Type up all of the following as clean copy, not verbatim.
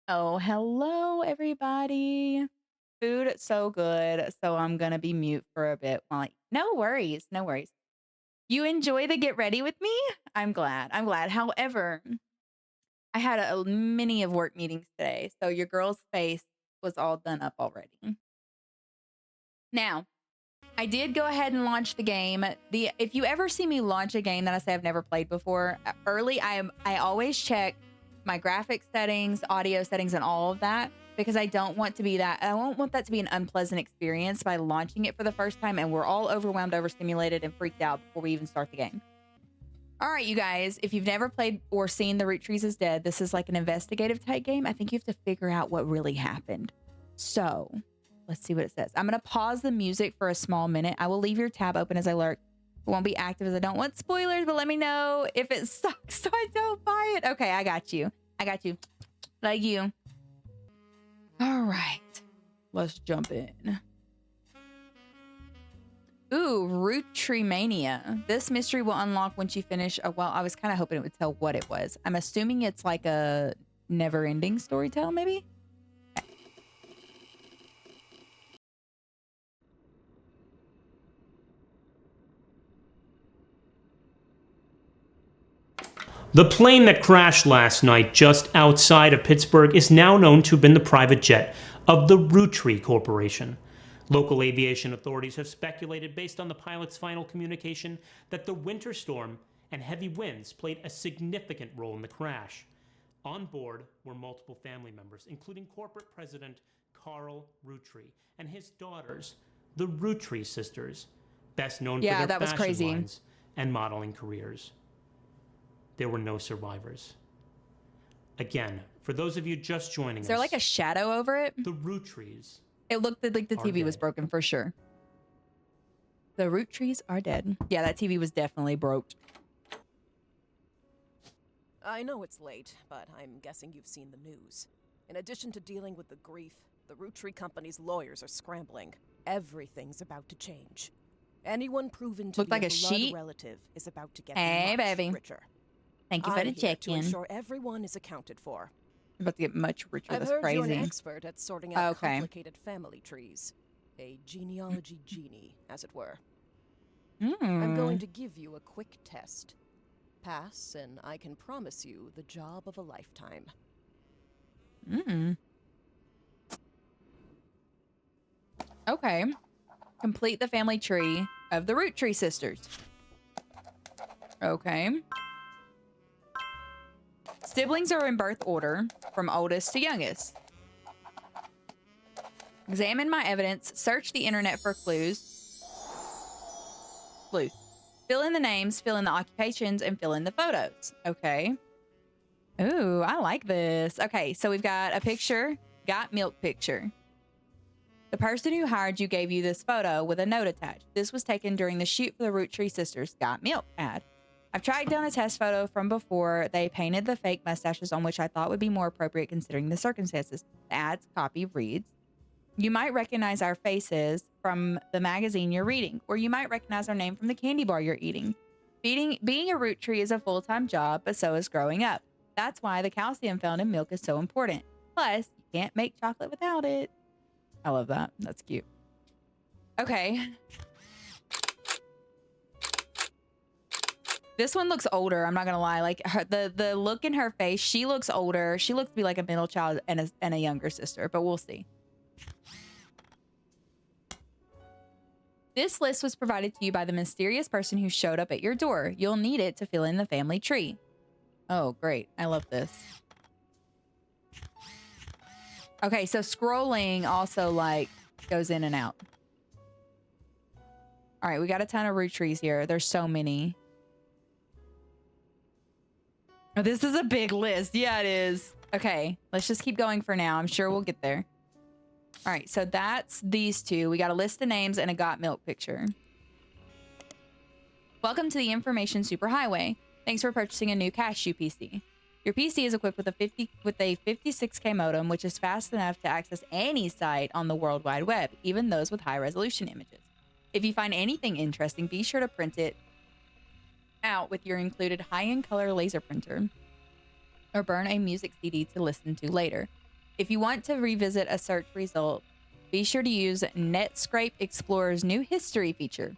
Oh, hello, everybody. Food so good, so I'm gonna be mute for a bit while no worries, no worries. You enjoy the get ready with me? I'm glad. I'm glad. However, I had a many of work meetings today, so your girl's face was all done up already. Now, I did go ahead and launch the game. If you ever see me launch a game that I say I've never played before, early I always check my graphics settings, audio settings, and all of that because I don't want to be that. I don't want that to be an unpleasant experience by launching it for the first time and we're all overwhelmed, overstimulated, and freaked out before we even start the game. All right, you guys, if you've never played or seen The Roottree is Dead, this is like an investigative type game. I think you have to figure out what really happened. So let's see what it says. I'm going to pause the music for a small minute. I will leave your tab open as I lurk. It won't be active as I don't want spoilers, but let me know if it sucks so I don't buy it. Okay, I got you. I got you. Like you. All right. Let's jump in. Ooh, Roottree Mania. This mystery will unlock once you finish. Oh, well, I was kind of hoping it would tell what it was. I'm assuming it's like a never-ending storytell, maybe? The plane that crashed last night just outside of Pittsburgh is now known to have been the private jet of the Roottree Corporation. Local aviation authorities have speculated, based on the pilot's final communication, that the winter storm and heavy winds played a significant role in the crash. On board were multiple family members, including corporate president Carl Roottree and his daughters, the Roottree sisters, best known for their fashion lines and modeling careers. There were no survivors. Again, for those of you just joining us... Is there like a shadow over it? The Roottrees. It looked like the TV was broken for sure. The Roottrees are dead. Yeah, that TV was definitely broke. I know it's late, but I'm guessing you've seen the news. In addition to dealing with the grief, the Roottree company's lawyers are scrambling. Everything's about to change. Anyone proven to be a blood relative is about to get much richer. Thank you for the check-in. To ensure everyone is accounted for. I'm about to get much richer. I've That's heard crazy. You're an expert at sorting out complicated family trees. A genealogy genie, as it were. I'm going to give you a quick test. Pass, and I can promise you the job of a lifetime. Okay. Complete the family tree of the Roottree sisters. Okay. Siblings are in birth order, from oldest to youngest. Examine my evidence. Search the internet for clues. Fill in the names, fill in the occupations, and fill in the photos. Okay. Ooh, I like this. Okay, so we've got a picture. Got milk picture. The person who hired you gave you this photo with a note attached. This was taken during the shoot for the Roottree sisters Got Milk ad. I've tracked down a test photo from before they painted the fake mustaches on, which I thought would be more appropriate considering the circumstances. The ad's copy reads, you might recognize our faces from the magazine you're reading, or you might recognize our name from the candy bar you're eating. Being a Roottree is a full-time job, but so is growing up. That's why the calcium found in milk is so important. Plus, you can't make chocolate without it. I love that. That's cute. Okay. This one looks older. I'm not gonna lie. Like the look in her face, she looks older. She looks to be like a middle child and a younger sister, but we'll see. This list was provided to you by the mysterious person who showed up at your door. You'll need it to fill in the family tree. Oh, great. I love this. Okay, so scrolling also like goes in and out. All right, we got a ton of Roottrees here. There's so many. Oh, this is a big list. Yeah, it is. Okay, let's just keep going for now. I'm sure we'll get there. All right, so that's these two. We got a list of names and a got milk picture. Welcome to the Information Superhighway. Thanks for purchasing a new Cashew PC. Your PC is equipped with a 56K modem, which is fast enough to access any site on the World Wide Web, even those with high-resolution images. If you find anything interesting, be sure to print it out with your included high-end color laser printer, or burn a music CD to listen to later. If you want to revisit a search result, be sure to use Netscape Explorer's new history feature.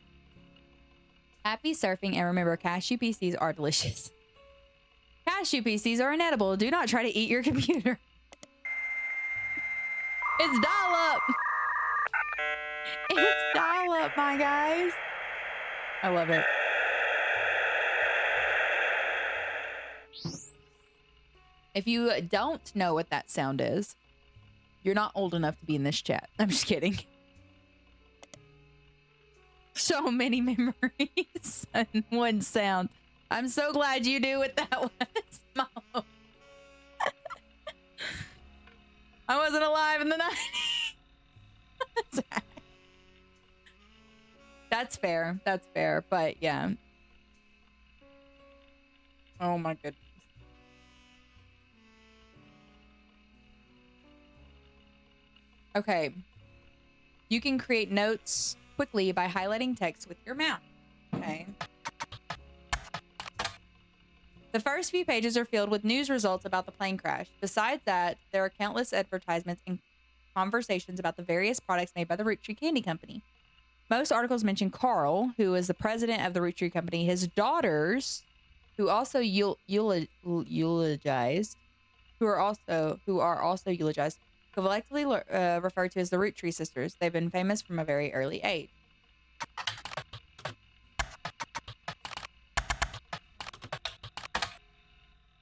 Happy surfing, and remember, cashew PCs are delicious. Cashew PCs are inedible. Do not try to eat your computer. It's dial-up. It's dial-up, my guys. I love it. If you don't know what that sound is, you're not old enough to be in this chat. I'm just kidding. So many memories and one sound. I'm so glad you knew what that was, Mom. I wasn't alive in the 90s. That's fair. That's fair. But yeah. Oh my goodness. Okay. You can create notes quickly by highlighting text with your mouse. Okay. The first few pages are filled with news results about the plane crash. Besides that, there are countless advertisements and conversations about the various products made by the Roottree Candy Company. Most articles mention Carl, who is the president of the Roottree Company, his daughters, who also eulogized, who are also eulogized, collectively referred to as the Roottree sisters. They've been famous from a very early age.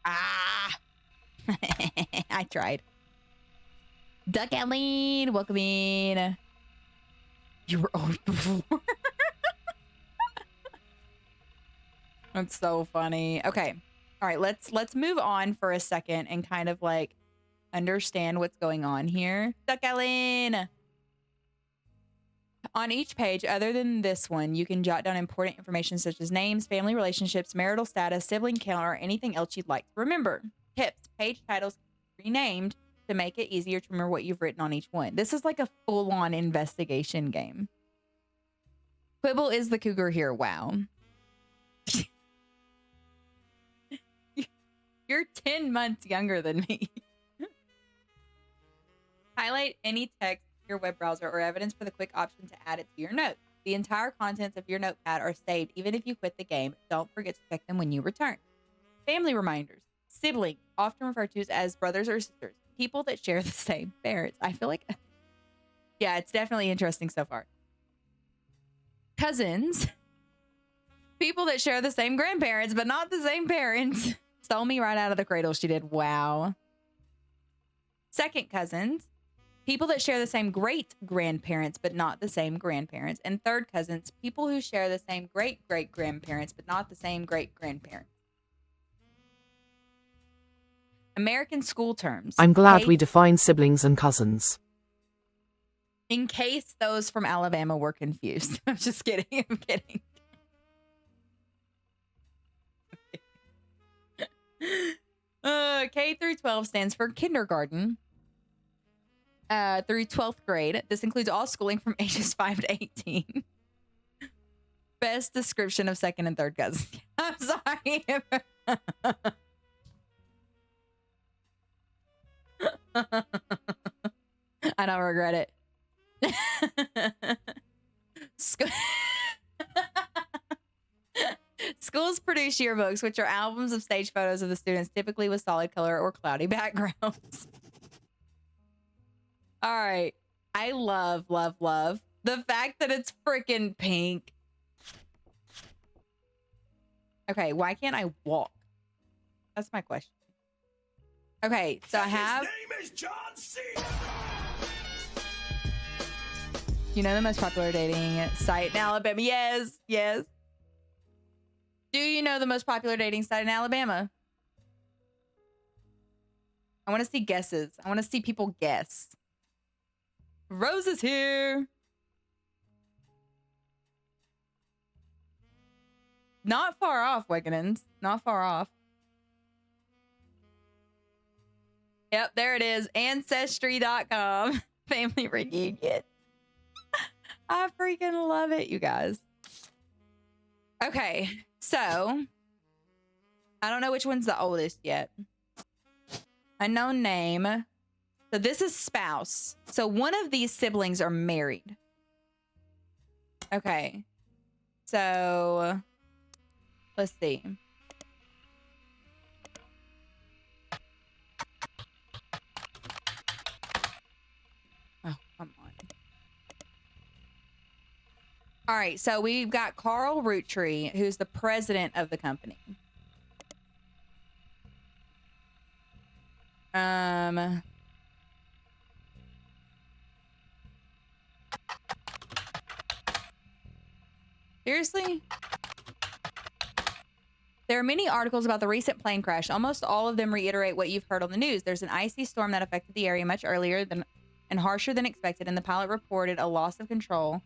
Ah! I tried. Duck Eileen, welcome in. You were old before. That's so funny. Okay. All right, let's move on for a second and kind of like understand what's going on here. Duck Eileen. On each page, other than this one, you can jot down important information such as names, family relationships, marital status, sibling count, or anything else you'd like to remember. Tips: page titles can be renamed to make it easier to remember what you've written on each one. This is like a full-on investigation game. Quibble is the cougar here. Wow. You're 10 months younger than me. Highlight any text in your web browser or evidence for the quick option to add it to your notes. The entire contents of your notepad are saved even if you quit the game. Don't forget to check them when you return. Family reminders. Siblings, often referred to as brothers or sisters. People that share the same parents. I feel like, yeah, it's definitely interesting so far. Cousins. People that share the same grandparents, but not the same parents. Stole me right out of the cradle, she did. Wow. Second cousins. People that share the same great-grandparents, but not the same grandparents. And third cousins. People who share the same great-great-grandparents, but not the same great-grandparents. American school terms. I'm glad we define siblings and cousins. In case those from Alabama were confused. I'm just kidding. I'm kidding. K through 12 stands for kindergarten through 12th grade. This includes all schooling from ages 5 to 18. Best description of second and third cousins. I'm sorry. I don't regret it. Schools produce yearbooks, which are albums of stage photos of the students, typically with solid color or cloudy backgrounds. All right. I love the fact that it's freaking pink. Okay, why can't I walk? That's my question. Okay, so I have... His name is John C. You know the most popular dating site in Alabama? Yes, yes. Do you know the most popular dating site in Alabama? I want to see guesses. I want to see people guess. Rose is here. Not far off, Wigginens. Not far off. Yep, there it is. Ancestry.com. Family reunion. I freaking love it, you guys. Okay, so I don't know which one's the oldest yet. Unknown name. So this is spouse. So one of these siblings are married. Okay. So let's see. Oh, come on. All right, so we've got Carl Roottree, who's the president of the company. Seriously? There are many articles about the recent plane crash. Almost all of them reiterate what you've heard on the news. There's an icy storm that affected the area much earlier than and harsher than expected, and the pilot reported a loss of control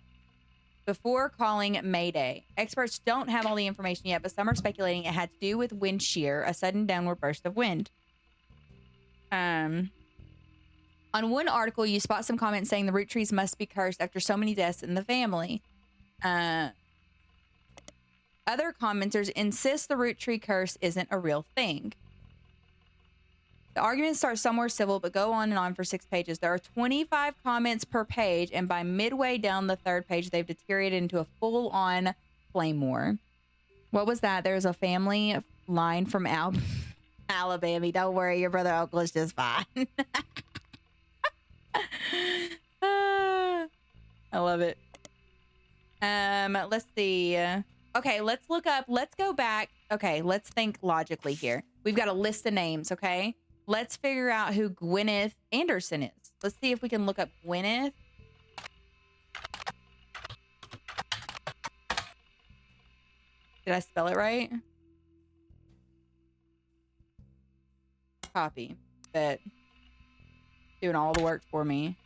before calling Mayday. Experts don't have all the information yet, but some are speculating it had to do with wind shear, a sudden downward burst of wind. On one article, you spot some comments saying the root trees must be cursed after so many deaths in the family. Other commenters insist the root tree curse isn't a real thing. The arguments start somewhere civil, but go on and on for 6 pages. There are 25 comments per page, and by midway down the 3rd page, they've deteriorated into a full-on flame war. What was that? There's a family line from Alabama. Don't worry, your brother uncle is just fine. I love it. Let's see. Okay, let's look up. Let's go back. Okay, let's think logically here. We've got a list of names, okay? Let's figure out who Gwyneth Anderson is. Let's see if we can look up Gwyneth. Did I spell it right? Copy. But doing all the work for me.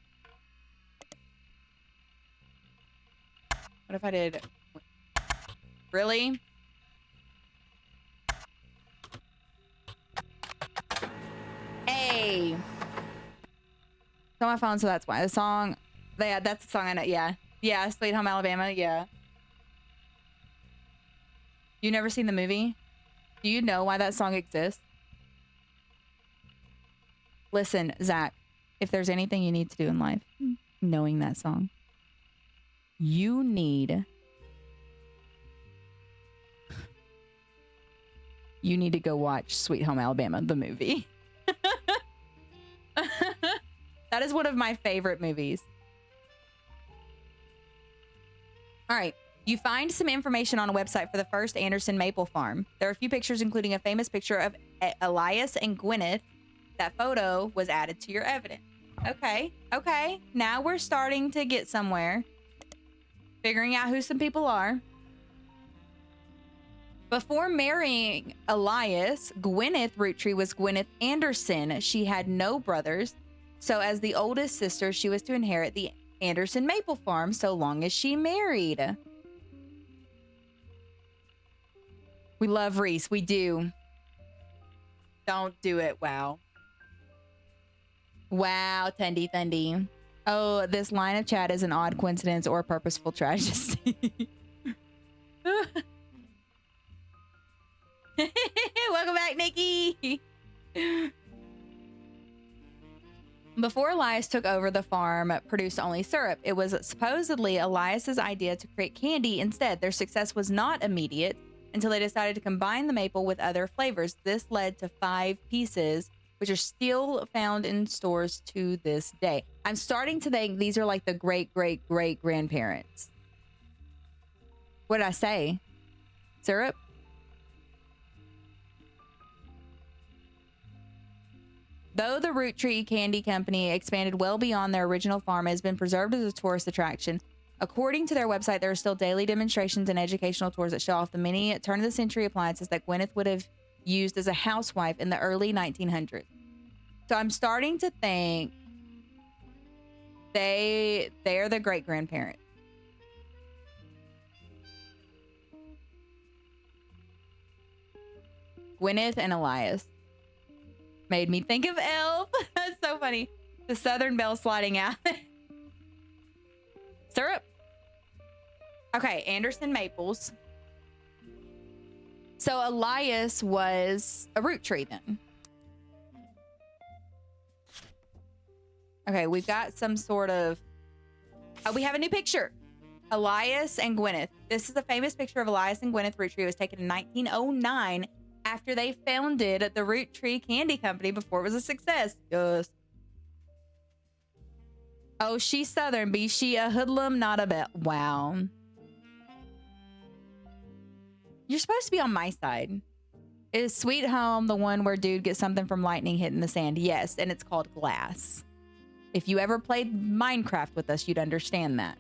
What if I did... Really? Hey! It's on my phone, so that's why. The song... Yeah, that's the song I know. Yeah. Yeah, Sweet Home Alabama. Yeah. You never seen the movie? Do you know why that song exists? Listen, Zach, if there's anything you need to do in life, knowing that song, you need to go watch Sweet Home Alabama, the movie. That is one of my favorite movies. All right. You find some information on a website for the first Anderson maple farm. There are a few pictures, including a famous picture of Elias and Gwyneth. That photo was added to your evidence. Okay. Okay. Now we're starting to get somewhere. Figuring out who some people are. Before marrying Elias, Gwyneth Roottree was Gwyneth Anderson. She had no brothers. So as the oldest sister, she was to inherit the Anderson maple farm so long as she married. We love Reese. We do. Don't do it. Wow. Wow, Tundy Thundy. Oh, this line of chat is an odd coincidence or purposeful tragedy. Welcome back, Nikki. Before Elias took over, the farm produced only syrup. It was supposedly Elias's idea to create candy instead. Their success was not immediate until they decided to combine the maple with other flavors. This led to 5 pieces, which are still found in stores to this day. I'm starting to think these are like the great-great-great-grandparents. What did I say? Syrup? Though the Roottree Candy Company expanded well beyond their original farm, it has been preserved as a tourist attraction. According to their website, there are still daily demonstrations and educational tours that show off the many turn-of-the-century appliances that Gwyneth would have used as a housewife in the early 1900s. So I'm starting to think they're the great-grandparents. Gwyneth and Elias. Made me think of Elf. That's so funny. The Southern Belle sliding out. Syrup. Okay, Anderson Maples. So Elias was a root tree then. Okay, we've got some sort of... Oh, we have a new picture. Elias and Gwyneth. This is a famous picture of Elias and Gwyneth Roottree. It was taken in 1909 after they founded the Roottree Candy Company before it was a success. Yes. Oh, she's Southern. Be she a hoodlum, not a bit. Wow. You're supposed to be on my side. Is Sweet Home the one where dude gets something from lightning hitting the sand? Yes, and it's called Glass. If you ever played Minecraft with us, you'd understand that.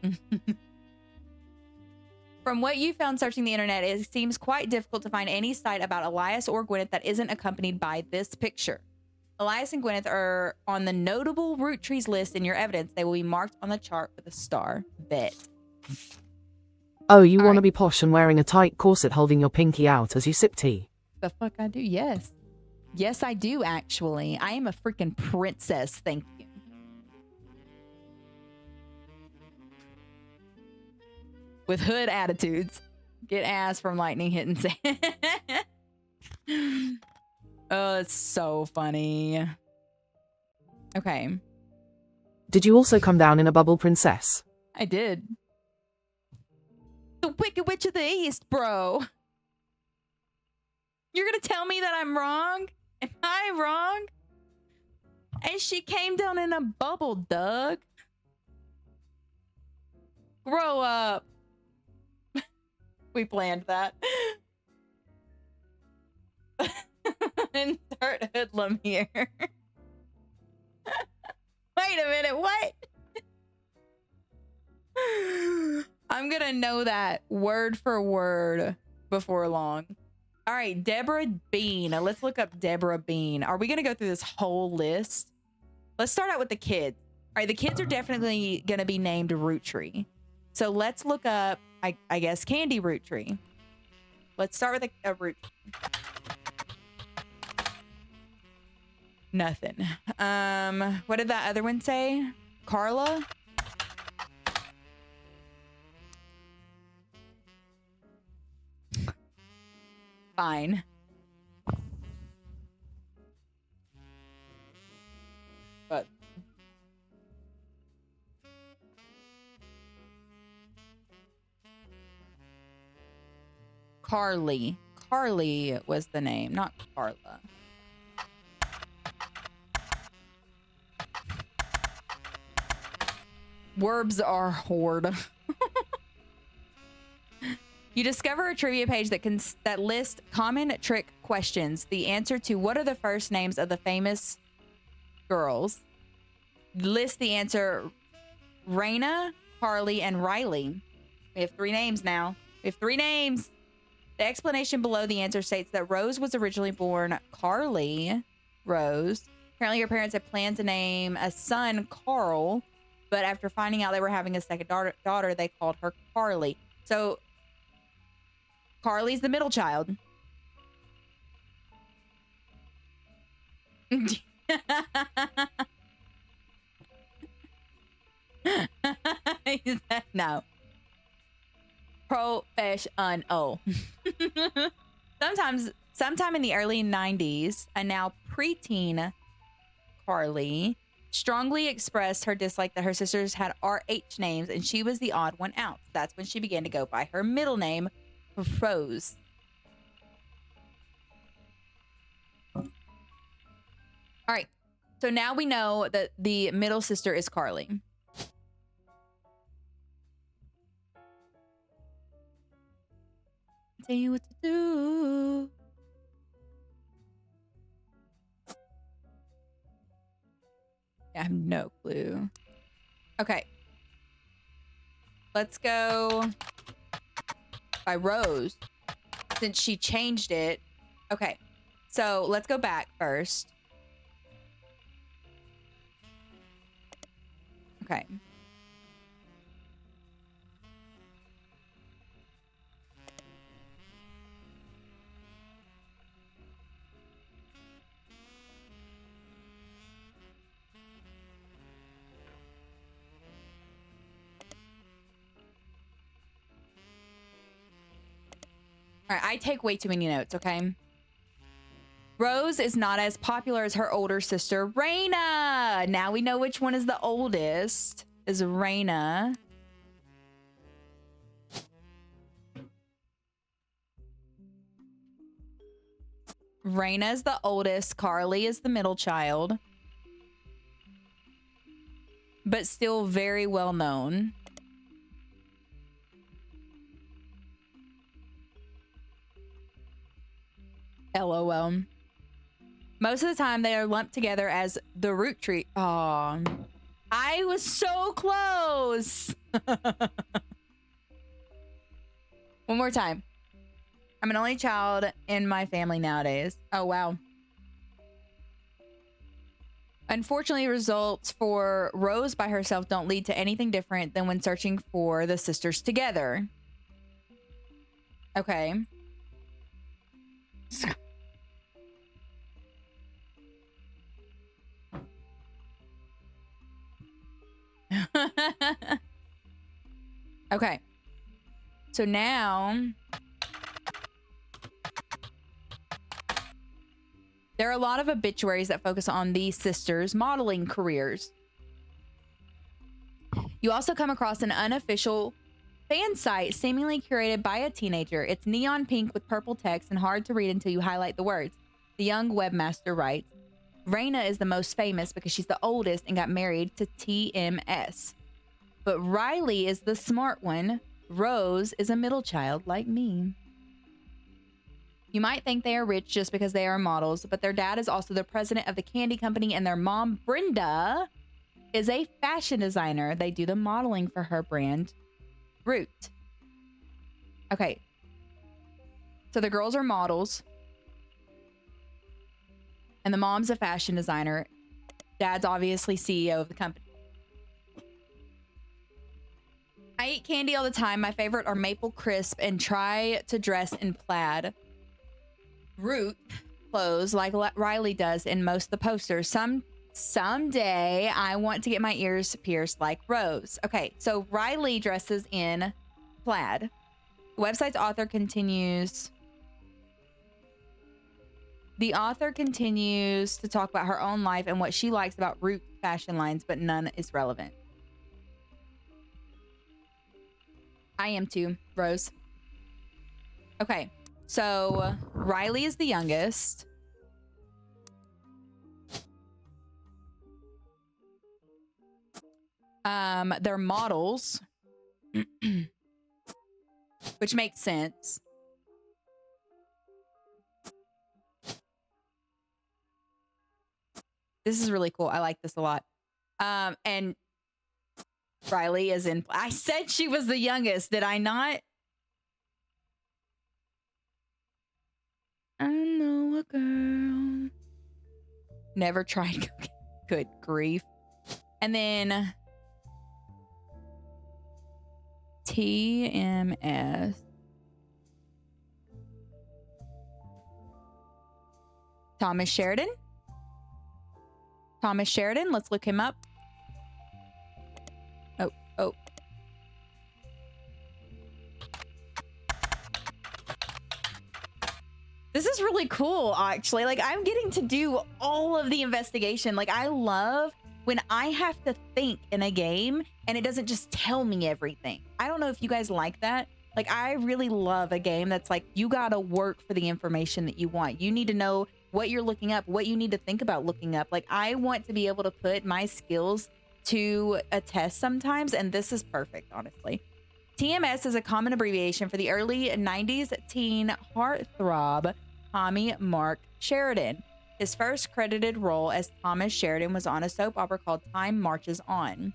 From what you found searching the internet, it seems quite difficult to find any site about Elias or Gwyneth that isn't accompanied by this picture. Elias and Gwyneth are on the notable Roottrees list in your evidence. They will be marked on the chart with a star. Bet. Oh, you All want to right. be posh and wearing a tight corset holding your pinky out as you sip tea? The fuck I do? Yes. Yes, I do, actually. I am a freaking princess. Thank you. With hood attitudes. Get ass from lightning hitting sand. Oh, it's so funny. Okay. Did you also come down in a bubble, princess? I did. The Wicked Witch of the East, bro. You're gonna tell me that I'm wrong? Am I wrong? And she came down in a bubble, Doug. Grow up. We planned that. Insert hoodlum here. Wait a minute, what? I'm gonna know that word for word before long. All right, Deborah Bean. Now let's look up Deborah Bean. Are we gonna go through this whole list? Let's start out with the kids. All right, the kids are definitely gonna be named Roottree. So let's look up, I guess, Candy Roottree. Let's start with a root. Nothing. What did that other one say? Carla? Fine. But Carly. Carly was the name, not Carla. Words are hoard. You discover a trivia page that lists common trick questions. The answer to what are the first names of the famous girls? List the answer Raina, Carly, and Riley. We have 3 names now. We have 3 names. The explanation below the answer states that Rose was originally born Carly Rose. Apparently her parents had planned to name a son Carl, but after finding out they were having a second daughter, they called her Carly. So Carly's the middle child. He said no. Professional. Sometime in the early 90s, a now preteen Carly strongly expressed her dislike that her sisters had RH names and she was the odd one out. That's when she began to go by her middle name, Rose. All right. So now we know that the middle sister is Carly. Tell you what to do. I have no clue. Okay. Let's go by Rose, since she changed it. Okay. So let's go back first. Okay. All right, I take way too many notes, okay? Rose is not as popular as her older sister, Raina. Now we know which one is the oldest, is Raina. Raina is the oldest. Carly is the middle child. But still very well known. LOL. Most of the time, they are lumped together as the Roottree. Aw. I was so close. One more time. I'm an only child in my family nowadays. Oh, wow. Unfortunately, results for Rose by herself don't lead to anything different than when searching for the sisters together. Okay. Okay. So now there are a lot of obituaries that focus on these sisters' modeling careers. You also come across an unofficial fan site seemingly curated by a teenager. It's neon pink with purple text and hard to read until you highlight the words. The young webmaster writes, Raina is the most famous because she's the oldest and got married to TMS. But Riley is the smart one. Rose is a middle child like me. You might think they are rich just because they are models, but their dad is also the president of the candy company, and their mom, Brenda, is a fashion designer. They do the modeling for her brand, Root. Okay. So the girls are models, and the mom's a fashion designer. Dad's obviously CEO of the company. I eat candy all the time. My favorite are Maple Crisp and try to dress in plaid. Root clothes like Riley does in most of the posters. Someday I want to get my ears pierced like Rose. Okay, so Riley dresses in plaid. The website's author continues. The author continues to talk about her own life and what she likes about Root fashion lines, but none is relevant. I am too, Rose. Okay, so Riley is the youngest. They're models, which makes sense. This is really cool. I like this a lot. And Riley is in. I said she was the youngest. Did I not? I know a girl. Never tried cooking. Good grief. And then TMS. Thomas Sheridan. Thomas Sheridan. Let's look him up. Oh. This is really cool, actually. Like, I'm getting to do all of the investigation. Like, I love when I have to think in a game and it doesn't just tell me everything. I don't know if you guys like that. Like, I really love a game that's like, you gotta work for the information that you want. You need to know what you're looking up, what you need to think about looking up. Like, I want to be able to put my skills to a test sometimes, and this is perfect, honestly. TMS is a common abbreviation for the early 90s teen heartthrob Tommy Mark Sheridan. His first credited role as Thomas Sheridan was on a soap opera called Time Marches On.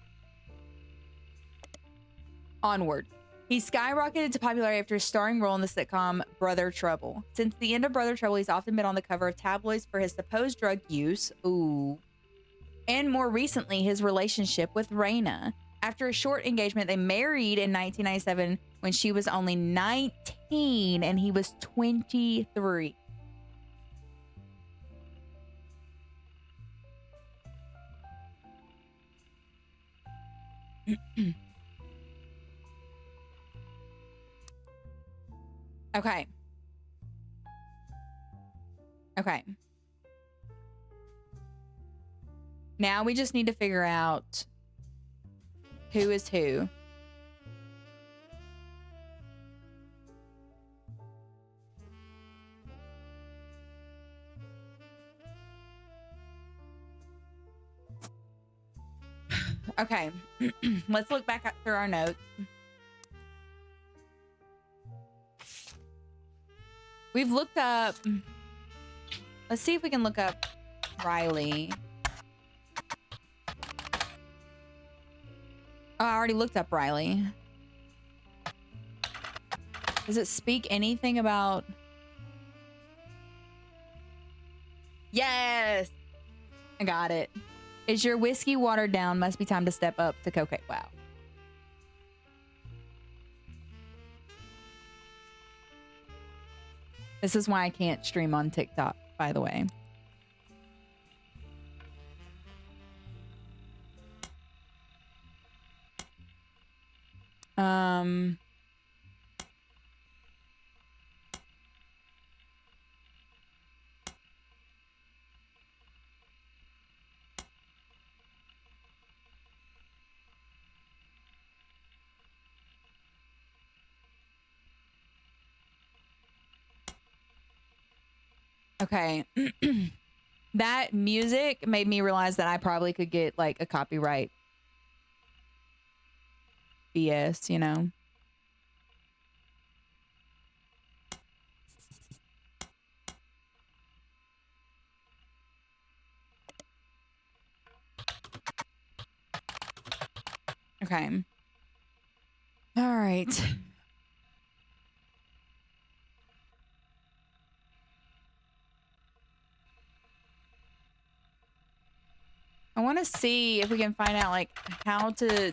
Onward. He skyrocketed to popularity after his starring role in the sitcom Brother Trouble. Since the end of Brother Trouble, he's often been on the cover of tabloids for his supposed drug use. Ooh. And more recently, his relationship with Raina. After a short engagement, they married in 1997 when she was only 19 and he was 23. Okay. Okay. Now we just need to figure out who is who. Okay, let's look back through our notes. We've looked up... Let's see if we can look up Riley. Oh, I already looked up Riley. Does it speak anything about... Yes! I got it. Is your whiskey watered down? Must be time to step up to cocaine. Wow. This is why I can't stream on TikTok, by the way. Okay. That music made me realize that I probably could get like a copyright BS, you know? Okay. All right. I want to see if we can find out like how to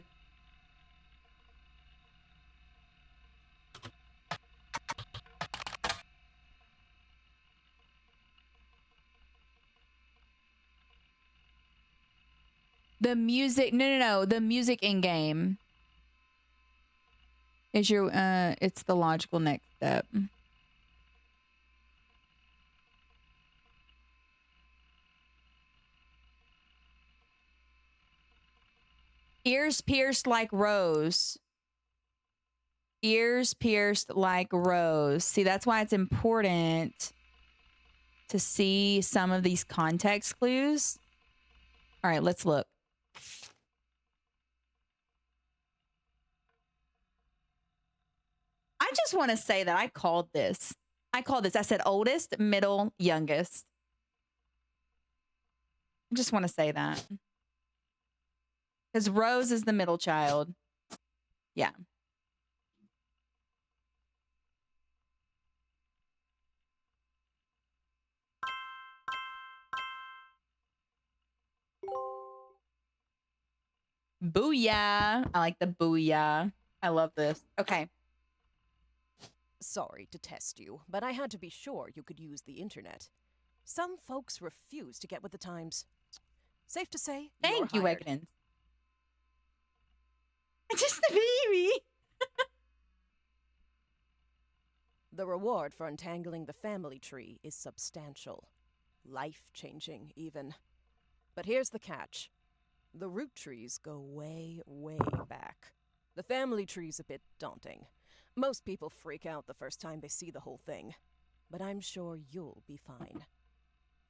the music. No. The music in game is your it's the logical next step. Ears pierced like rose. Ears pierced like rose. See, that's why it's important to see some of these context clues. All right, let's look. I just want to say that I called this. I said oldest, middle, youngest. I just want to say that. Because Rose is the middle child. Yeah. Booyah. I like the booyah. I love this. Okay. Sorry to test you, but I had to be sure you could use the internet. Some folks refuse to get with the times. Safe to say, Thank you, hired. Wegmans. Just the baby. The reward for untangling the family tree is substantial. Life-changing, even. But here's the catch. The root trees go way, way back. The family tree's a bit daunting. Most people freak out the first time they see the whole thing. But I'm sure you'll be fine.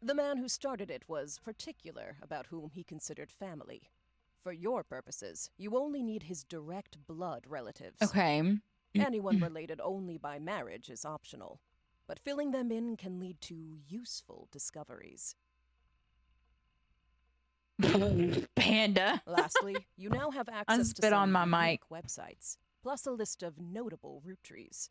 The man who started it was particular about whom he considered family. For your purposes, you only need his direct blood relatives. Okay. Anyone related only by marriage is optional, but filling them in can lead to useful discoveries. Panda. Lastly, you now have access to Unspit some on my unique mic. websites, plus a list of notable root trees.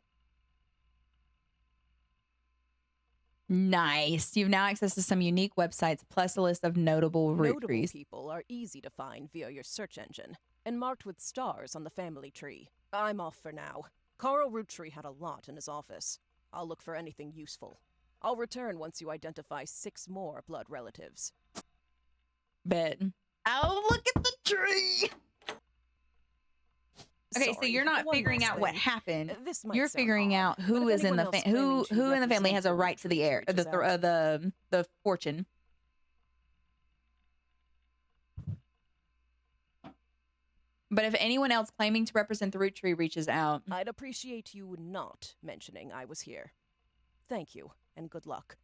Nice. You've now access to some unique websites, plus a list of notable root Notable trees. people are easy to find via your search engine, and marked with stars on the family tree. I'm off for now. Carl Roottree had a lot in his office. I'll look for anything useful. I'll return once you identify 6 more blood relatives. Bet. Oh, look at the tree. Okay, so Sorry, you're not one figuring last out what thing. happened. This might You're sound figuring odd, out but who if is in anyone the else claiming to who in the family represent has a the right to the heir, Rootrees reaches out, the fortune. But if anyone else claiming to represent the Roottree reaches out... I'd appreciate you not mentioning I was here. Thank you, and good luck.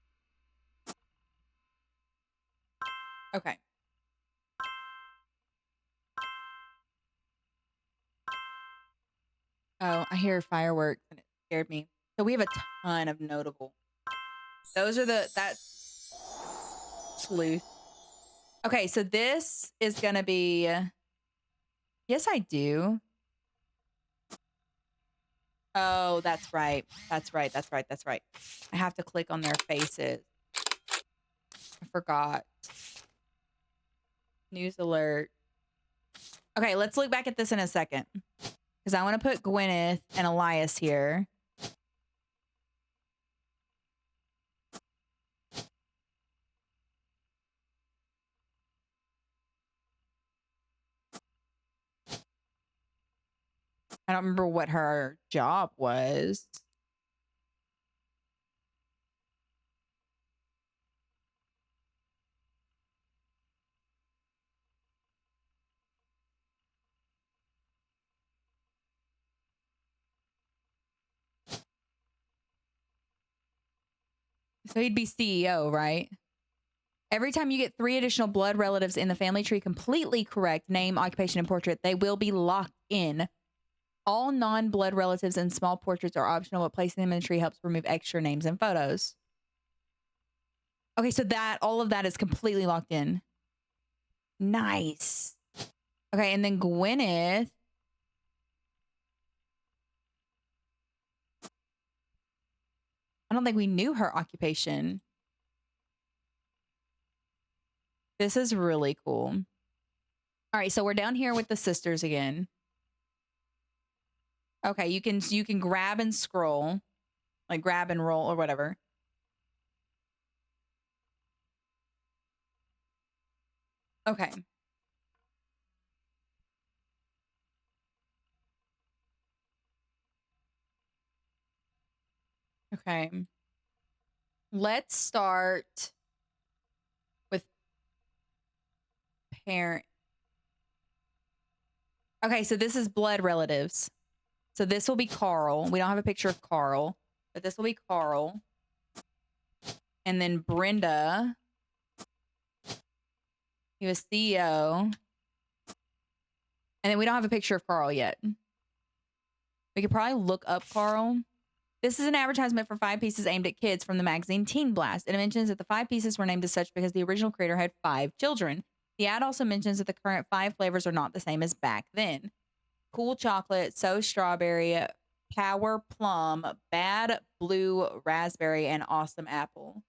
Okay. Oh, I hear fireworks and it scared me. So we have a ton of notable. Those are that's sleuth. Okay, so this is gonna be... Yes, I do. Oh, that's right. That's right. That's right. That's right. I have to click on their faces. I forgot. News alert. Okay, let's look back at this in a second. Because I want to put Gwyneth and Elias here. I don't remember what her job was. So he'd be CEO, right? Every time you get 3 additional blood relatives in the family tree completely correct, name, occupation, and portrait, they will be locked in. All non-blood relatives and small portraits are optional, but placing them in the tree helps remove extra names and photos. Okay, so all of that is completely locked in. Nice. Okay, and then Gwyneth. I don't think we knew her occupation. This is really cool. All right, so we're down here with the sisters again. Okay, you can grab and scroll, like grab and roll or whatever. Okay. Okay. Let's start with parent. Okay, so this is blood relatives. So this will be Carl. We don't have a picture of Carl, but this will be Carl. And then Brenda. He was CEO. And then we don't have a picture of Carl yet. We could probably look up Carl. This is an advertisement for 5 pieces aimed at kids from the magazine Teen Blast. It mentions that the 5 pieces were named as such because the original creator had 5 children. The ad also mentions that the current 5 flavors are not the same as back then. Cool chocolate, so strawberry, power plum, bad blue raspberry, and awesome apple.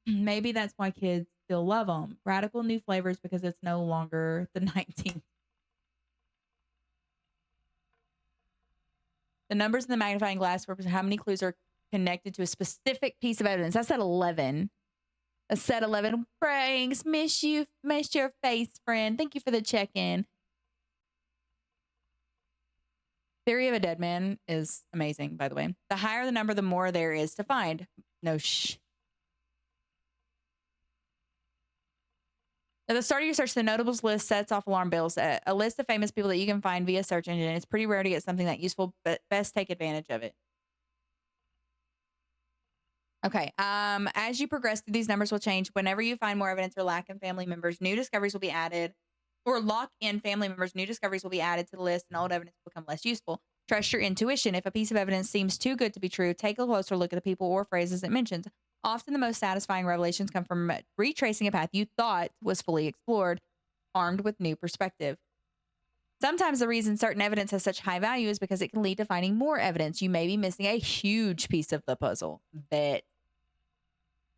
Maybe that's why kids still love them. Radical new flavors because it's no longer the 19th. The numbers in the magnifying glass represent how many clues are connected to a specific piece of evidence. That's at 11. I said 11. Franks, miss your face, friend. Thank you for the check-in. Theory of a Dead Man is amazing, by the way. The higher the number, the more there is to find. No shh. At the start of your search, the notables list sets off alarm bells. A list of famous people that you can find via search engine. It's pretty rare to get something that useful, but best take advantage of it. Okay. As you progress through, these numbers will change. Whenever you find more evidence or lack in family members, new discoveries will be added. Or lock in family members, new discoveries will be added to the list, and old evidence will become less useful. Trust your intuition. If a piece of evidence seems too good to be true, take a closer look at the people or phrases it mentions. Often the most satisfying revelations come from retracing a path you thought was fully explored, armed with new perspective. Sometimes the reason certain evidence has such high value is because it can lead to finding more evidence. You may be missing a huge piece of the puzzle. Bet.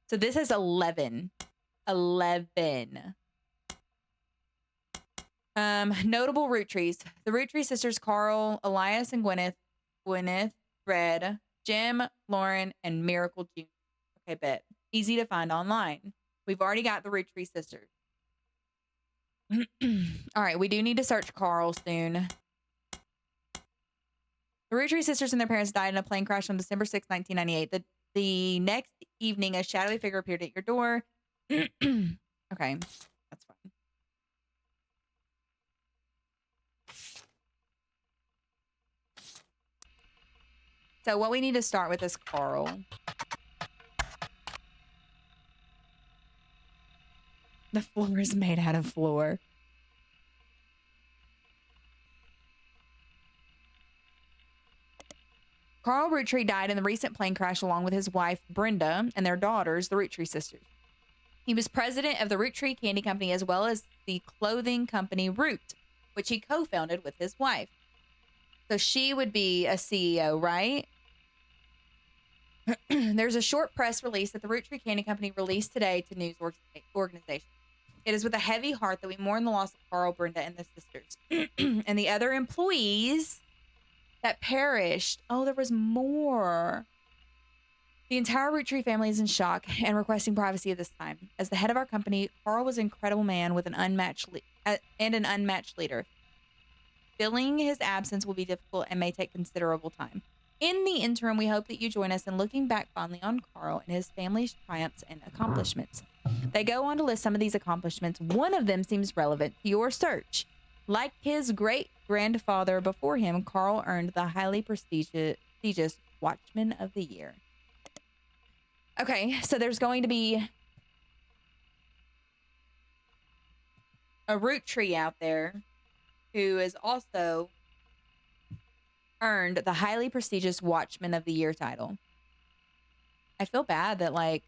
So this is 11. 11. Notable root trees. The Roottree sisters, Carl, Elias, and Gwyneth, Red, Jim, Lauren, and Miracle June. Okay, bet. Easy to find online. We've already got the Roottree sisters. All right, we do need to search Carl soon. The Roottree sisters and their parents died in a plane crash on December 6, 1998. The next evening, a shadowy figure appeared at your door. Okay, that's fine. So what we need to start with is Carl. The floor is made out of floor. Carl Roottree died in the recent plane crash along with his wife, Brenda, and their daughters, the Roottree sisters. He was president of the Roottree Candy Company as well as the clothing company Root, which he co-founded with his wife. So she would be a CEO, right? There's a short press release that the Roottree Candy Company released today to news organizations. It is with a heavy heart that we mourn the loss of Carl, Brenda, and the sisters and the other employees that perished. Oh, there was more. The entire Roottree family is in shock and requesting privacy at this time. As the head of our company, Carl was an incredible man with an unmatched leader. Filling his absence will be difficult and may take considerable time. In the interim, we hope that you join us in looking back fondly on Carl and his family's triumphs and accomplishments. They go on to list some of these accomplishments. One of them seems relevant to your search. Like his great-grandfather before him, Carl earned the highly prestigious Watchman of the Year. Okay, so there's going to be a Roottree out there who has also earned the highly prestigious Watchman of the Year title. I feel bad that, like,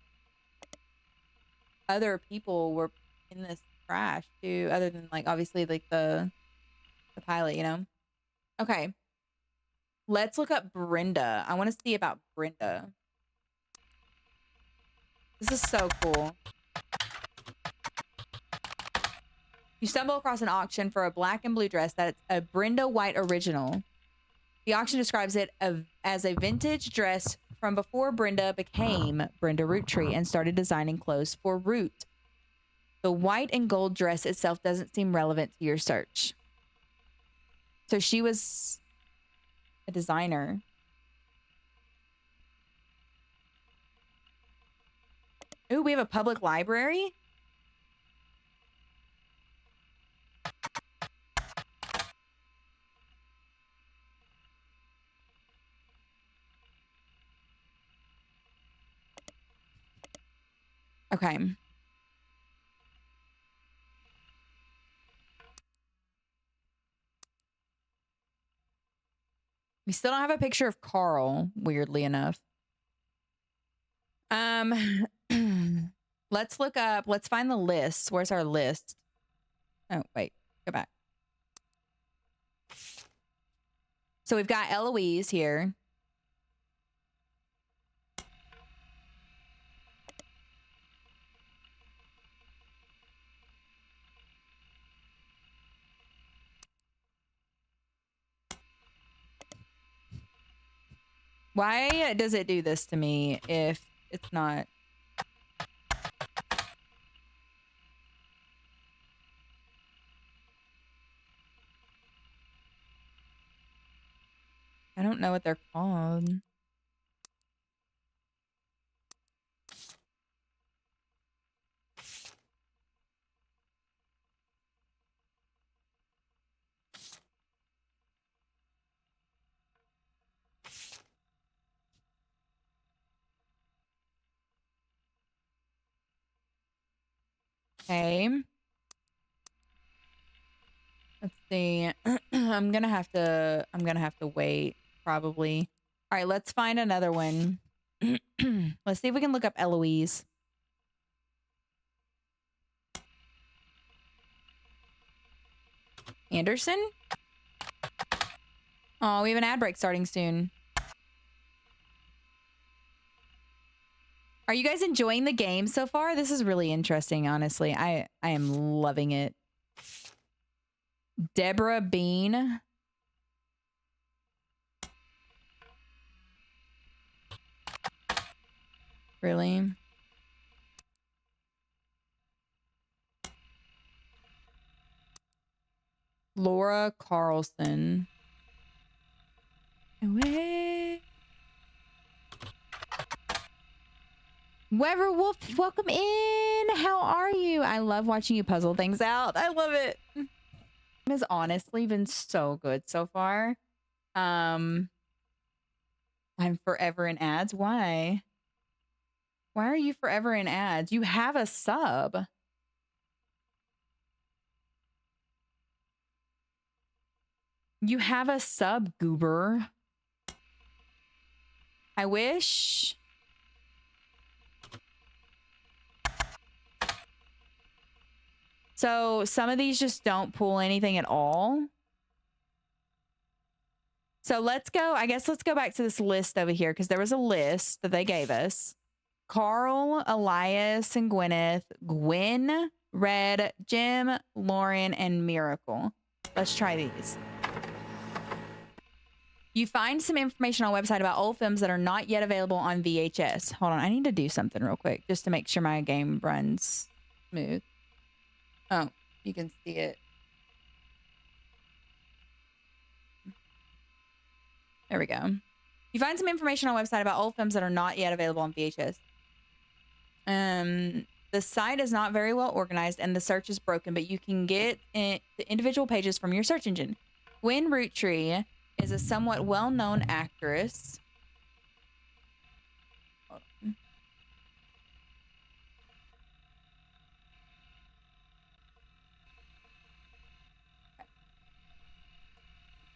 other people were in this crash, too, other than, like, obviously, like, the pilot, you know? Okay. Let's look up Brenda. I want to see about Brenda. This is so cool. You stumble across an auction for a black and blue dress that's a Brenda White original. The auction describes it as a vintage dress from before Brenda became Brenda Roottree and started designing clothes for Root. The white and gold dress itself doesn't seem relevant to your search. So she was a designer. Ooh, we have a public library? Okay. We still don't have a picture of Carl, weirdly enough. Let's look up, let's find the list. Where's our list? Oh, wait, go back. So we've got Eloise here. Why does it do this to me if it's not? I don't know what they're called. Okay. Let's see. I'm gonna have to wait, probably. All right, let's find another one. Let's see if we can look up Eloise. Anderson? Oh, we have an ad break starting soon. Are you guys enjoying the game so far? This is really interesting, honestly. I am loving it. Deborah Bean. Really? Laura Carlson. Away. Weber Wolf, welcome in. How are you? I love watching you puzzle things out. I love it. It has honestly been so good so far. I'm forever in ads. Why? Why are you forever in ads? You have a sub. You have a sub, goober. I wish. So some of these just don't pull anything at all. So let's go. I guess let's go back to this list over here because there was a list that they gave us. Carl, Elias, and Gwyneth, Gwen, Red, Jim, Lauren, and Miracle. Let's try these. You find some information on a website about old films that are not yet available on VHS. Hold on, I need to do something real quick just to make sure my game runs smooth. Oh, you can see it. There we go. You find some information on a website about old films that are not yet available on VHS. The site is not very well organized and the search is broken, but you can get the individual pages from your search engine. Gwen Roottree is a somewhat well-known actress. Hold on.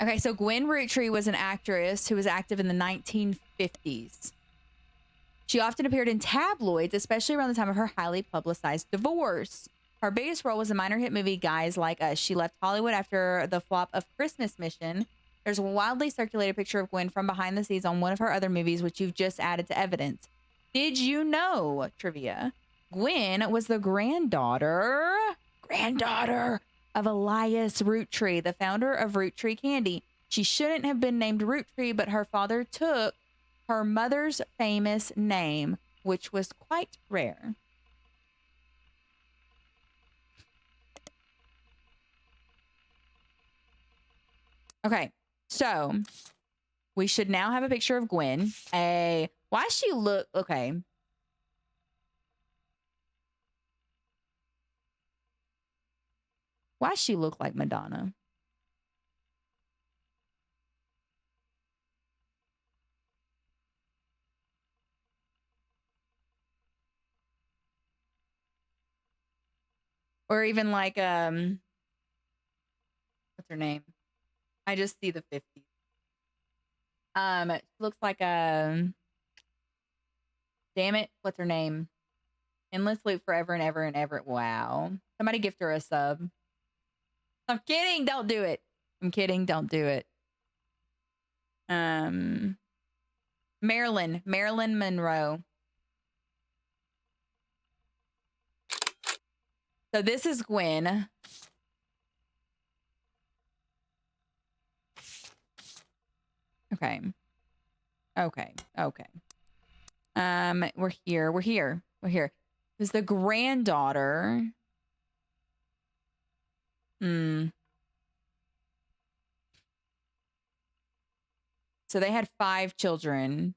Okay, so Gwen Roottree was an actress who was active in the 1950s. She often appeared in tabloids, especially around the time of her highly publicized divorce. Her biggest role was the minor hit movie Guys Like Us. She left Hollywood after the flop of Christmas Mission. There's a widely circulated picture of Gwen from behind the scenes on one of her other movies, which you've just added to evidence. Did you know, trivia, Gwen was the granddaughter of Elias Roottree, the founder of Roottree Candy. She shouldn't have been named Roottree, but her father took her mother's famous name, which was quite rare. Okay, so we should now have a picture of Gwen. Why she look okay? Why she look like Madonna? Or even like what's her name? I just see the 50s. It looks like damn it, what's her name? Endless Loop Forever and Ever and Ever. Wow. Somebody gift her a sub. I'm kidding, don't do it. I'm kidding, don't do it. Marilyn Monroe. So this is Gwen. Okay. We're here. Who's the granddaughter? So they had 5 children.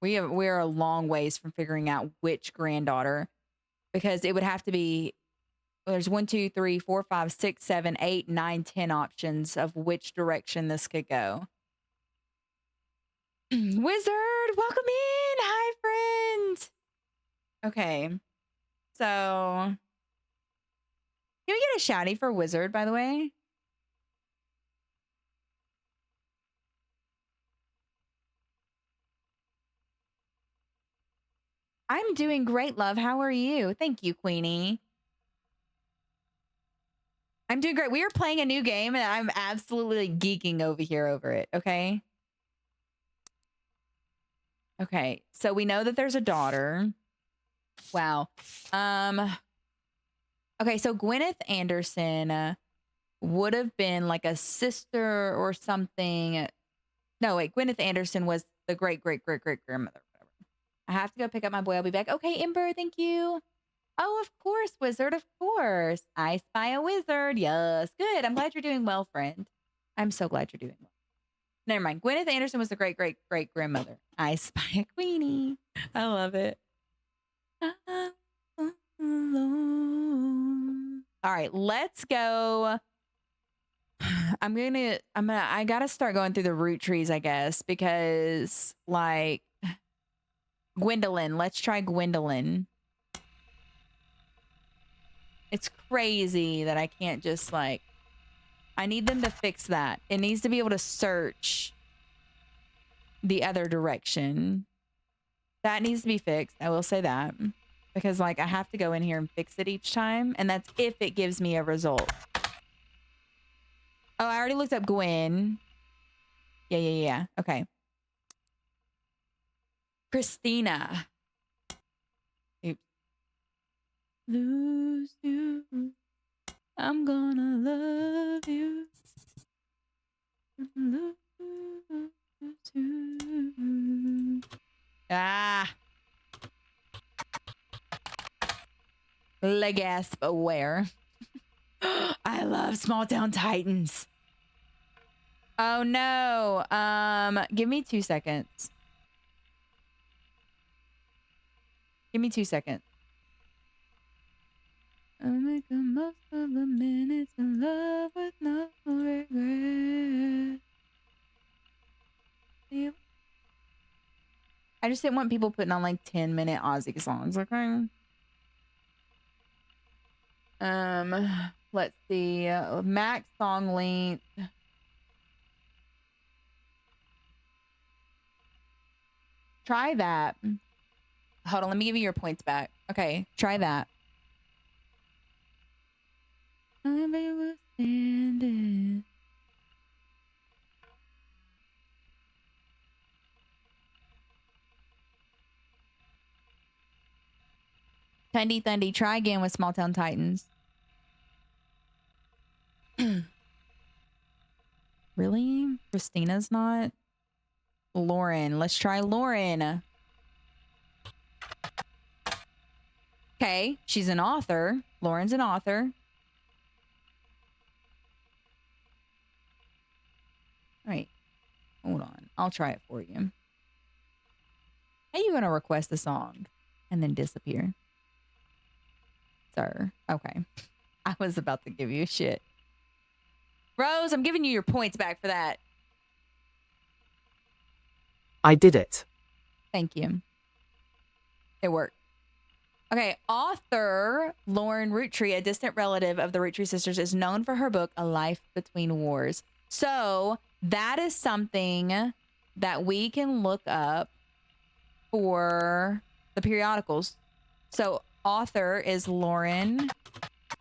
We're a long ways from figuring out which granddaughter, because it would have to be, there's 1, 2, 3, 4, 5, 6, 7, 8, 9, 10 options of which direction this could go. Wizard, welcome in. Hi, friend. Okay. So, can we get a shouty for Wizard, by the way? I'm doing great, love. How are you? Thank you, Queenie. I'm doing great. We are playing a new game and I'm absolutely geeking over here over it, okay? Okay, so we know that there's a daughter. Wow. Okay, so Gwyneth Anderson would have been like a sister or something. No, wait, Gwyneth Anderson was the great-great-great-great-grandmother. Whatever. I have to go pick up my boy. I'll be back. Okay, Ember, thank you. Oh, of course, Wizard, of course. I spy a wizard. Yes, good. I'm glad you're doing well, friend. I'm so glad you're doing well. Never mind. Gwyneth Anderson was the great-great-great-grandmother. I spy a queenie. I love it. All right, let's go. I gotta start going through the root trees, I guess, because like Gwendolyn, let's try Gwendolyn. It's crazy that I can't just like, I need them to fix that. It needs to be able to search the other direction. That needs to be fixed. I will say that. Because like I have to go in here and fix it each time. And that's if it gives me a result. Oh, I already looked up Gwen. Yeah. Okay. Christina. Oops. Lose you. I'm gonna love you. Lose you. Ah. Legasp aware. I love Small Town Titans. Oh no. Give me 2 seconds. Give me 2 seconds. I'll make the most of the minutes in love with no regret. I just didn't want people putting on like 10-minute Aussie songs, okay? Let's see. Max song length. Try that. Hold on, let me give you your points back. Okay, try that. I will stand it. Thundy, try again with Small Town Titans. Really? Christina's not? Lauren. Let's try Lauren. Okay, she's an author. Lauren's an author. All right. Hold on. I'll try it for you. How are you going to request a song and then disappear? Sir. Okay. I was about to give you shit. Rose, I'm giving you your points back for that. I did it. Thank you. It worked. Okay, author Lauren Roottree, a distant relative of the Roottree sisters, is known for her book, A Life Between Wars. So that is something that we can look up for the periodicals. So author is Lauren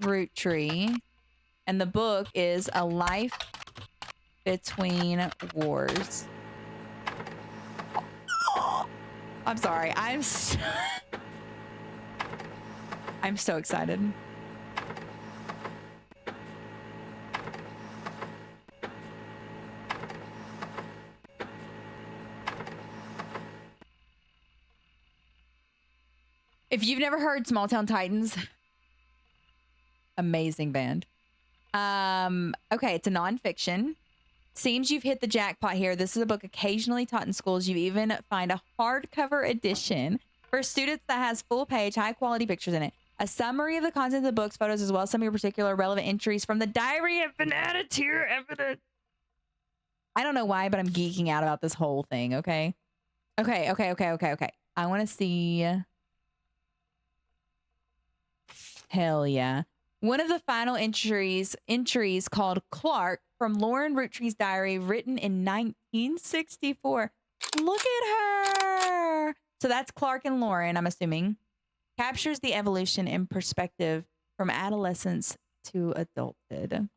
Roottree, and the book is A Life Between Wars. I'm sorry. I'm so excited. If you've never heard Small Town Titans, amazing band. Okay, it's a nonfiction. Seems you've hit the jackpot here. This is a book occasionally taught in schools. You even find a hardcover edition for students that has full-page, high-quality pictures in it. A summary of the content of the book's photos, as well as some of your particular relevant entries from the Diary of Vanadatier Evidence. I don't know why, but I'm geeking out about this whole thing, okay? Okay. I want to see... Hell yeah. One of the final entries called Clark from Lauren Roottree's diary, written in 1964. Look at her. So that's Clark and Lauren, I'm assuming. Captures the evolution in perspective from adolescence to adulthood.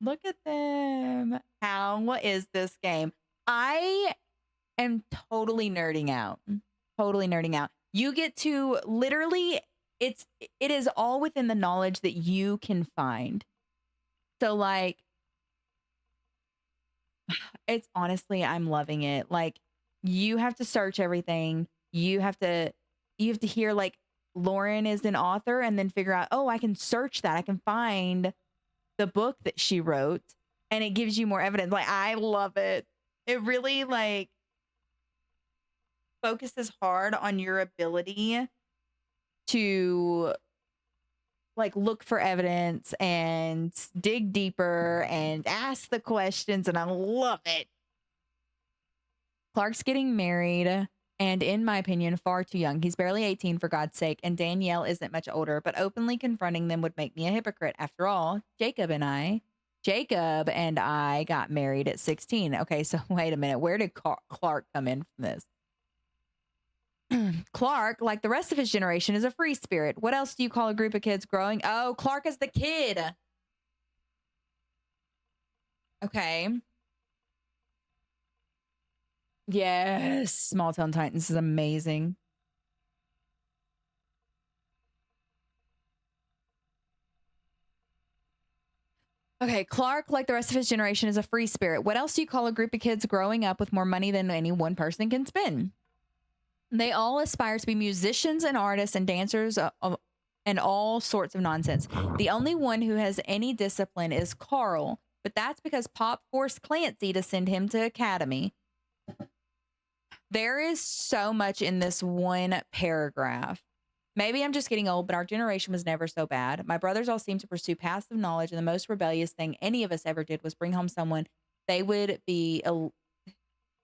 Look at them. How is this game? I am totally nerding out. Totally nerding out. You get to literally... it is all within the knowledge that you can find. So like, it's honestly, I'm loving it. Like, you have to search everything. You have to hear like Lauren is an author and then figure out, oh, I can search that. I can find the book that she wrote, and it gives you more evidence. Like, I love it. It really like focuses hard on your ability to like look for evidence and dig deeper and ask the questions, and I love it. Clark's getting married, and in my opinion, far too young. He's barely 18, for God's sake, and Danielle isn't much older, but openly confronting them would make me a hypocrite. After all, Jacob and I got married at 16. Okay, so wait a minute. Where did Clark come in from this? Clark, like the rest of his generation, is a free spirit. What else do you call a group of kids growing? Oh, Clark is the kid. Okay. Yes. Small Town Titans is amazing. Okay, Clark, like the rest of his generation, is a free spirit. What else do you call a group of kids growing up with more money than any one person can spend? They all aspire to be musicians and artists and dancers and all sorts of nonsense. The only one who has any discipline is Carl, but that's because Pop forced Clancy to send him to academy. There is so much in this one paragraph. Maybe I'm just getting old, but our generation was never so bad. My brothers all seem to pursue passive knowledge, and the most rebellious thing any of us ever did was bring home someone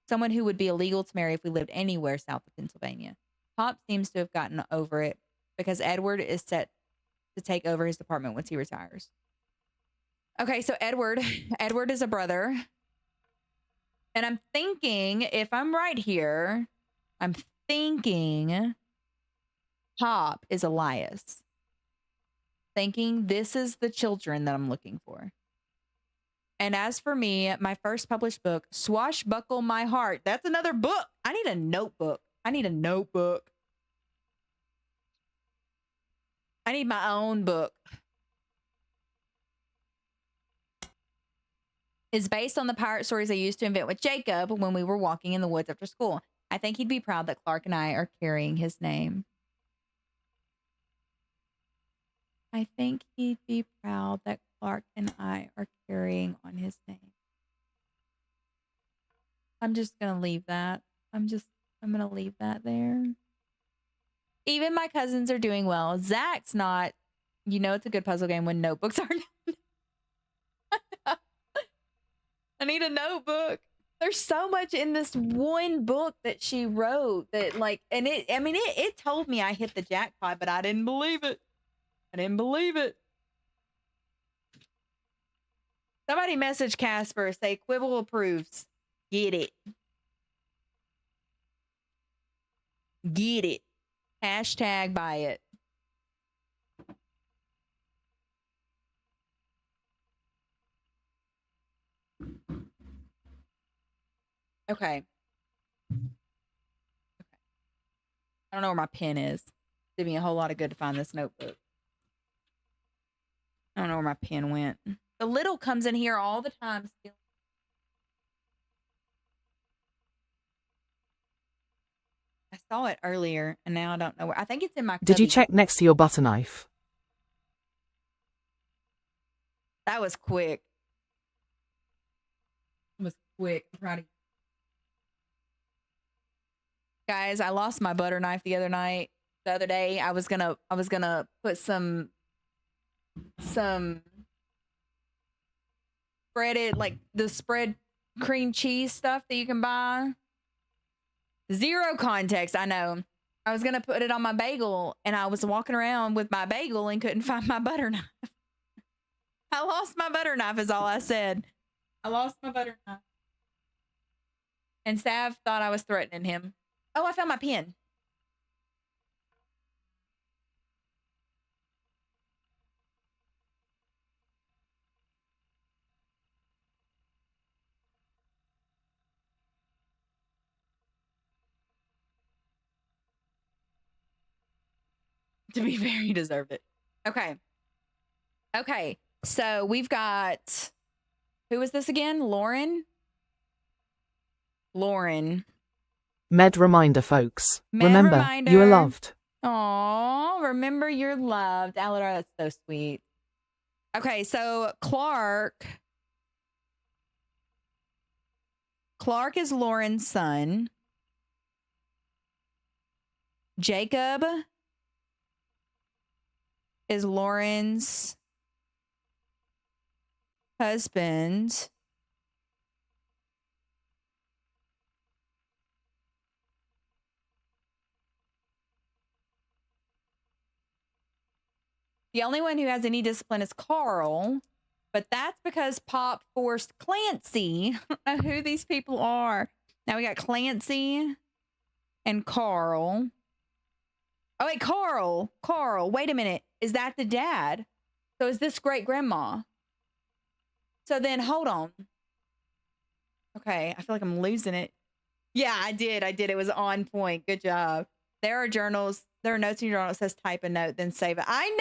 someone who would be illegal to marry if we lived anywhere south of Pennsylvania. Pop seems to have gotten over it because Edward is set to take over his department once he retires. Okay, so Edward is a brother. And I'm thinking, if I'm right here, I'm thinking Pop is Elias. Thinking this is the children that I'm looking for. And as for me, my first published book, Swashbuckle My Heart. That's another book. I need a notebook. I need my own book. Is based on the pirate stories I used to invent with Jacob when we were walking in the woods after school. I think he'd be proud that Clark and I are carrying his name. I think he'd be proud that Clark and I are carrying on his name. I'm just going to leave that. I'm going to leave that there. Even my cousins are doing well. Zach's not. You know it's a good puzzle game when notebooks are I need a notebook. There's so much in this one book that she wrote that it told me I hit the jackpot, but I didn't believe it. Somebody message Casper, say Quibble approves. Get it. Hashtag buy it. Okay. I don't know where my pen is. Did me a whole lot of good to find this notebook. I don't know where my pen went. The little comes in here all the time still. I saw it earlier and now I don't know where. I think it's in my cubby. Did you check next to your butter knife? That was quick. I'm proud of you. Guys, I lost my butter knife the other day. I was gonna put some breaded, like the spread cream cheese stuff that you can buy. Zero context, I know. I was gonna put it on my bagel, and I was walking around with my bagel and couldn't find my butter knife. I lost my butter knife is all I said. I lost my butter knife. And Sav thought I was threatening him. Oh, I found my pen. To be fair, he deserved it. Okay. So we've got, who is this again? Lauren. Med reminder, folks. Med remember, reminder. you are loved. Aw, remember you're loved. Aladar, that's so sweet. Okay, so Clark is Lauren's son. Jacob is Lauren's husband. The only one who has any discipline is Carl, but that's because Pop forced Clancy. Who these people are. Now we got Clancy and Carl. Oh, wait, Carl. Carl, wait a minute. Is that the dad? So is this great grandma? So then hold on. Okay, I feel like I'm losing it. Yeah, I did. It was on point. Good job. There are journals. There are notes in your journal that says type a note, then save it. I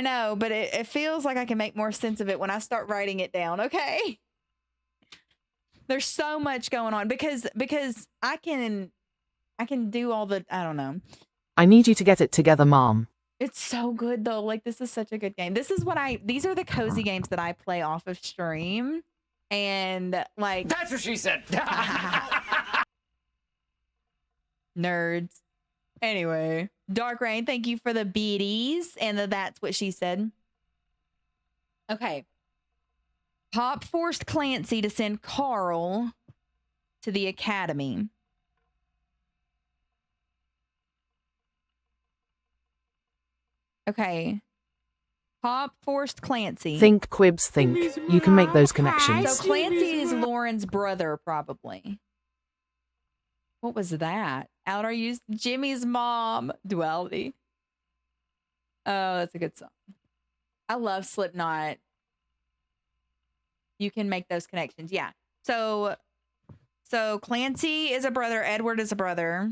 know, but it feels like I can make more sense of it when I start writing it down. Okay. There's so much going on because I can do all the, I don't know. I need you to get it together, Mom. It's so good though. Like, this is such a good game. These are the cozy games that I play off of stream. And like, That's what she said. nerds. Anyway, Dark Rain, thank you for the beaties and that's what she said. Okay. Pop forced Clancy to send Carl to the academy. Okay. Pop forced Clancy. Think, Quibs, think. You can make those connections. So Clancy is Lauren's brother, probably. What was that? Outer use Jimmy's mom. Duality. Oh, that's a good song. I love Slipknot. You can make those connections. Yeah. So Clancy is a brother. Edward is a brother.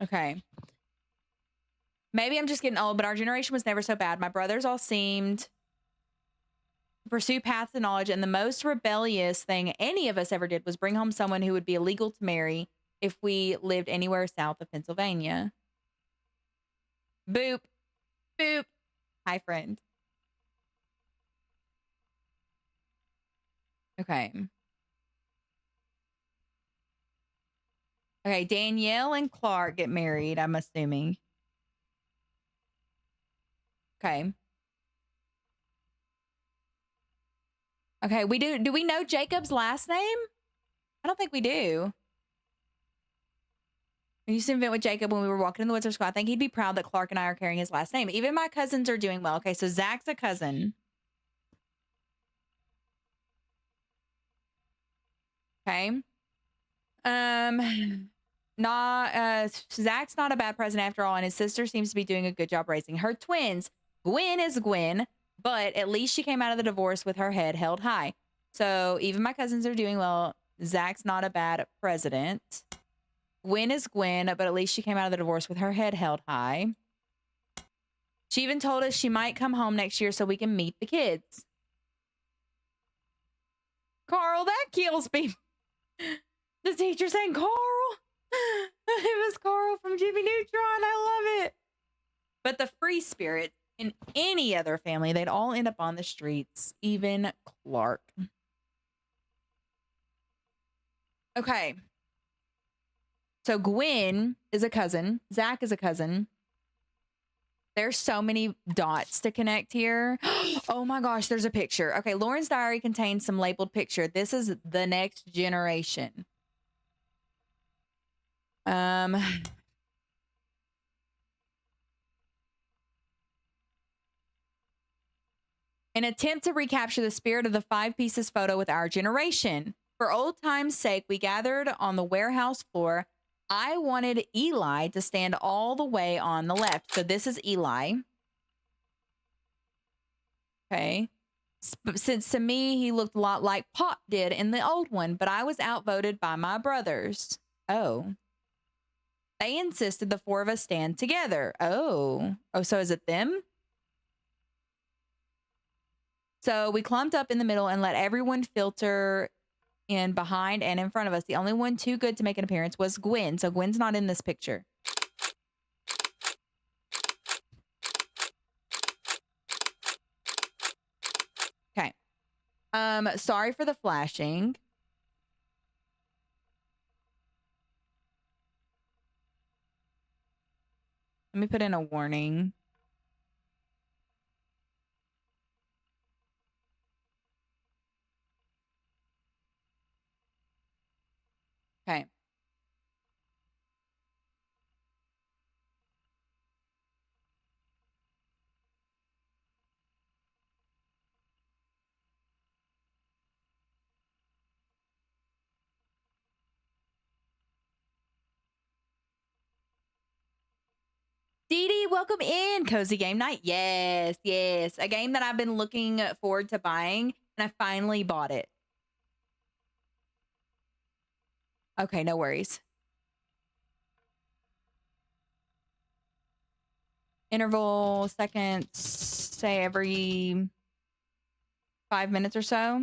Okay. Maybe I'm just getting old, but our generation was never so bad. My brothers all seemed to pursue paths of knowledge, and the most rebellious thing any of us ever did was bring home someone who would be illegal to marry if we lived anywhere south of Pennsylvania. Boop. Boop. Hi, friend. Okay. Okay, Danielle and Clark get married, I'm assuming. Okay. Okay, do we know Jacob's last name? I don't think we do. I used to invent with Jacob when we were walking in the woods of school. I think he'd be proud that Clark and I are carrying his last name. Even my cousins are doing well. Okay, so Zach's a cousin. Okay. Zach's not a bad president after all, and his sister seems to be doing a good job raising her twins. Gwen is Gwen, but at least she came out of the divorce with her head held high. So even my cousins are doing well. Zach's not a bad president. Gwen is Gwen, but at least she came out of the divorce with her head held high. She even told us she might come home next year so we can meet the kids. Carl, that kills me. The teacher saying Carl. It was Carl from Jimmy Neutron. I love it. But the free spirits in any other family, they'd all end up on the streets, even Clark. Okay. So Gwen is a cousin. Zach is a cousin. There's so many dots to connect here. Oh my gosh, there's a picture. Okay, Lauren's diary contains some labeled picture. This is the next generation. In an attempt to recapture the spirit of the 5 pieces photo with our generation. For old time's sake, we gathered on the warehouse floor. I wanted Eli to stand all the way on the left. So this is Eli. Okay. Since to me, he looked a lot like Pop did in the old one, but I was outvoted by my brothers. Oh. They insisted the 4 of us stand together. Oh. Oh, so is it them? So we clumped up in the middle and let everyone filter in behind and in front of us. The only one too good to make an appearance was Gwen. So Gwen's not in this picture. Okay. Sorry for the flashing. Let me put in a warning. Okay. Dee Dee, welcome in. Cozy game night. Yes, yes. A game that I've been looking forward to buying, and I finally bought it. Okay, no worries. Interval seconds, say every 5 minutes or so.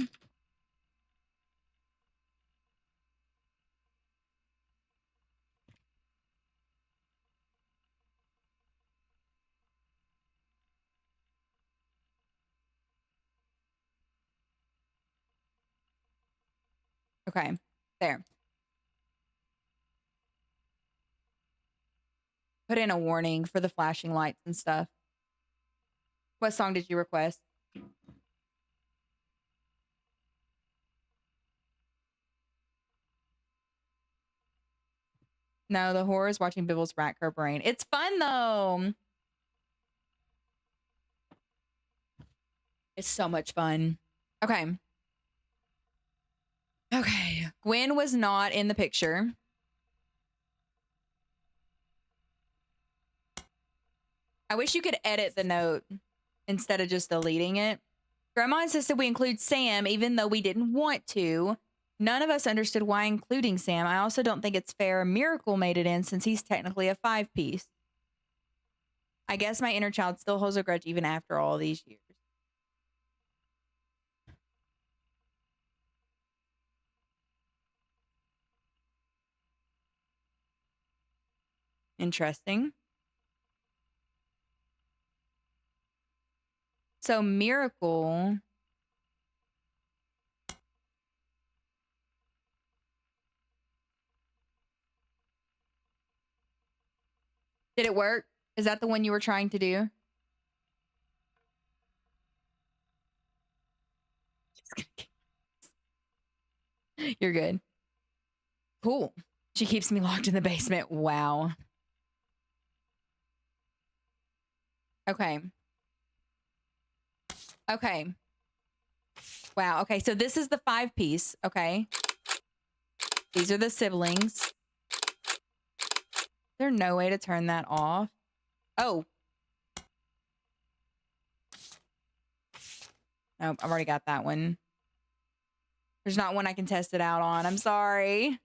Okay, there. Put in a warning for the flashing lights and stuff. What song did you request? No, the horror is watching Bibble's rack her brain. It's fun though. It's so much fun. Okay. Okay. Gwen was not in the picture. I wish you could edit the note instead of just deleting it. Grandma insisted we include Sam even though we didn't want to. None of us understood why including Sam. I also don't think it's fair Miracle made it in since he's technically a 5-piece. I guess my inner child still holds a grudge even after all these years. Interesting. So Miracle... Did it work? Is that the one you were trying to do? You're good. Cool. She keeps me locked in the basement. Wow. Okay. Okay. Wow. Okay. So this is the 5-piece. Okay. These are the siblings. Is there no way to turn that off? Oh. Nope. I've already got that one. There's not one I can test it out on. I'm sorry.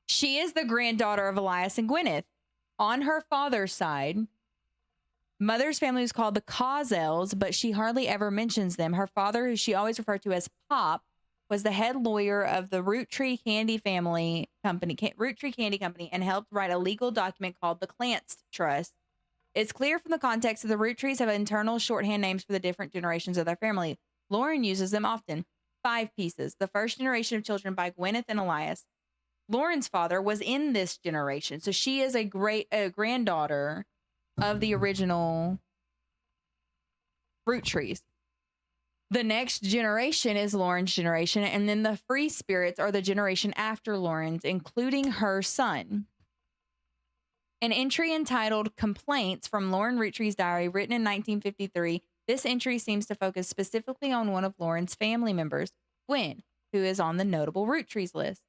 She is the granddaughter of Elias and Gwyneth. On her father's side, mother's family was called the Causells, but she hardly ever mentions them. Her father, who she always referred to as Pop, was the head lawyer of the Roottree Candy Family Company, Roottree Candy Company, and helped write a legal document called the Clance Trust. It's clear from the context that the Roottrees have internal shorthand names for the different generations of their family. Lauren uses them often. 5-pieces. The first generation of children by Gwyneth and Elias. Lauren's father was in this generation, so she is a granddaughter of the original Roottrees. The next generation is Lauren's generation, and then the Free Spirits are the generation after Lauren's, including her son. An entry entitled Complaints from Lauren Roottree's diary, written in 1953. This entry seems to focus specifically on one of Lauren's family members, Gwen, who is on the notable Roottrees list.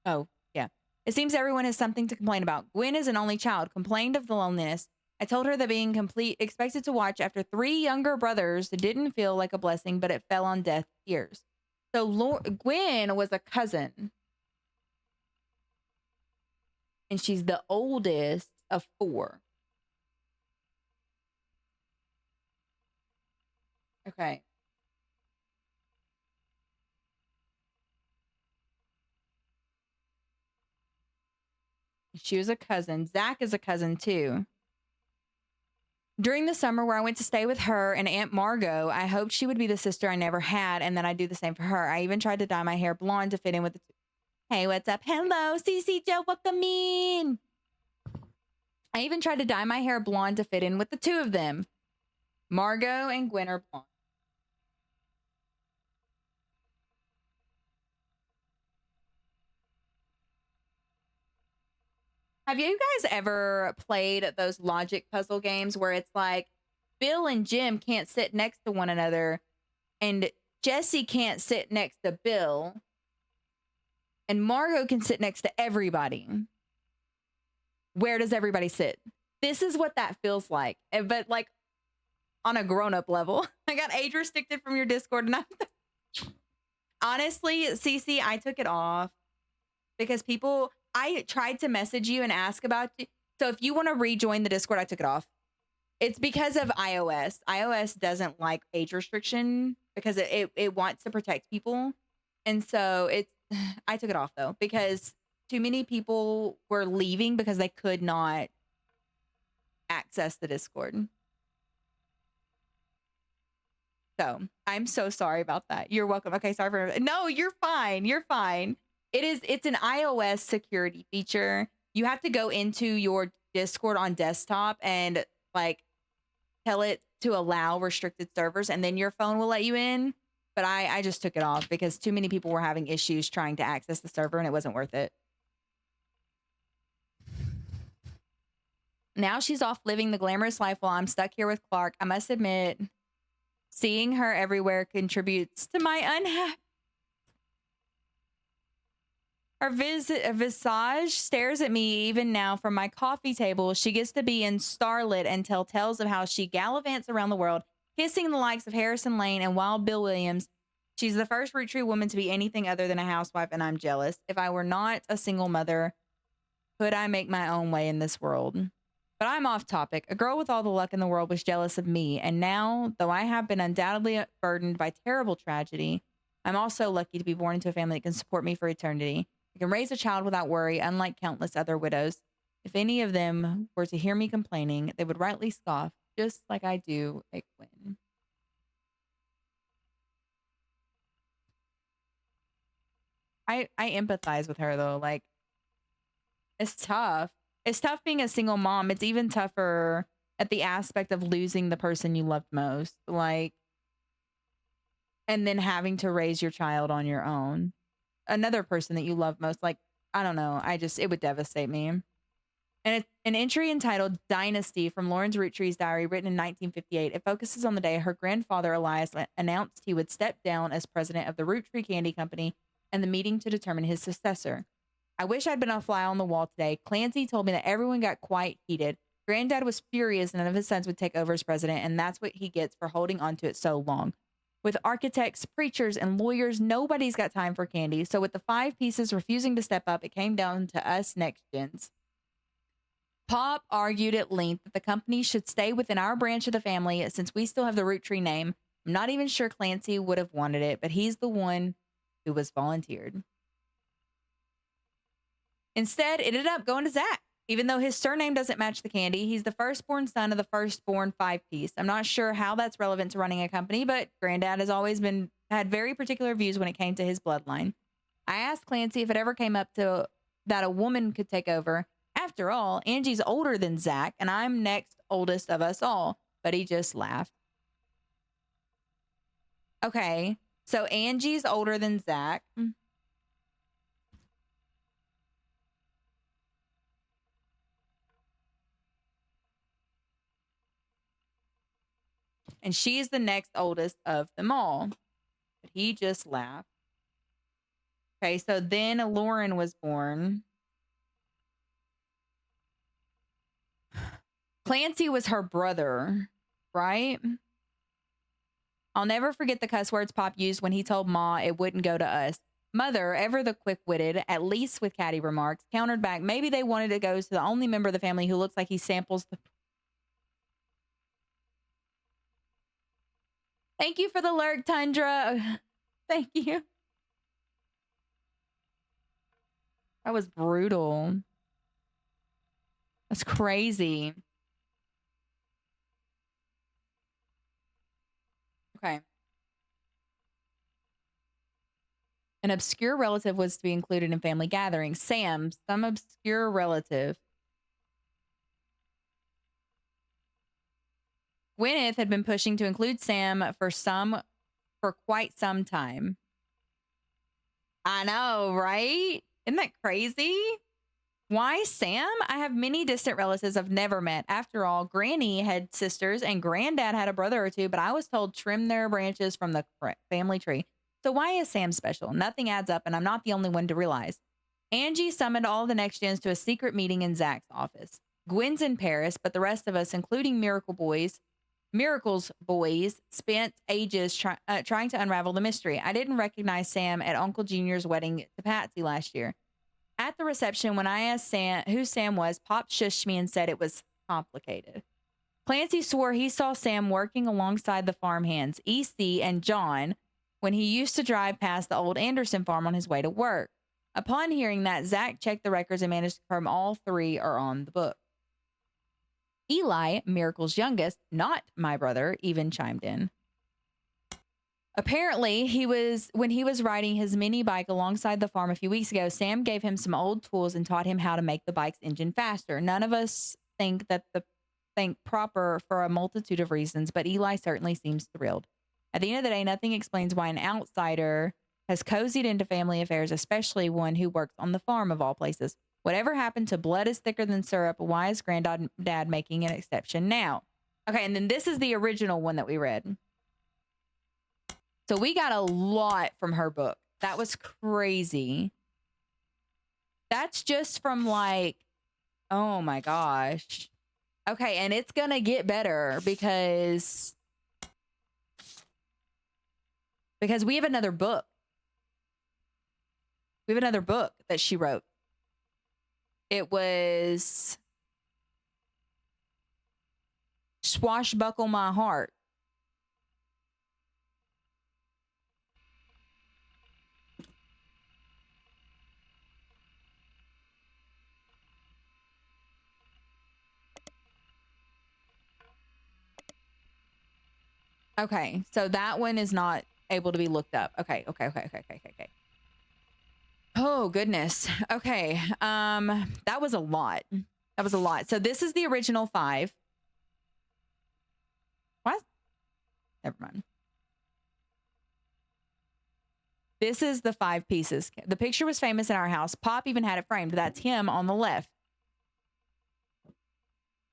Oh, yeah. It seems everyone has something to complain about. Gwen is an only child, complained of the loneliness. I told her that being expected to watch after 3 younger brothers didn't feel like a blessing, but it fell on deaf ears. So Gwen was a cousin. And she's the oldest of 4. Okay. She was a cousin. Zach is a cousin too. During the summer where I went to stay with her and Aunt Margot, I hoped she would be the sister I never had and then I'd do the same for her. I even tried to dye my hair blonde to fit in with the two. Hey, what's up? Hello, CC Joe, welcome in. I even tried to dye my hair blonde to fit in with the two of them. Margot and Gwen are blonde. Have you guys ever played those logic puzzle games where it's like Bill and Jim can't sit next to one another and Jesse can't sit next to Bill and Margot can sit next to everybody? Where does everybody sit? This is what that feels like, but like on a grown-up level. I got age restricted from your Discord and honestly, Cece, I took it off because I tried to message you and ask about you. So if you want to rejoin the Discord, I took it off. It's because of iOS. iOS doesn't like age restriction because it wants to protect people. And so I took it off though, because too many people were leaving because they could not access the Discord. So I'm so sorry about that. You're welcome. Okay, sorry for no, you're fine. You're fine. It's an iOS security feature. You have to go into your Discord on desktop and like tell it to allow restricted servers and then your phone will let you in. But I just took it off because too many people were having issues trying to access the server and it wasn't worth it. Now she's off living the glamorous life while I'm stuck here with Clark. I must admit, seeing her everywhere contributes to my unhappy. Her visage stares at me even now from my coffee table. She gets to be in Starlit and tell tales of how she gallivants around the world, kissing the likes of Harrison Lane and Wild Bill Williams. She's the first Roottree woman to be anything other than a housewife, and I'm jealous. If I were not a single mother, could I make my own way in this world? But I'm off topic. A girl with all the luck in the world was jealous of me, and now, though I have been undoubtedly burdened by terrible tragedy, I'm also lucky to be born into a family that can support me for eternity. I can raise a child without worry, unlike countless other widows. If any of them were to hear me complaining, they would rightly scoff, just like I do at Gwen. I empathize with her, though. Like, it's tough. It's tough being a single mom. It's even tougher at the aspect of losing the person you loved most. Like, and then having to raise your child on your own. Another person that you love most. Like, I don't know. It would devastate me. And it's an entry entitled Dynasty from Lauren's Roottree's diary, written in 1958. It focuses on the day her grandfather, Elias, announced he would step down as president of the Roottree Candy Company and the meeting to determine his successor. I wish I'd been a fly on the wall today. Clancy told me that everyone got quite heated. Granddad was furious none of his sons would take over as president, and that's what he gets for holding on to it so long. With architects, preachers, and lawyers, nobody's got time for candy. So with the 5 pieces refusing to step up, it came down to us next gens. Pop argued at length that the company should stay within our branch of the family since we still have the Roottree name. I'm not even sure Clancy would have wanted it, but he's the one who was volunteered. Instead, it ended up going to Zach. Even though his surname doesn't match the candy, he's the firstborn son of the firstborn 5-piece. I'm not sure how that's relevant to running a company, but Granddad has always had very particular views when it came to his bloodline. I asked Clancy if it ever came up to that a woman could take over. After all, Angie's older than Zach, and I'm next oldest of us all. But he just laughed. Okay, so Angie's older than Zach. And she's the next oldest of them all. But he just laughed. Okay, so then Lauren was born. Clancy was her brother, right? I'll never forget the cuss words Pop used when he told Ma it wouldn't go to us. Mother, ever the quick-witted, at least with catty remarks, countered back, maybe they wanted to go to the only member of the family who looks like he samples the... Thank you for the lurk, Tundra. Thank you. That was brutal. That's crazy. Okay. An obscure relative was to be included in family gatherings. Sam, some obscure relative. Gwyneth had been pushing to include Sam for quite some time. I know, right? Isn't that crazy? Why Sam? I have many distant relatives I've never met. After all, Granny had sisters and Granddad had a brother or two, but I was told trim their branches from the family tree. So why is Sam special? Nothing adds up, and I'm not the only one to realize. Angie summoned all the next gens to a secret meeting in Zach's office. Gwen's in Paris, but the rest of us, including Miracle's boys, spent ages trying to unravel the mystery. I didn't recognize Sam at Uncle Junior's wedding to Patsy last year. At the reception, when I asked Sam who Sam was, Pop shushed me and said it was complicated. Clancy swore he saw Sam working alongside the farmhands, EC and John, when he used to drive past the old Anderson farm on his way to work. Upon hearing that, Zach checked the records and managed to confirm all three are on the book. Eli, Miracle's youngest, not my brother, even chimed in. Apparently, when he was riding his mini bike alongside the farm a few weeks ago, Sam gave him some old tools and taught him how to make the bike's engine faster. None of us think proper for a multitude of reasons, but Eli certainly seems thrilled. At the end of the day, nothing explains why an outsider has cozied into family affairs, especially one who works on the farm of all places. Whatever happened to blood is thicker than syrup? Why is Granddad making an exception now? Okay, and then this is the original one that we read. So we got a lot from her book. That was crazy. That's just from oh my gosh. Okay, and it's going to get better because we have another book. We have another book that she wrote. It was Swashbuckle My Heart. Okay, so that one is not able to be looked up. Okay. Oh, goodness. Okay. That was a lot. So this is the original 5. What? Never mind. This is the 5 pieces. The picture was famous in our house. Pop even had it framed. That's him on the left.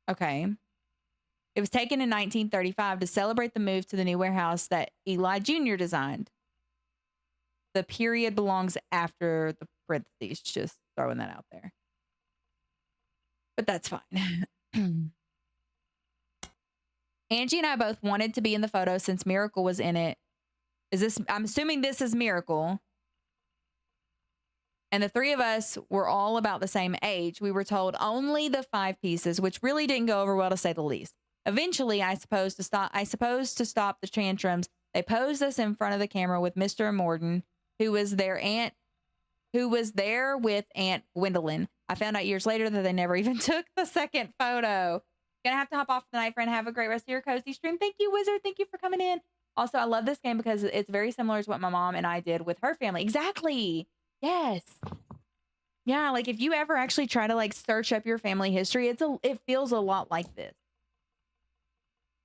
Okay. It was taken in 1935 to celebrate the move to the new warehouse that Eli Jr. designed. The period belongs after the parentheses, just throwing that out there. But that's fine. Angie and I both wanted to be in the photo since Miracle was in it. I'm assuming this is Miracle. And the 3 of us were all about the same age. We were told only the 5 pieces, which really didn't go over well, to say the least. Eventually, I suppose to stop the tantrums, they posed us in front of the camera with Mr. and Morden, who was there with Aunt Gwendolyn. I found out years later that they never even took the second photo. Gonna have to hop off tonight, friend. Have a great rest of your cozy stream. Thank you, Wizard. Thank you for coming in. Also, I love this game because it's very similar to what my mom and I did with her family. Exactly. Yes. Yeah, like if you ever actually try to search up your family history, it feels a lot like this.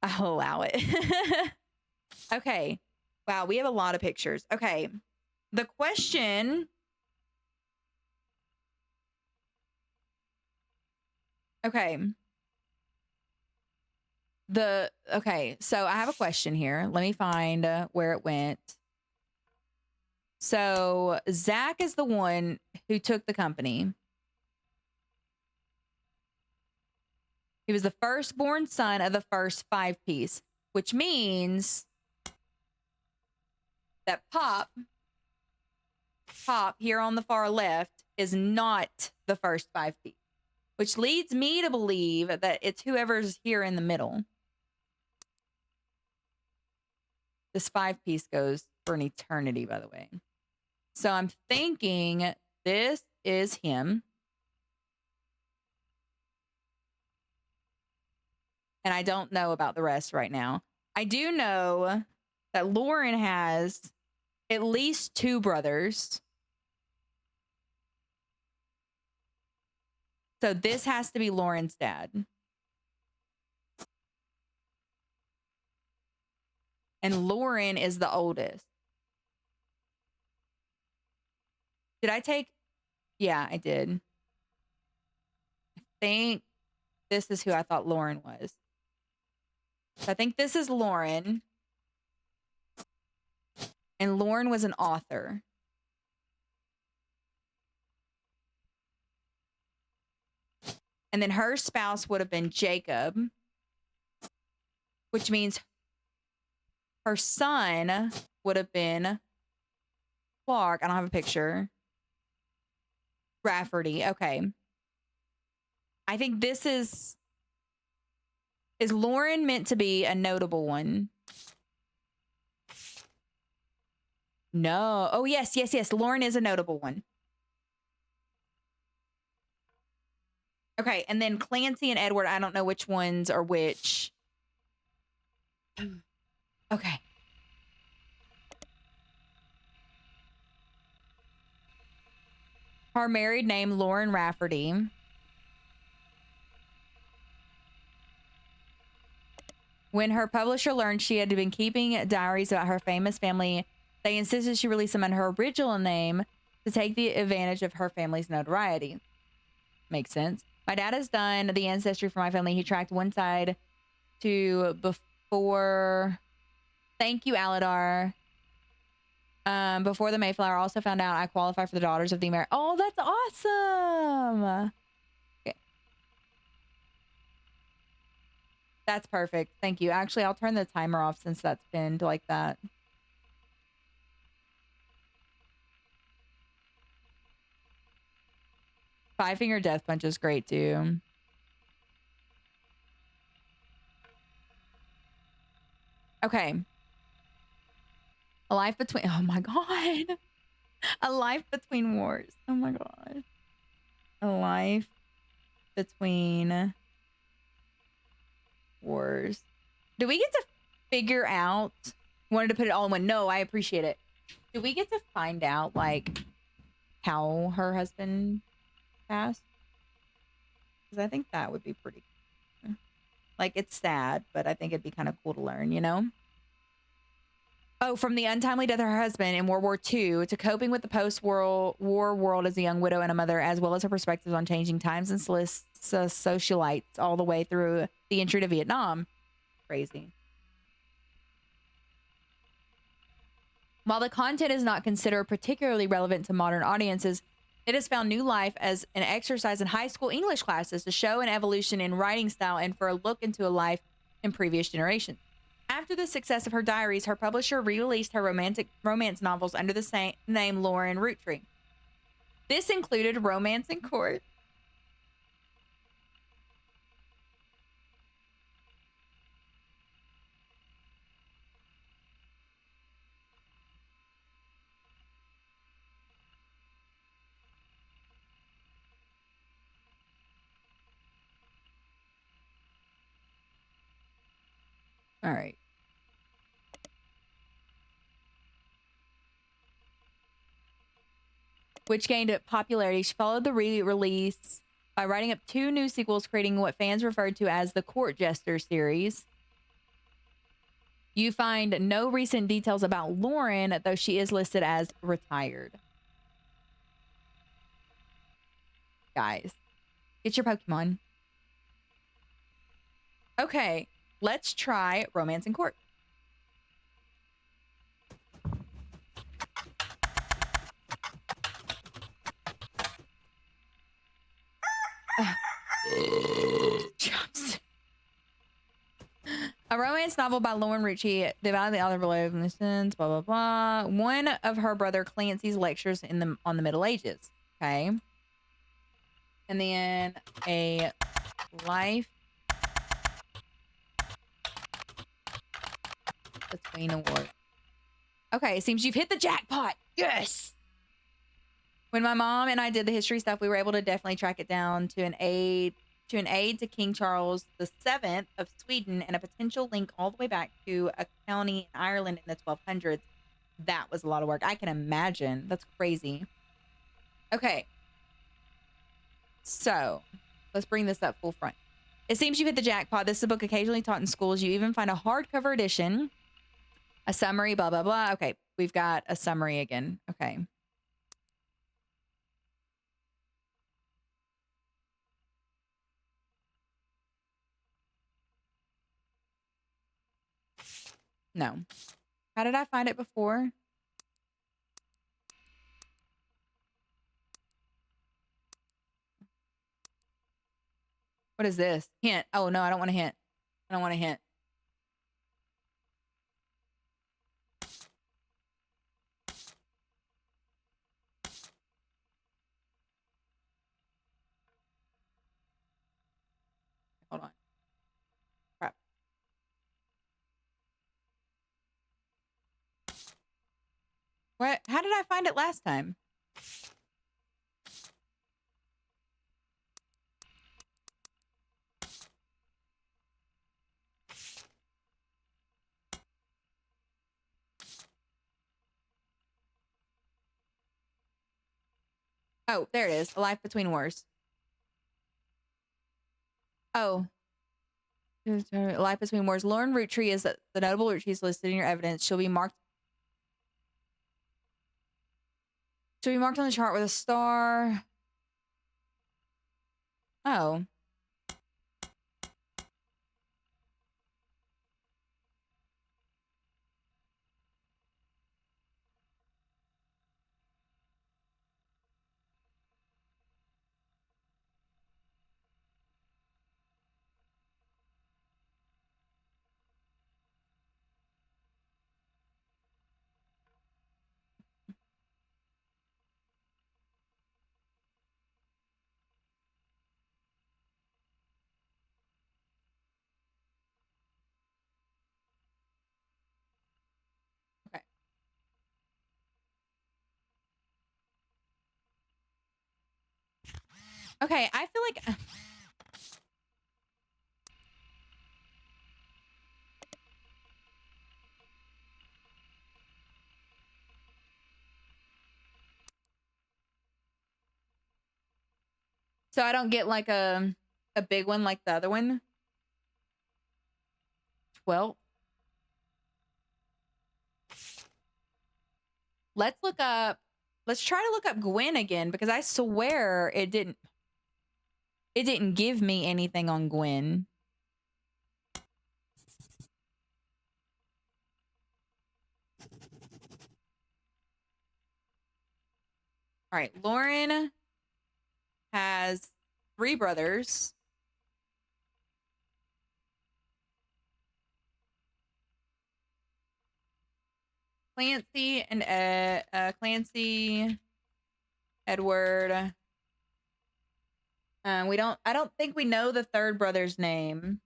I'll allow it. Okay. Wow, we have a lot of pictures. Okay. The question. Okay. So I have a question here. Let me find where it went. So Zach is the one who took the company. He was the firstborn son of the first 5-piece, which means that Pop here on the far left is not the first 5-piece, which leads me to believe that it's whoever's here in the middle. This 5-piece goes for an eternity, by the way. So I'm thinking this is him. And I don't know about the rest right now. I do know that Lauren has at least 2 brothers. So this has to be Lauren's dad. And Lauren is the oldest. Did I take? Yeah, I did. I think this is who I thought Lauren was. So I think this is Lauren. And Lauren was an author. And then her spouse would have been Jacob, which means her son would have been Clark. I don't have a picture. Rafferty. Okay. I think this is Lauren meant to be a notable one? No. Oh, yes. Lauren is a notable one. Okay. And then Clancy and Edward, I don't know which ones are which. Okay. Her married name, Lauren Rafferty. When her publisher learned she had been keeping diaries about her famous family, they insisted she release them under her original name to take the advantage of her family's notoriety. Makes sense. My dad has done the ancestry for my family. He tracked one side to before. Thank you, Aladar. Before the Mayflower, also found out I qualify for the Daughters of the American. Oh, that's awesome. Okay. That's perfect. Thank you. Actually, I'll turn the timer off since that's pinned like that. Five Finger Death Punch is great too. Okay. A life between. Oh my god. A life between wars. Oh my god. A life between wars. Do we get to figure out? Wanted to put it all in one. No, I appreciate it. Do we get to find out like how her husband passed? Because I think that would be pretty cool. Like, it's sad, but I think it'd be kind of cool to learn, you know? Oh, from the untimely death of her husband in World War II to coping with the post-war world as a young widow and a mother, as well as her perspectives on changing times and socialites all the way through the entry to Vietnam. Crazy. While the content is not considered particularly relevant to modern audiences, it has found new life as an exercise in high school English classes to show an evolution in writing style and for a look into a life in previous generations. After the success of her diaries, her publisher re-released her romance novels under the same name Lauren Roottree. This included Romance in Court, all right. Which gained popularity. She followed the re-release by writing up 2 new sequels, creating what fans referred to as the Court Jester series. You find no recent details about Lauren, though she is listed as retired. Guys, get your Pokemon. Okay, let's try Romance in Court. A romance novel by Lauren Roottree, divided the author below blah blah blah. One of her brother Clancy's lectures on the Middle Ages. Okay, and then a life between awards. Okay, it seems you've hit the jackpot. Yes. When my mom and I did the history stuff, we were able to definitely track it down to an age to an aide to King Charles VII of Sweden and a potential link all the way back to a county in Ireland in the 1200s. That was a lot of work. I can imagine. That's crazy. Okay. So let's bring this up full front. It seems you've hit the jackpot. This is a book occasionally taught in schools. You even find a hardcover edition, a summary, blah, blah, blah. Okay. We've got a summary again. Okay. No. How did I find it before? What is this? Hint. Oh, no, I don't want a hint. I don't want a hint. Hold on. Crap. What? How did I find it last time? Oh, there it is. A Life Between Wars. Oh. Life Between Wars. Lauren Roottree is the notable Roottrees listed in your evidence. She'll be marked on the chart with a star. Oh. Okay. Okay, I feel like so I don't get like a big one like the other one. 12. Let's try to look up Gwen again because I swear it didn't give me anything on Gwen. All right, Lauren has 3 brothers. Clancy and Clancy, Edward. I don't think we know the third brother's name.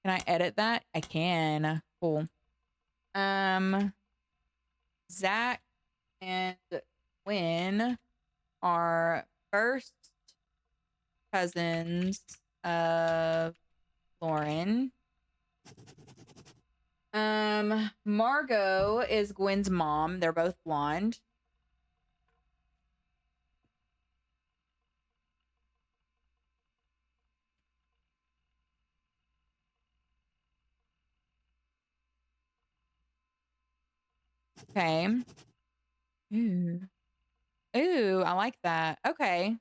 Can I edit that? I can. Cool. Zach and Gwen are first cousins of Lauren. Margot is Gwen's mom. They're both blonde. Okay. Ooh. Ooh, I like that. Okay.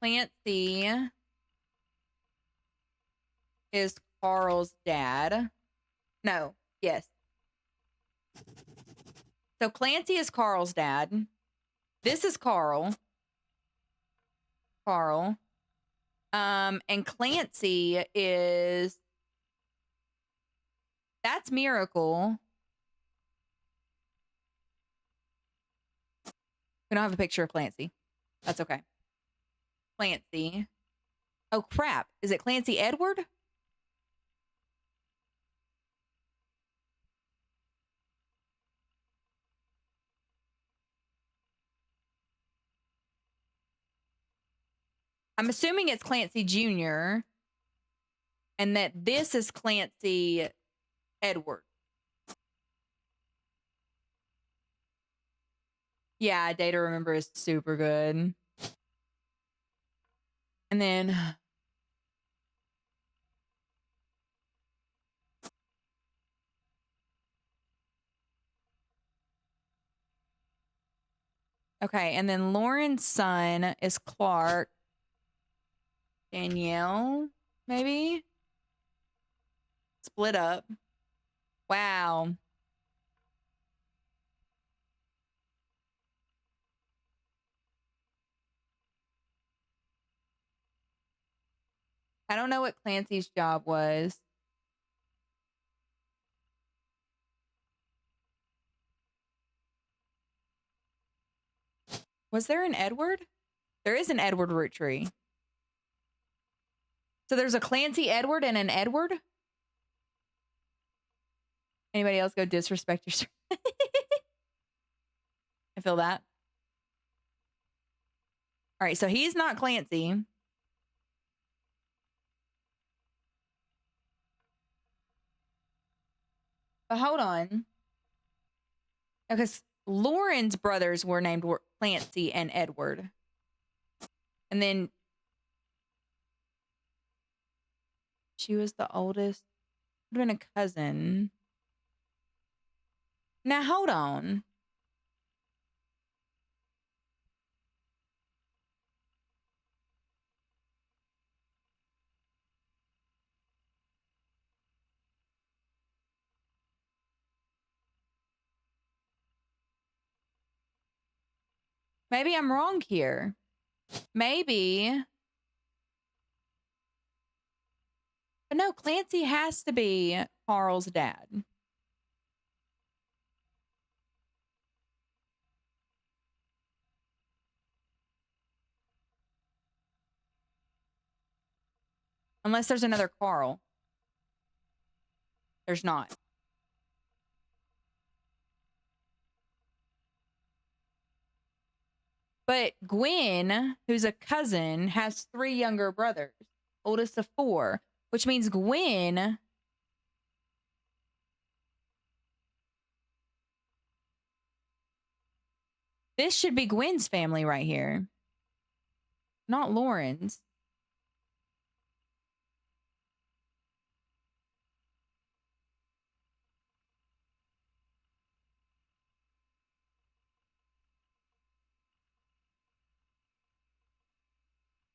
Clancy is Carl's dad. No, yes. So Clancy is Carl's dad. This is Carl. And Clancy is that's Miracle. We don't have a picture of Clancy. That's okay. Clancy. Oh crap. Is it Clancy Edward? I'm assuming it's Clancy Jr. and that this is Clancy Edward. Yeah, Day to Remember is super good. And then okay, and then Lauren's son is Clark. Danielle, maybe? Split up. Wow. I don't know what Clancy's job was. Was there an Edward? There is an Edward Roottree. So there's a Clancy Edward and an Edward? Anybody else go disrespect your I feel that. All right, so he's not Clancy. But hold on. Because Lauren's brothers were named Clancy and Edward. And then she was the oldest. Would have been a cousin. Now, hold on. Maybe I'm wrong here. Maybe. But no, Clancy has to be Carl's dad. Unless there's another Carl. There's not. But Gwen, who's a cousin, has 3 younger brothers, oldest of 4, which means Gwen. This should be Gwen's family right here, not Lauren's.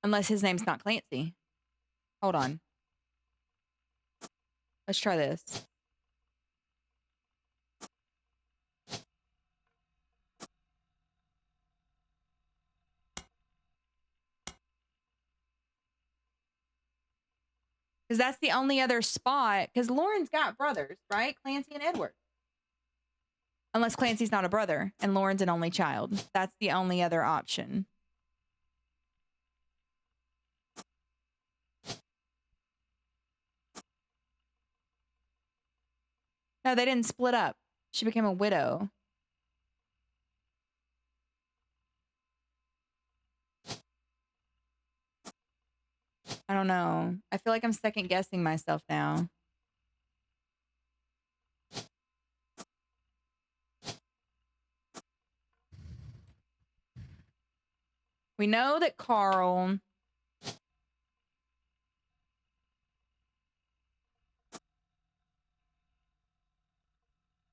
Unless his name's not Clancy. Hold on. Let's try this. Because that's the only other spot. Because Lauren's got brothers, right? Clancy and Edward. Unless Clancy's not a brother and Lauren's an only child. That's the only other option. No, they didn't split up. She became a widow. I don't know. I feel like I'm second guessing myself now. We know that Carl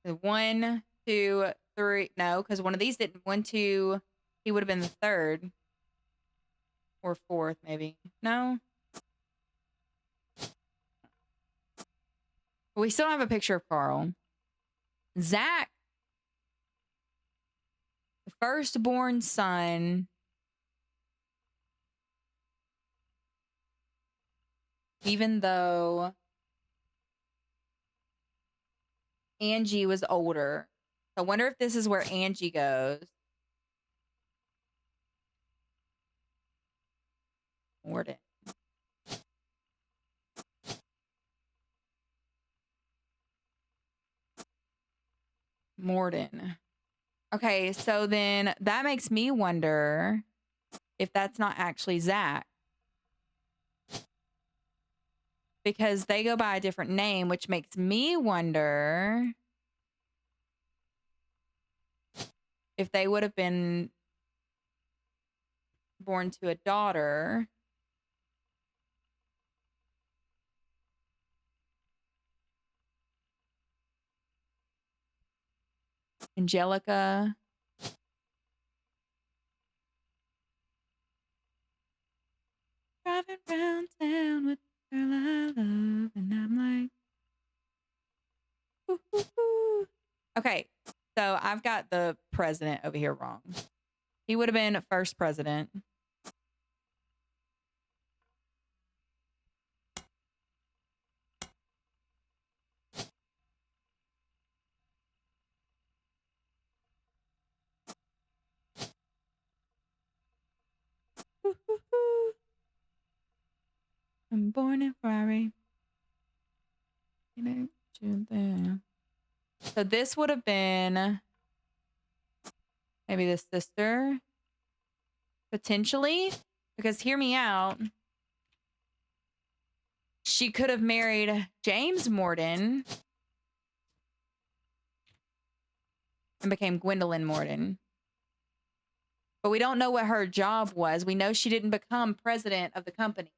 the 1, 2, 3. No, because one of these didn't. 1, 2. He would have been the 3rd or 4th, maybe. No. We still have a picture of Carl. Zach, the firstborn son. Even though Angie was older. I wonder if this is where Angie goes. Morden. Morden. Okay, so then that makes me wonder if that's not actually Zach. because they go by a different name, which makes me wonder if they would have been born to a daughter. Angelica. Driving around town with the girl I love, and I'm like, ooh, ooh, ooh. Okay, so I've got the president over here wrong. He would have been first president. Ooh, ooh, ooh. I'm born in Ferrari. So this would have been maybe the sister, potentially, because hear me out. She could have married James Morden and became Gwendolyn Morden. But we don't know what her job was. We know she didn't become president of the company.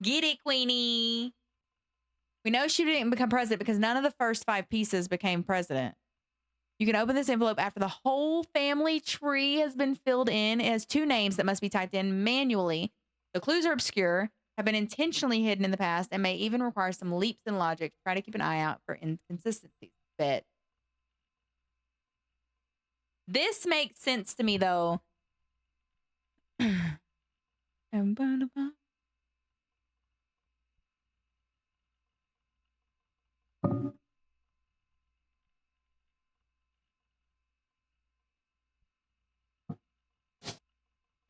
Get it, Queenie. We know she didn't become president because none of the first 5 pieces became president. You can open this envelope after the whole family tree has been filled in. It has 2 names that must be typed in manually. The clues are obscure, have been intentionally hidden in the past, and may even require some leaps in logic. Try to keep an eye out for inconsistencies. Bet. This makes sense to me, though. I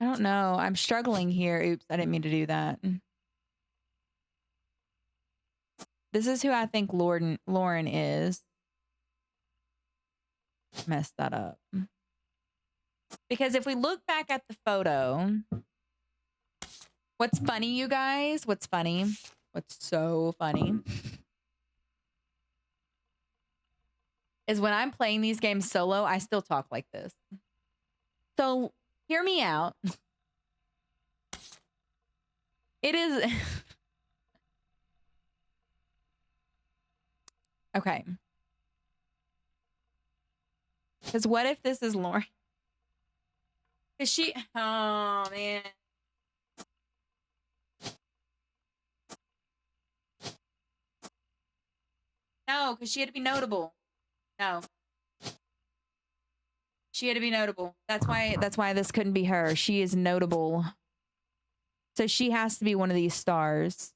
don't know. I'm struggling here. Oops, I didn't mean to do that. This is who I think Lauren is. Messed that up. Because if we look back at the photo, what's funny, you guys? What's funny? What's so funny is when I'm playing these games solo, I still talk like this. So hear me out. It is... Okay. Because what if this is Lauren? Is she... Oh, man. No, because she had to be notable. No. She had to be notable. That's why this couldn't be her. She is notable. So she has to be one of these stars.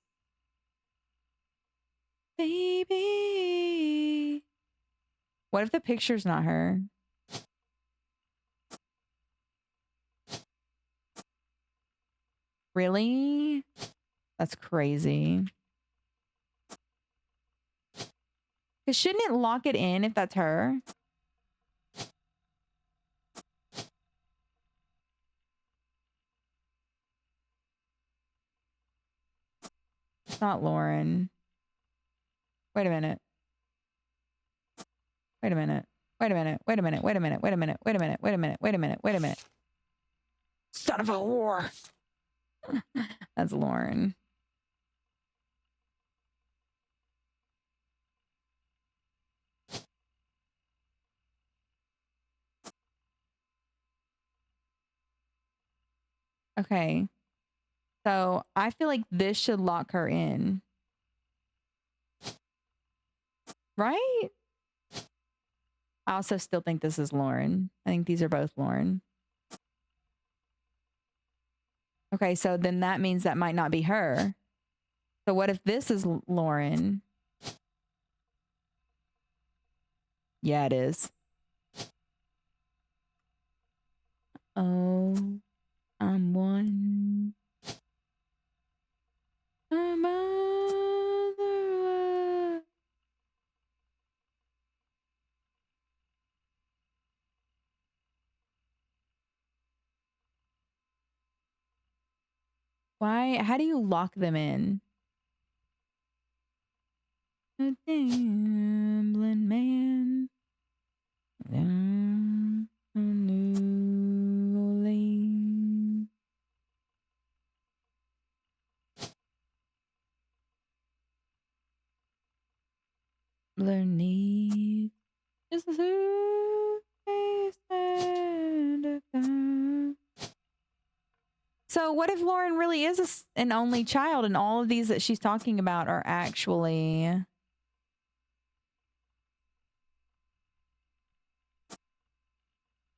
Baby. What if the picture's not her? Really? That's crazy. Because shouldn't it lock it in if that's her? It's not Lauren. Wait a minute. Wait a minute. Wait a minute. Wait a minute. Wait a minute. Wait a minute. Wait a minute. Wait a minute. Wait a minute. Wait a minute. Son of a whore. That's Lauren. Okay. So I feel like this should lock her in. Right? I also still think this is Lauren. I think these are both Lauren. Okay, so then that means that might not be her. So what if this is Lauren? Yeah, it is. Oh, I'm one. A mother. Why? How do you lock them in? A gambling man. Down in New Orleans. Underneath is a suitcase and a gun. So what if Lauren really is an only child and all of these that she's talking about are actually...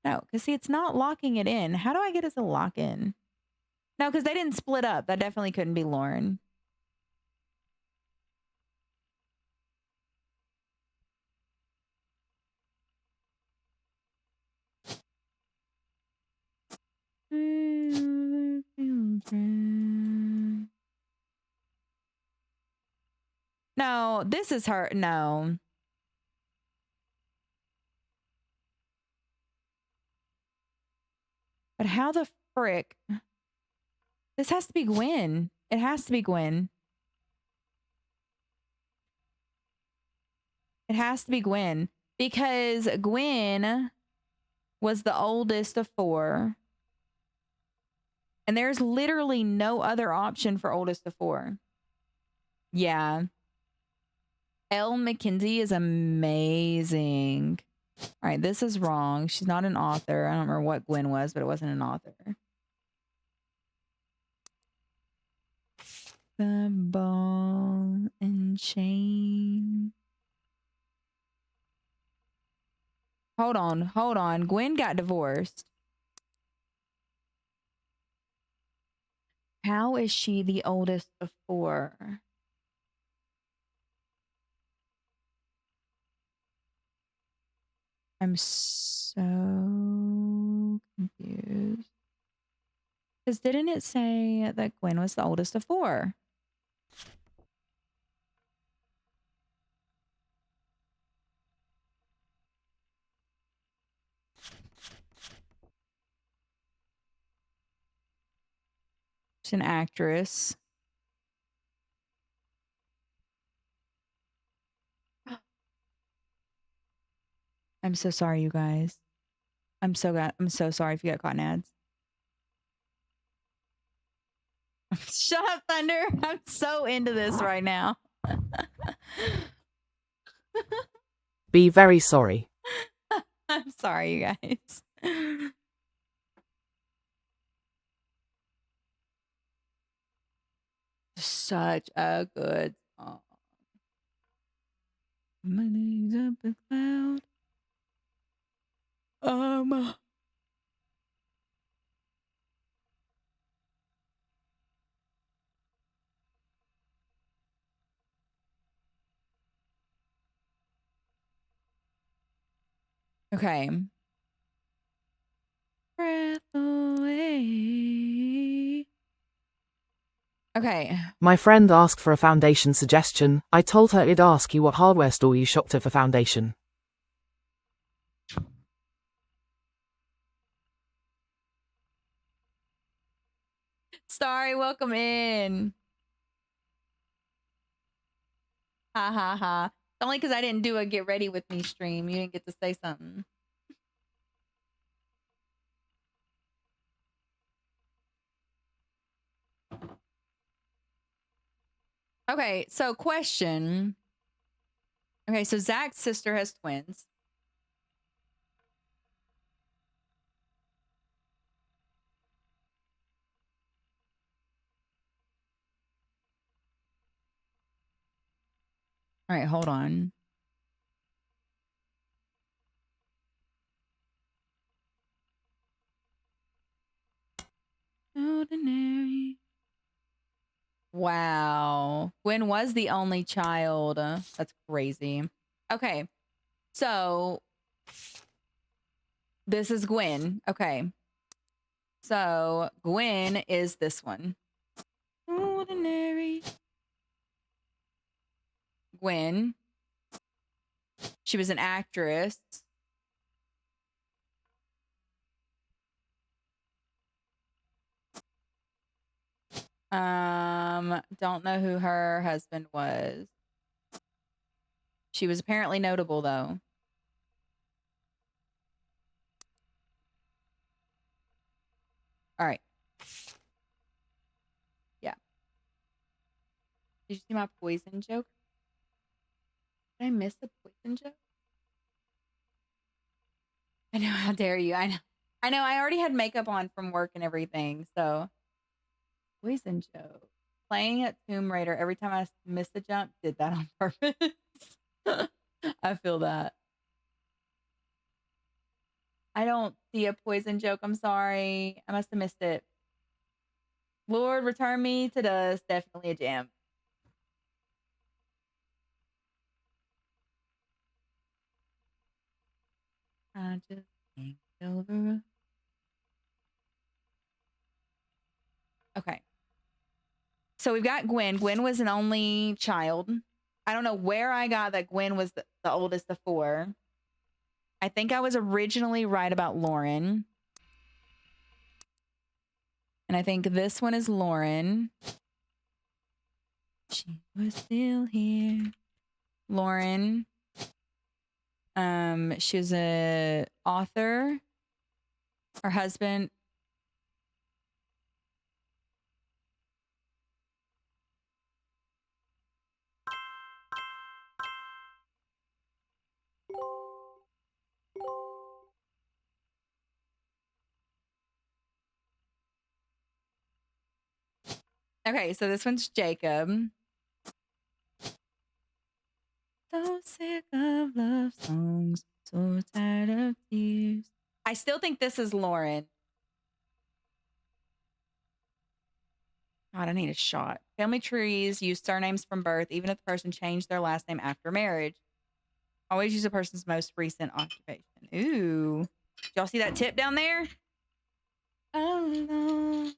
No, because see, it's not locking it in. How do I get it to lock in? No, because they didn't split up. That definitely couldn't be Lauren. No, this is her. No. But how the frick? This has to be Gwen. It has to be Gwen. It has to be Gwen. Because Gwen was the oldest of 4. And there's literally no other option for oldest of 4. Yeah. Elle McKenzie is amazing. All right, this is wrong. She's not an author. I don't remember what Gwen was, but it wasn't an author. The ball and chain. Hold on. Gwen got divorced. How is she the oldest of 4? I'm so confused. Because didn't it say that Gwen was the oldest of 4? She's an actress. I'm so sorry, you guys. I'm so sorry if you got caught in ads. Shut up, Thunder. I'm so into this right now. Be very sorry. I'm sorry, you guys. Such a good song. Money's up a cloud. Okay. Breath away. Okay. My friend asked for a foundation suggestion. I told her I'd ask you what hardware store you shopped at for foundation. Starry, welcome in. Ha ha ha. Only because I didn't do a get ready with me stream. You didn't get to say something. Okay, so question. Okay, so Zach's sister has twins. All right, hold on. Ordinary. Wow. Gwen was the only child. That's crazy. Okay. So this is Gwen. Okay. So Gwen is this one. Ordinary. Gwen. She was an actress. Don't know who her husband was. She was apparently notable, though. All right. Yeah. Did you see my poison joke? Did I miss a poison joke? I know. How dare you? I know. I know. I already had makeup on from work and everything. So, poison joke. Playing at Tomb Raider, every time I missed a jump, did that on purpose. I feel that. I don't see a poison joke. I'm sorry. I must have missed it. Lord, return me to dust. Definitely a jam. I just can't get over. Okay. So we've got Gwen. Gwen was an only child. I don't know where I got that Gwen was the oldest of four. I think I was originally right about Lauren. And I think this one is Lauren. She was still here. Lauren. She was a author. Her husband. Okay, so this one's Jacob. So sick of love songs, so tired of tears. I still think this is Lauren. God, I need a shot. Family trees use surnames from birth, even if the person changed their last name after marriage. Always use a person's most recent occupation. Ooh. Did y'all see that tip down there? Oh, no.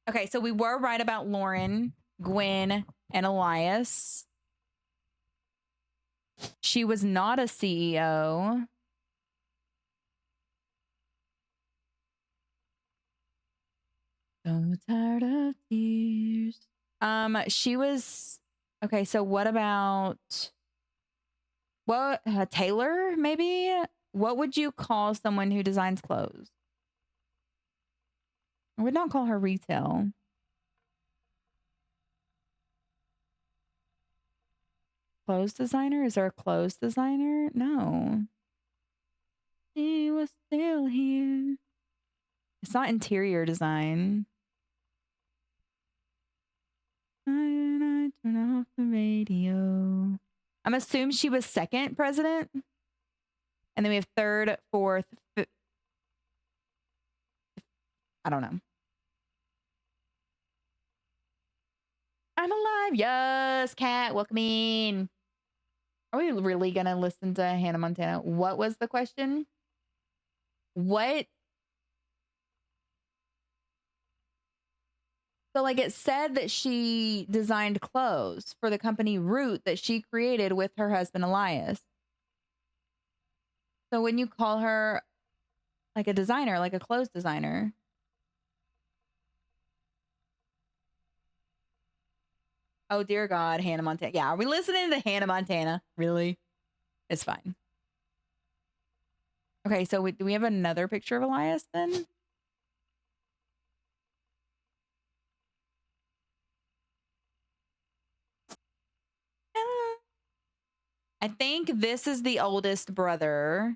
Okay, so we were right about Lauren, Gwen, and Elias. She was not a CEO. So tired of tears. She was okay. So what about what Taylor? Maybe. What would you call someone who designs clothes? I would not call her retail. Clothes designer? Is there a clothes designer? No. She was still here. It's not interior design. I turn off the radio. I'm assuming she was second president. And then we have third, fourth, fifth. I don't know. I'm alive. Yes, cat. Welcome in. Are we really going to listen to Hannah Montana? What was the question? What? So, like, it said that she designed clothes for the company Root that she created with her husband, Elias. So, when you call her like a designer, like a clothes designer? Oh, dear God, Hannah Montana. Yeah, are we listening to Hannah Montana? Really? It's fine. Okay, so do we have another picture of Elias then? I think this is the oldest brother.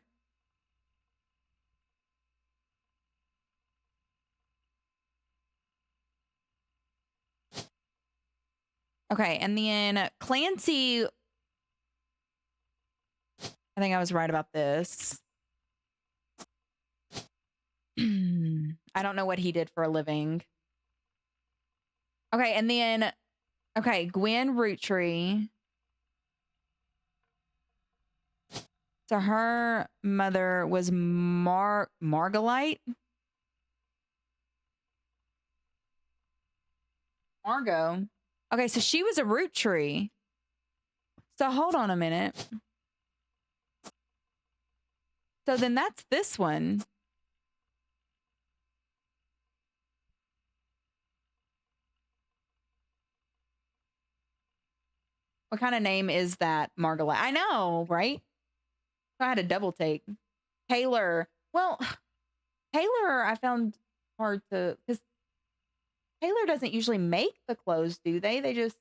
Okay, and then Clancy, I think I was right about this. I don't know what he did for a living. Okay, and then, okay, Gwen Roottree. So her mother was Margolite. Margot. Okay, so she was a Roottree. So hold on a minute. So then that's this one. What kind of name is that, Margolite? I know, right? I had a double take. Taylor. Well, Taylor, I found hard to, because Taylor doesn't usually make the clothes, do they? They just,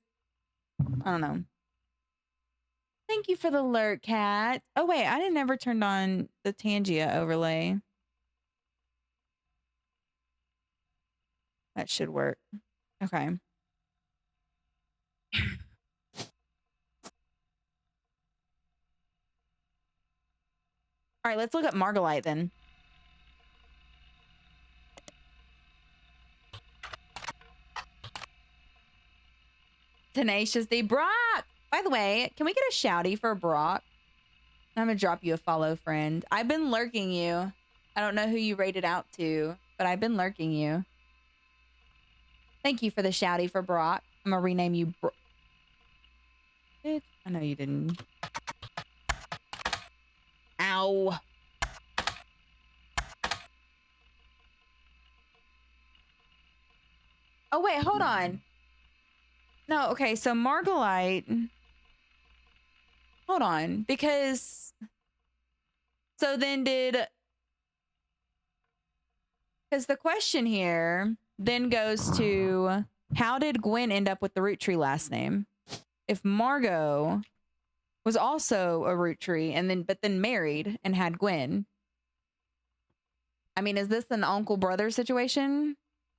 I don't know. Thank you for the alert, cat. Oh, wait, I didn't ever turn on the Tangia overlay. That should work. Okay. All right, let's look up Margolite then. Tenacious D. Brock! By the way, can we get a shouty for Brock? I'm gonna drop you a follow, friend. I've been lurking you. I don't know who you rated out to, but I've been lurking you. Thank you for the shouty for Brock. I'm gonna rename you Bitch, I know you didn't. Ow. Oh, wait, hold on. No, okay, so Margolite. Hold on, because... So then did... Because the question here then goes to, how did Gwen end up with the Roottree last name? If Margot was also a Roottree and but then married and had Gwen. I mean, is this an uncle-brother situation?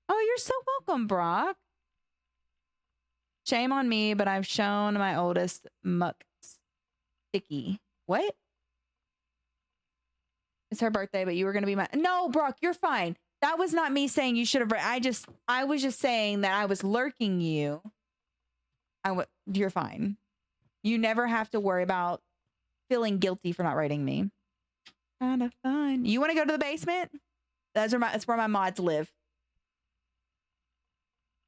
Oh, you're so welcome, Brock. Shame on me, but I've shown my oldest muck sticky. What? It's her birthday, but you were going to be my... No, Brock, you're fine. That was not me saying you should have... I was just saying that I was lurking you. You're fine. You never have to worry about feeling guilty for not rating me. Kind of fun. You want to go to the basement? That's where my mods live.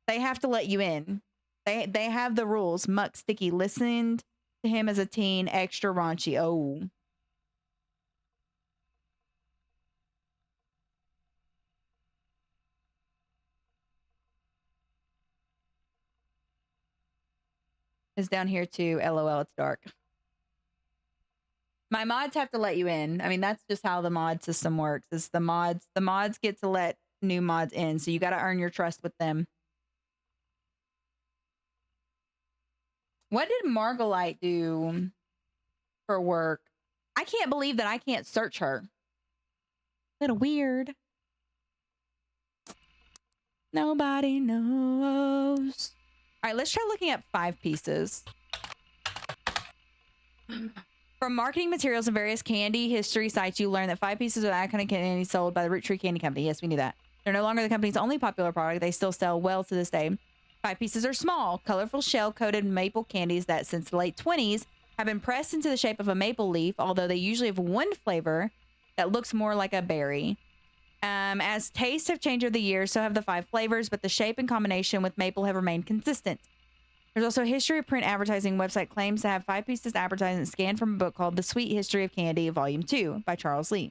They have to let you in. They have the rules. Muck Sticky listened to him as a teen, extra raunchy. Oh. Is down here too. LOL, it's dark. My mods have to let you in. I mean, that's just how the mod system works. Is the mods get to let new mods in, so you got to earn your trust with them. What did Margolite do for work? I can't believe that I can't search her. Little weird. Nobody knows. All right, let's try looking up 5 pieces. From marketing materials and various candy history sites, you learn that 5 pieces of that kind of candy sold by the Roottree Candy Company. Yes, we knew that. They're no longer the company's only popular product. They still sell well to this day. 5 pieces are small, colorful shell-coated maple candies that since the late 20s have been pressed into the shape of a maple leaf, although they usually have one flavor that looks more like a berry. As tastes have changed over the years, so have the 5 flavors, but the shape and combination with maple have remained consistent. There's also a history of print advertising website claims to have 5 pieces advertising scanned from a book called The Sweet History of Candy, Volume 2 by Charles Lee.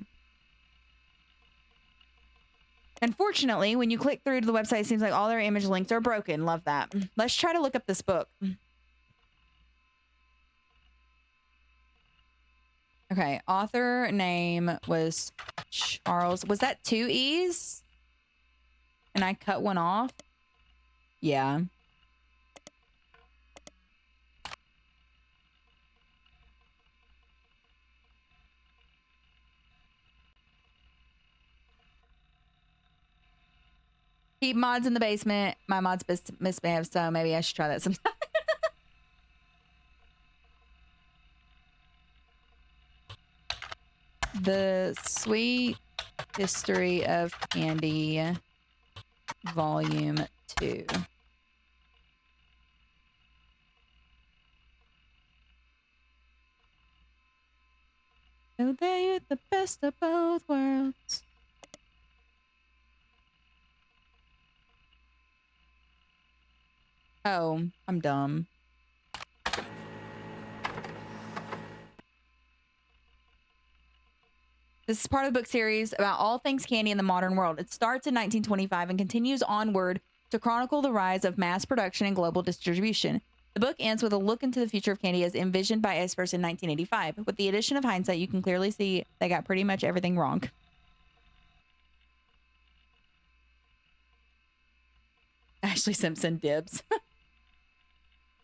Unfortunately, when you click through to the website, it seems like all their image links are broken. Love that. Let's try to look up this book. Okay, author name was Charles. Was that 2 E's? And I cut one off? Yeah. Keep mods in the basement. My mods misbehaved, so maybe I should try that sometime. The Sweet History of Candy, Volume 2. Oh, they're the best of both worlds. Oh, I'm dumb. This is part of the book series about all things candy in the modern world. It starts in 1925 and continues onward to chronicle the rise of mass production and global distribution. The book ends with a look into the future of candy as envisioned by experts in 1985. With the addition of hindsight, you can clearly see they got pretty much everything wrong. Ashley Simpson dibs.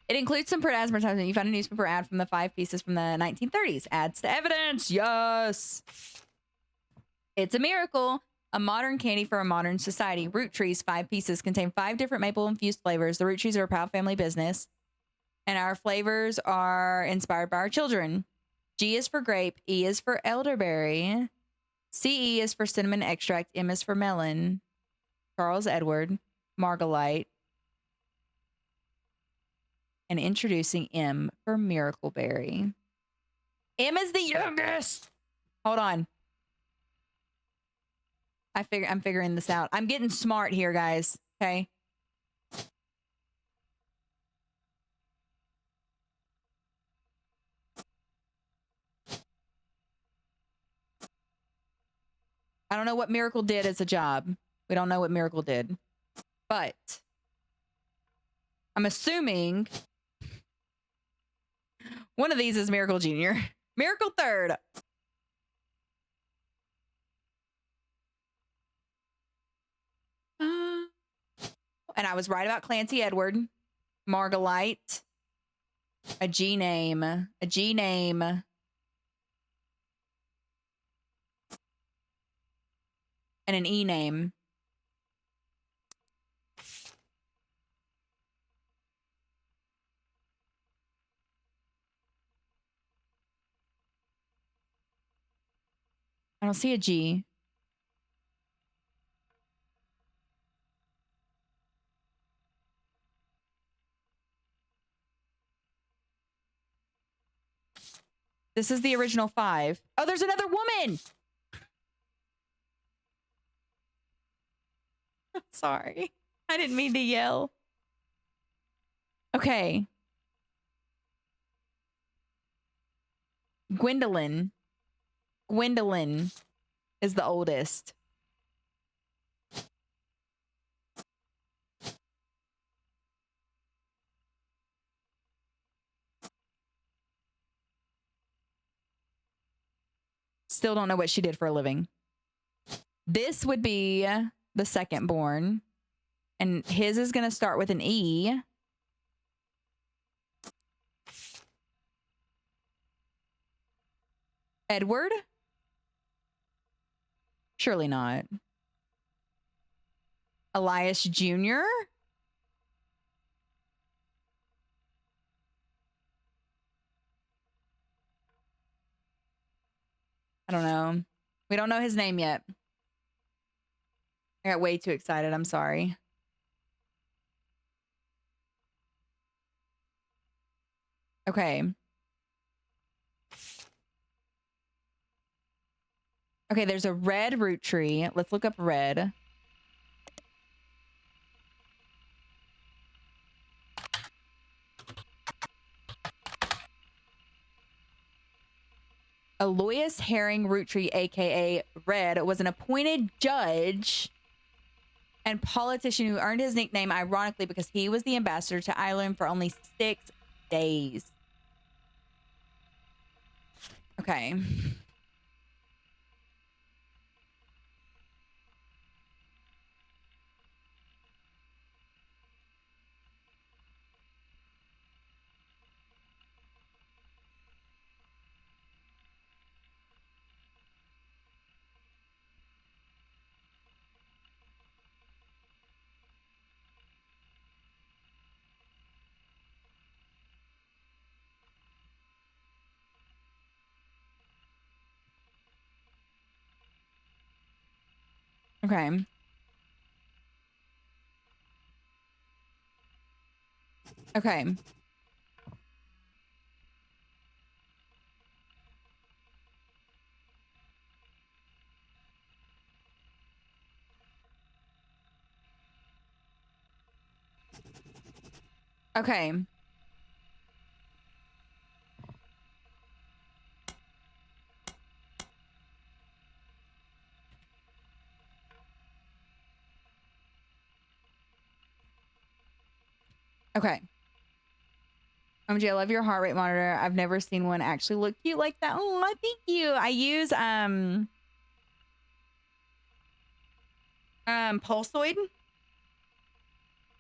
It includes some print advertisement. You found a newspaper ad from the 5 pieces from the 1930s. Adds to evidence. Yes. It's a miracle. A modern candy for a modern society. Roottree's 5 pieces contain 5 different maple-infused flavors. The Roottrees are a proud family business. And our flavors are inspired by our children. G is for grape. E is for elderberry. CE is for cinnamon extract. M is for melon. Charles Edward. Margalite. And introducing M for Miracle Berry. M is the youngest. Hold on. I'm figuring this out. I'm getting smart here, guys. Okay. I don't know what Miracle did as a job. We don't know what Miracle did. But I'm assuming one of these is Miracle Jr. Miracle third. And I was right about Clancy Edward. Margalite. A G name. A G name. And an E name. I don't see a G. This is the original 5. Oh, there's another woman. Sorry. I didn't mean to yell. Okay. Gwendolyn. Gwendolyn is the oldest. Still don't know what she did for a living. This would be the second born. And his is going to start with an E. Edward? Surely not. Elias Jr.? I don't know. We don't know his name yet. I got way too excited. I'm sorry. Okay. Okay, there's a red root tree. Let's look up red. Aloysius Herring Roottree, aka Red, was an appointed judge and politician who earned his nickname ironically because he was the ambassador to Ireland for only 6 days. Okay. Okay. Okay. Okay. Okay. OMG, I love your heart rate monitor. I've never seen one actually look cute like that. Oh, thank you. I use Pulsoid.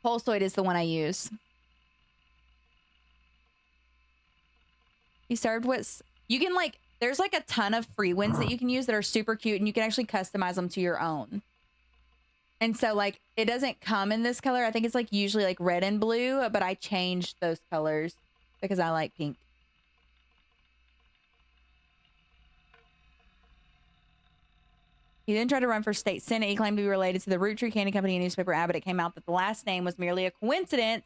Pulsoid is the one I use. He served with you can like there's like a ton of free ones that you can use that are super cute and you can actually customize them to your own. And so like it doesn't come in this color. I think it's like usually like red and blue, but I changed those colors because I like pink. He then tried to run for state senate. He claimed to be related to the Roottree Candy Company and newspaper ad, but it came out that the last name was merely a coincidence,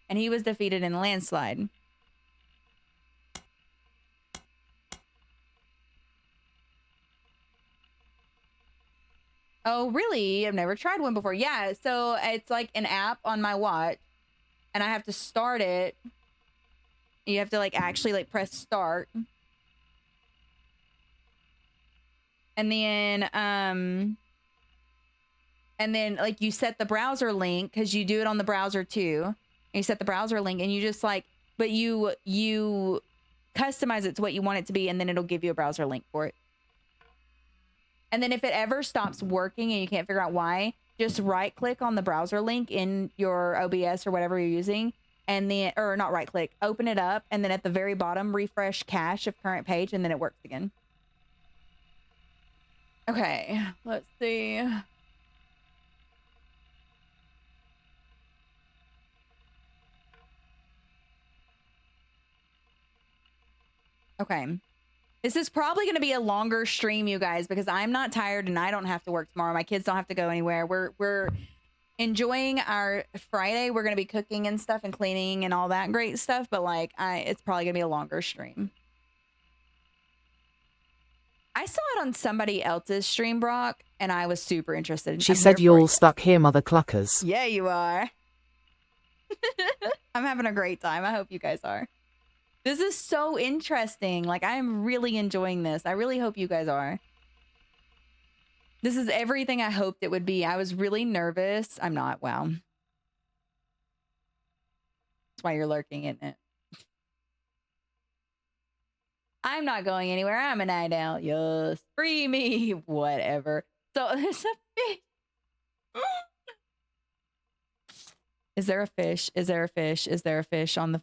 and he was defeated in a landslide. Oh, really? I've never tried one before. Yeah, so it's like an app on my watch, and I have to start it. You have to like actually like press start. And then like you set the browser link because you do it on the browser too. And you set the browser link and you just like, but you customize it to what you want it to be, and then it'll give you a browser link for it. And then if it ever stops working and you can't figure out why, just right click on the browser link in your OBS or whatever you're using, and then, or not right click, open it up, and then at the very bottom, refresh cache of current page, and then it works again. Okay, let's see. Okay. This is probably going to be a longer stream, you guys, because I'm not tired and I don't have to work tomorrow. My kids don't have to go anywhere. We're enjoying our Friday. We're going to be cooking and stuff and cleaning and all that great stuff, but like it's probably going to be a longer stream. I saw it on somebody else's stream, Brock, and I was super interested. She said you're all stuck here, mother cluckers. Yeah, you are. I'm having a great time. I hope you guys are. This is so interesting. Like, I'm really enjoying this. I really hope you guys are. This is everything I hoped it would be. I was really nervous. I'm not. Wow. That's why you're lurking, isn't it? I'm not going anywhere. I'm a night owl. Yes. Free me. Whatever. So there's a fish. Is there a fish? Is there a fish? Is there a fish on the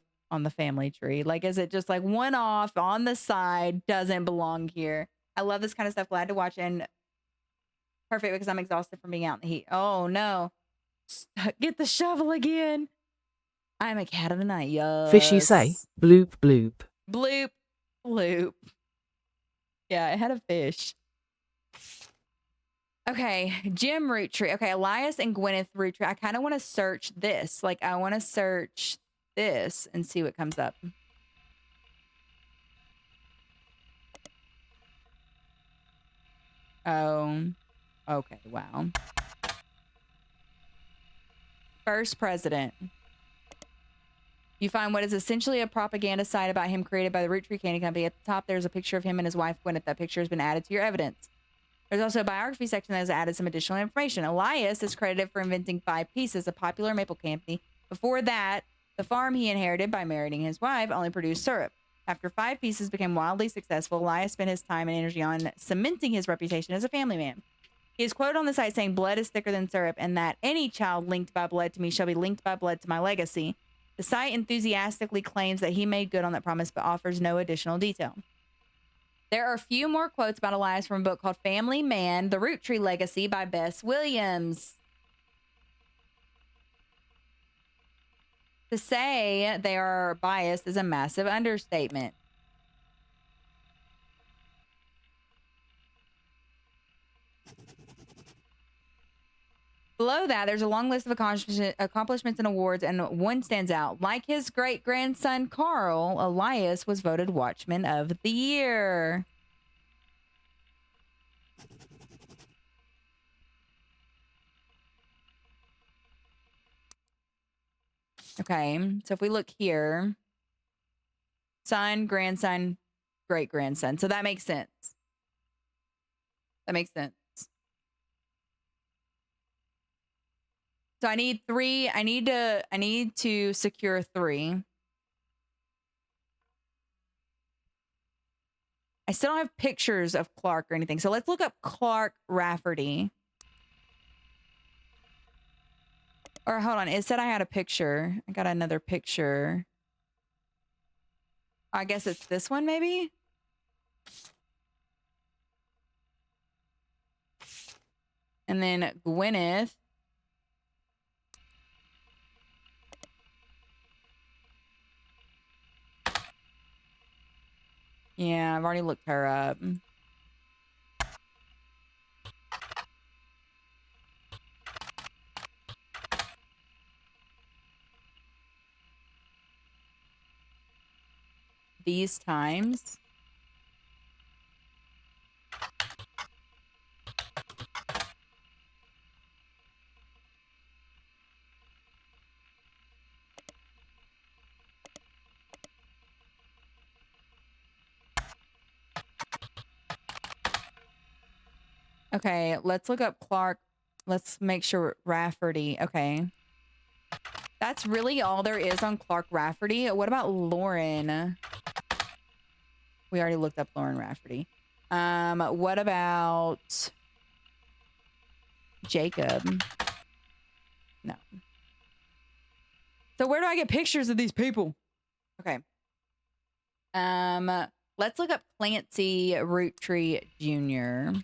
family tree? Like, is it just like one off on the side? Doesn't belong here. I love this kind of stuff. Glad to watch, and perfect because I'm exhausted from being out in the heat. Oh no. Get the shovel again. I'm a cat of the night. Yes. Fish, you say? Bloop, bloop. Bloop, bloop. Yeah, it had a fish. Okay, Jim Roottree. Okay, Elias and Gwyneth Roottree. I kind of want to search this. Like, I want to search this and see what comes up. Oh, okay, wow. First president. You find what is essentially a propaganda site about him created by the Roottree Candy Company. At the top, there's a picture of him and his wife, Gwyneth. That picture has been added to your evidence. There's also a biography section that has added some additional information. Elias is credited for inventing 5 Pieces, a popular maple company. Before that, the farm he inherited by marrying his wife only produced syrup. After 5 Pieces became wildly successful, Elias spent his time and energy on cementing his reputation as a family man. He is quoted on the site saying, "Blood is thicker than syrup, and that any child linked by blood to me shall be linked by blood to my legacy." The site enthusiastically claims that he made good on that promise, but offers no additional detail. There are a few more quotes about Elias from a book called Family Man, The Roottree Legacy by Bess Williams. To say they are biased is a massive understatement. Below that, there's a long list of accomplishments and awards, and one stands out. Like his great-grandson, Carl, Elias was voted Watchman of the Year. Okay, so if we look here, son, grandson, great-grandson. So that makes sense. That makes sense. So I need 3. I need to secure 3. I still don't have pictures of Clark or anything. So let's look up Clark Rafferty. Or hold on. It said I had a picture. I got another picture. I guess it's this one, maybe? And then Gwyneth. Yeah, I've already looked her up. These times. Okay, let's look up Clark. Let's make sure Rafferty. Okay. That's really all there is on Clark Rafferty. What about Lauren? We already looked up Lauren Rafferty. What about Jacob? No. So where do I get pictures of these people? Okay. Let's look up Clancy Roottree Jr.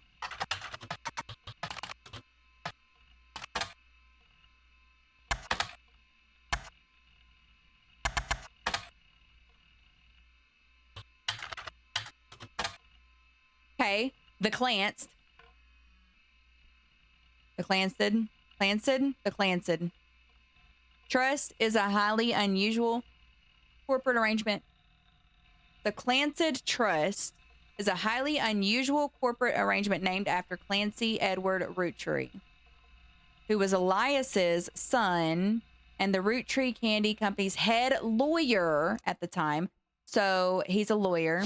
Okay, the Clanced. The Clansted. Clansted? The Clansted. Trust is a highly unusual corporate arrangement. The Clansted Trust is a highly unusual corporate arrangement named after Clancy Edward Roottree, who was Elias's son and the Roottree Candy Company's head lawyer at the time. So he's a lawyer.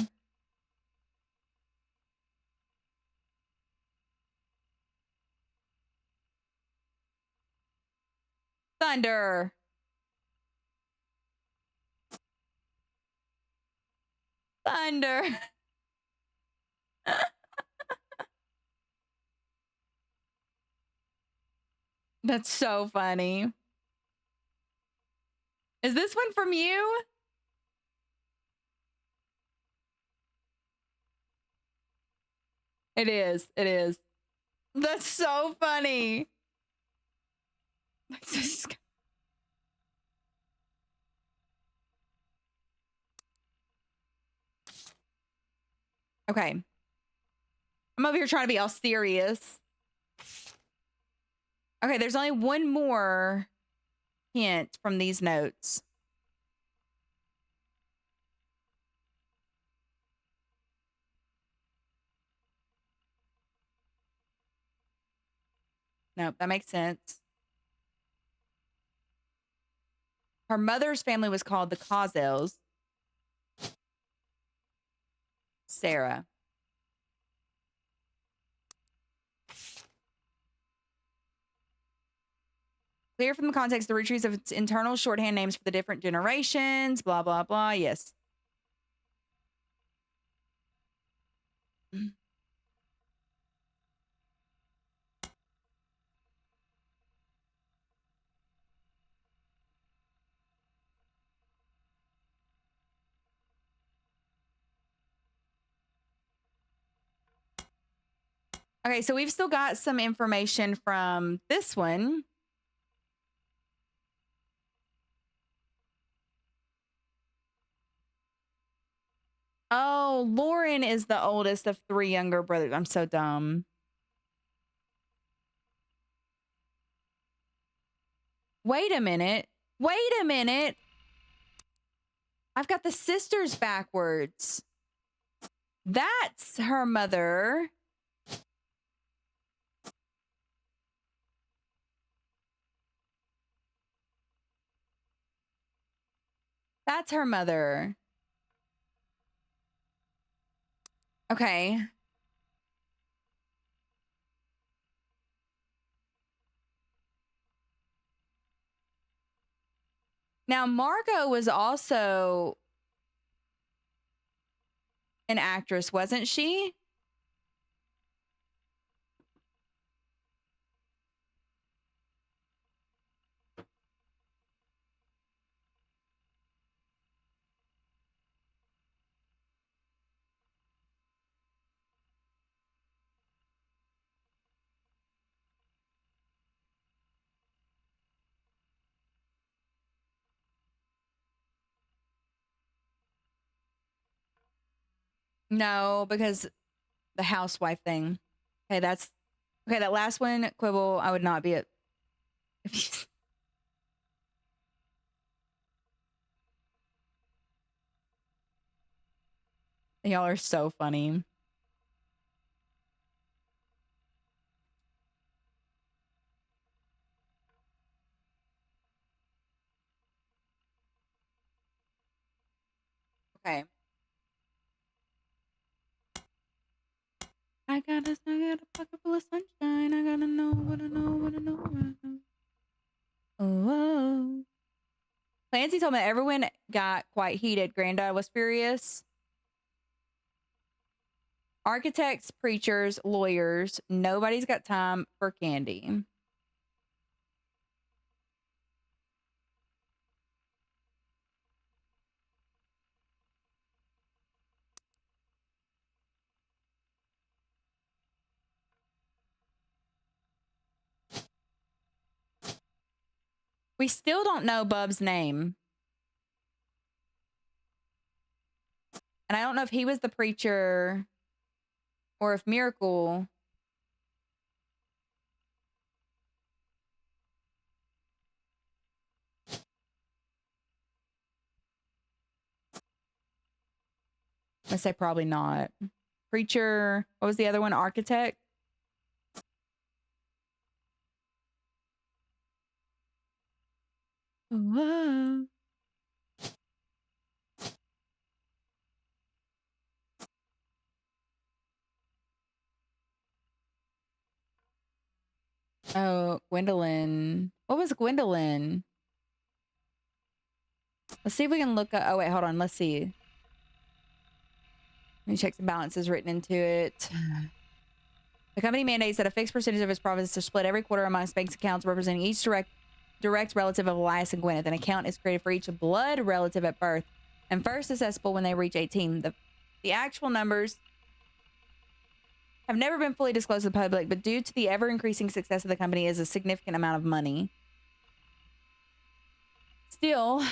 Thunder. Thunder. That's so funny. Is this one from you? It is. It is. That's so funny. Okay. I'm over here trying to be all serious. Okay, there's only one more hint from these notes. Nope, that makes sense. Her mother's family was called the Cosels. Sarah. Clear from the context, the Rootrees of its internal shorthand names for the different generations, blah, blah, blah. Yes. Okay, so we've still got some information from this one. Oh, Lauren is the oldest of three younger brothers. I'm so dumb. Wait a minute. Wait a minute. I've got the sisters backwards. That's her mother. That's her mother. Okay. Now, Margot was also an actress, wasn't she? No, because the housewife thing. Okay, that's okay. That last one, quibble. I would not be it. Y'all are so funny. Okay. I got a pocket full of sunshine. I gotta know what I know, what I know, what I know. Oh. Clancy told me that everyone got quite heated. Granddad was furious. Architects, preachers, lawyers. Nobody's got time for candy. We still don't know Bub's name. And I don't know if he was the preacher or if Miracle. I say probably not. Preacher. What was the other one? Architect. Whoa. Oh, Gwendolyn. What was Gwendolyn? Let's see if we can look up. Oh, wait, hold on. Let's see. Let me check some balances written into it. The company mandates that a fixed percentage of its profits are split every quarter amongst bank accounts representing each direct relative of Elias and Gwyneth. An account is created for each blood relative at birth and first accessible when they reach 18. The actual numbers have never been fully disclosed to the public, but due to the ever-increasing success of the company is a significant amount of money. Still,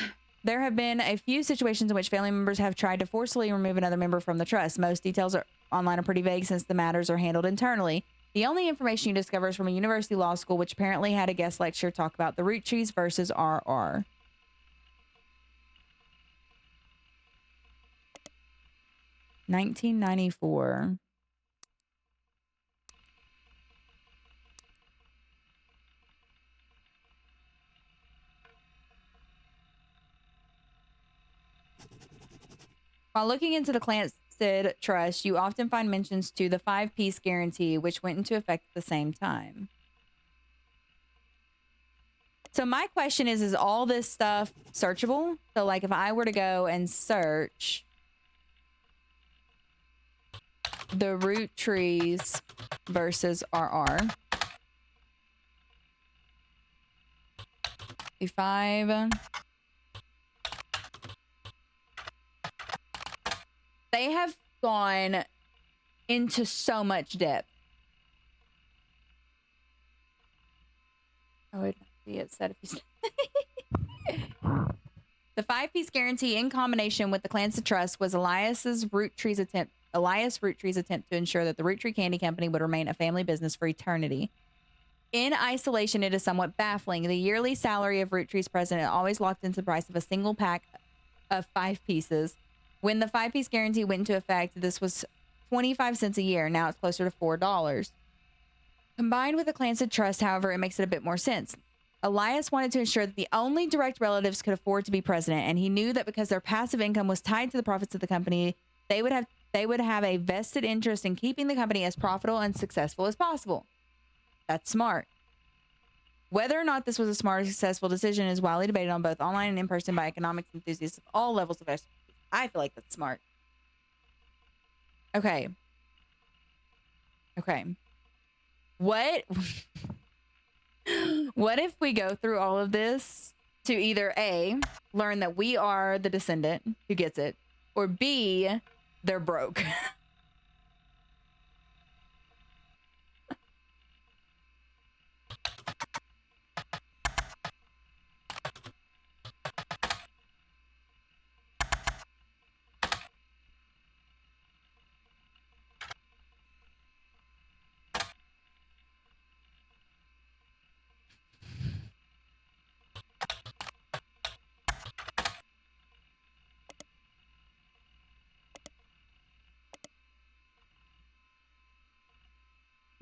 there have been a few situations in which family members have tried to forcibly remove another member from the trust. Most details are online are pretty vague since the matters are handled internally. The only information you discover is from a university law school, which apparently had a guest lecture talk about the Roottree versus RR. $1994. While looking into the Clancy Trust, you often find mentions to the 5-piece guarantee, which went into effect at the same time. So my question is all this stuff searchable? So like if I were to go and search the Roottree versus RR. E5. They have gone into so much depth. I would be upset if you The 5-piece guarantee in combination with the Clancy Trust was Elias Roottree's attempt to ensure that the Roottree Candy Company would remain a family business for eternity. In isolation, it is somewhat baffling. The yearly salary of Roottree's president always locked into the price of a single pack of 5 pieces. When the 5-piece guarantee went into effect, this was 25 cents a year. Now it's closer to $4. Combined with the Clancy Trust, however, it makes it a bit more sense. Elias wanted to ensure that the only direct relatives could afford to be president, and he knew that because their passive income was tied to the profits of the company, they would have a vested interest in keeping the company as profitable and successful as possible. That's smart. Whether or not this was a smart or successful decision is widely debated on both online and in person by economics enthusiasts of all levels of expertise. I feel like that's smart. Okay. Okay. What? What if we go through all of this to either A, learn that we are the descendant who gets it, or B, they're broke?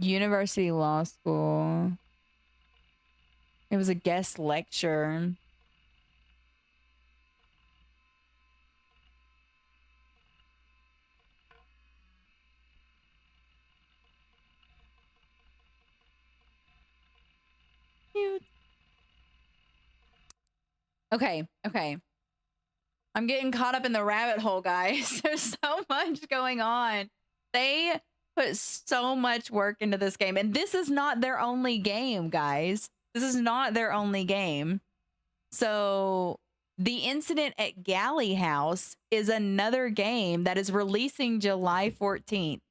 University Law School. It was a guest lecture. Cute. Okay, okay. I'm getting caught up in the rabbit hole, guys. There's so much going on. They put so much work into this game, and this is not their only game, guys. This is not their only game. So, The Incident at Galley House is another game that is releasing July 14th.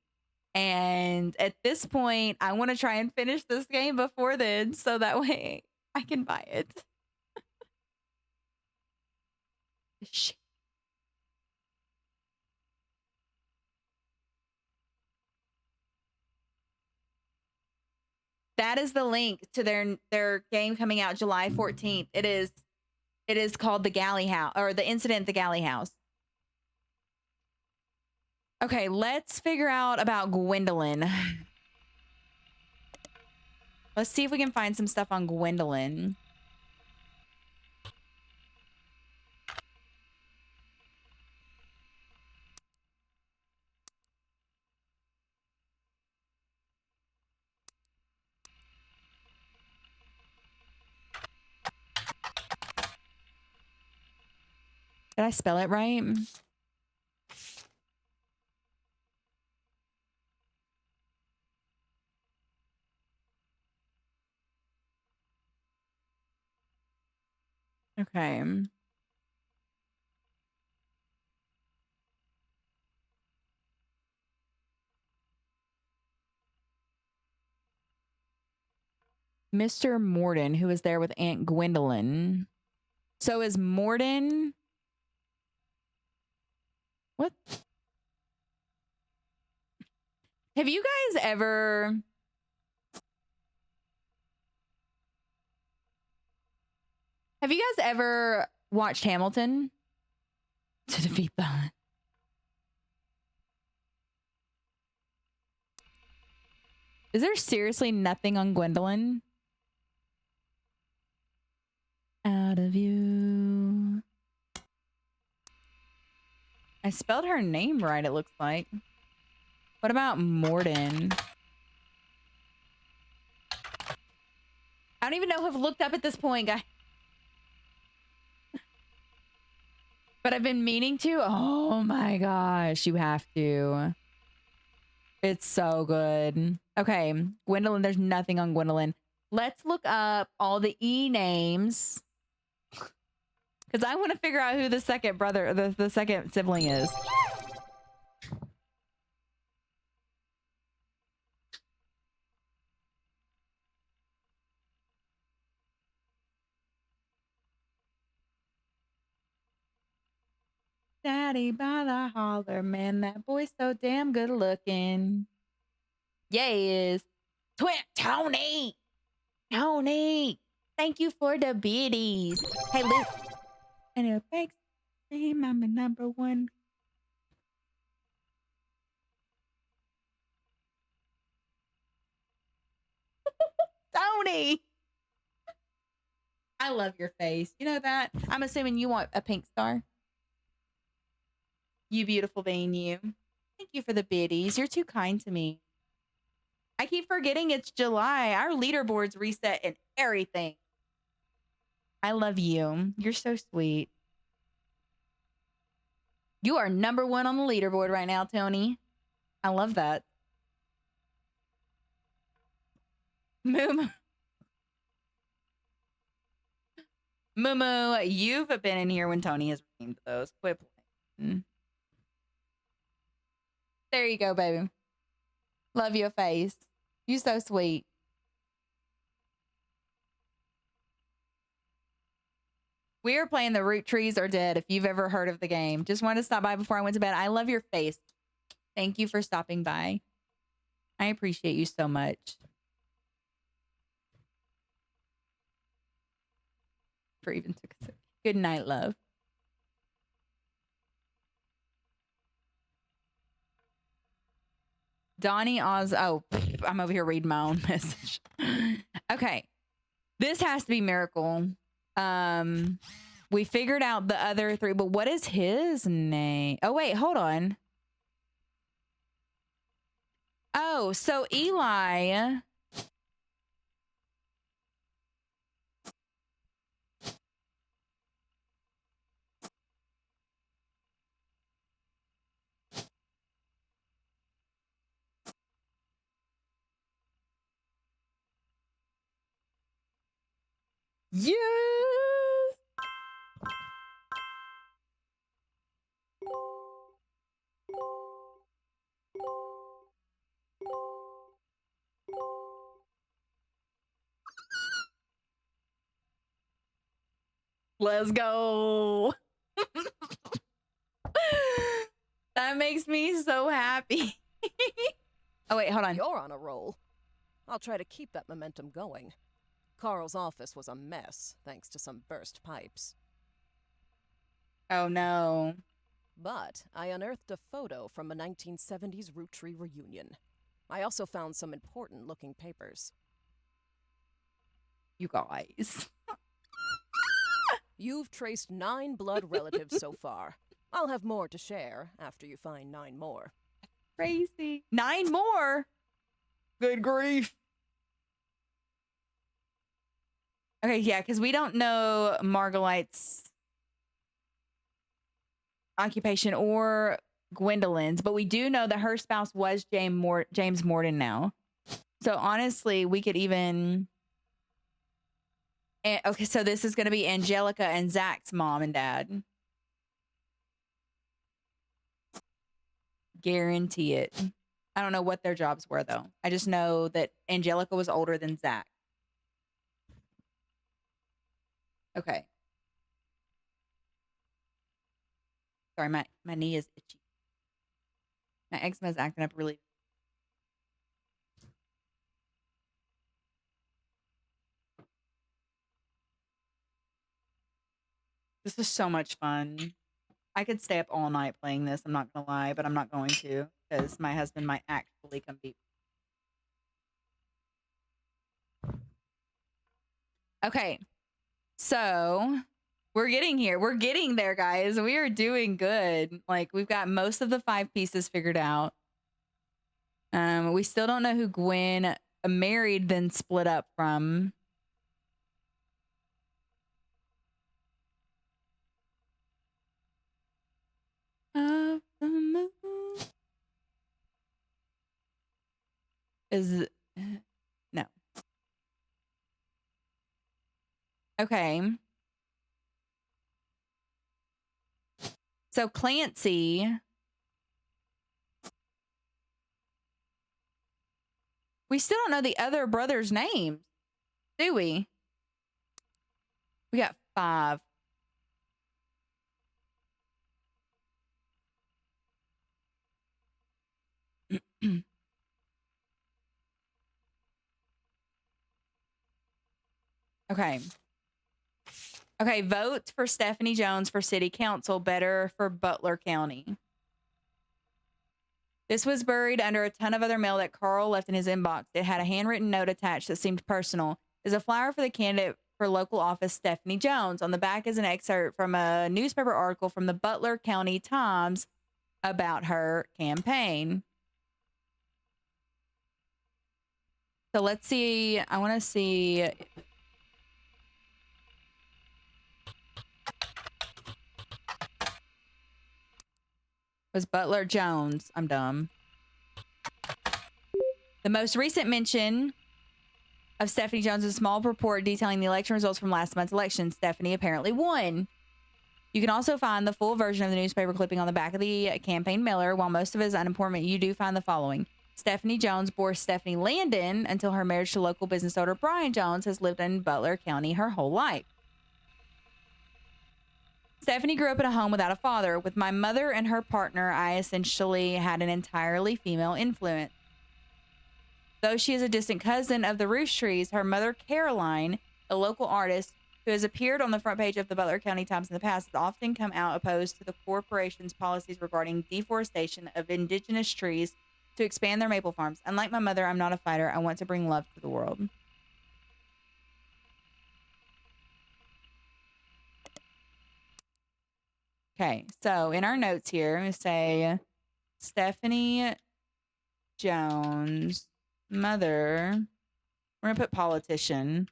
And at this point, I want to try and finish this game before then so that way I can buy it. Shit. That is the link to their game coming out July 14th. It is called The Galley House, or The Incident at the Galley House. Okay, let's figure out about Gwendolyn. Let's see if we can find some stuff on Gwendolyn. Did I spell it right? Okay. Mr. Morden, who was there with Aunt Gwendolyn. So is Morden... What? Have you guys ever... Have you guys ever watched Hamilton? To defeat the... Is there seriously nothing on Gwendolyn? Out of you. I spelled her name right, it looks like. What about Morden? I don't even know if I've looked up at this point, guys. But I've been meaning to. Oh my gosh, you have to. It's so good. Okay, Gwendolyn, there's nothing on Gwendolyn. Let's look up all the E names. Because I want to figure out who the second brother, the second sibling is. Daddy by the holler, man, that boy's so damn good looking. Yeah, he is. Tony! Tony! Thank you for the biddies. Hey, Liz. And it makes me my number one. Tony! I love your face. You know that? I'm assuming you want a pink star. You beautiful being you. Thank you for the biddies. You're too kind to me. I keep forgetting it's July. Our leaderboards reset and everything. I love you. You're so sweet. You are number one on the leaderboard right now, Tony. I love that. Moo Moo, you've been in here when Tony has redeemed those. Quit playing. There you go, baby. Love your face. You so sweet. We are playing The Root Trees Are Dead, if you've ever heard of the game. Just wanted to stop by before I went to bed. I love your face. Thank you for stopping by. I appreciate you so much. For even took a second. Good night, love. Donnie Oz. Oh, I'm over here reading my own message. Okay. This has to be Miracle. We figured out the other three, but what is his name? Oh, wait, hold on. Oh, so Eli. Yes. Let's go. That makes me so happy. Oh, wait, hold on. You're on a roll. I'll try to keep that momentum going. Carl's office was a mess, thanks to some burst pipes. Oh, no. But I unearthed a photo from a 1970s Roottree reunion. I also found some important-looking papers. You guys. You've traced 9 blood relatives so far. I'll have more to share after you find 9 more. Crazy. 9 more? Good grief. Okay, yeah, because we don't know Margolite's occupation or Gwendolyn's, but we do know that her spouse was James Morden now. So honestly, we could even... Okay, so this is going to be Angelica and Zach's mom and dad. Guarantee it. I don't know what their jobs were, though. I just know that Angelica was older than Zach. Okay. Sorry, my knee is itchy. My eczema is acting up really. This is so much fun. I could stay up all night playing this. I'm not going to lie, but I'm not going to because my husband might actually come beat me. Okay. So we're getting here. We're getting there, guys. We are doing good. Like, we've got most of the 5 pieces figured out. We still don't know who Gwen married then split up from. Of the moon is no. Okay. So Clancy. We still don't know the other brother's names, do we? We got 5. Okay. Okay, vote for Stephanie Jones for city council, better for Butler County. This was buried under a ton of other mail that Carl left in his inbox. It had a handwritten note attached that seemed personal. There's a flyer for the candidate for local office, Stephanie Jones. On the back is an excerpt from a newspaper article from the Butler County Times about her campaign. So let's see. I want to see. Was Butler Jones? I'm dumb. The most recent mention of Stephanie Jones is a small report detailing the election results from last month's election. Stephanie apparently won. You can also find the full version of the newspaper clipping on the back of the campaign mailer. While most of it is unimportant, you do find the following. Stephanie Jones bore Stephanie Landon until her marriage to local business owner Brian Jones, has lived in Butler County her whole life. Stephanie grew up in a home without a father. With my mother and her partner, I essentially had an entirely female influence. Though she is a distant cousin of the Roottrees, her mother, Caroline, a local artist who has appeared on the front page of the Butler County Times in the past, has often come out opposed to the corporation's policies regarding deforestation of indigenous trees to expand their maple farms. Unlike my mother, I'm not a fighter. I want to bring love to the world. Okay, so in our notes here, we say Stephanie Jones, mother. We're going to put politician.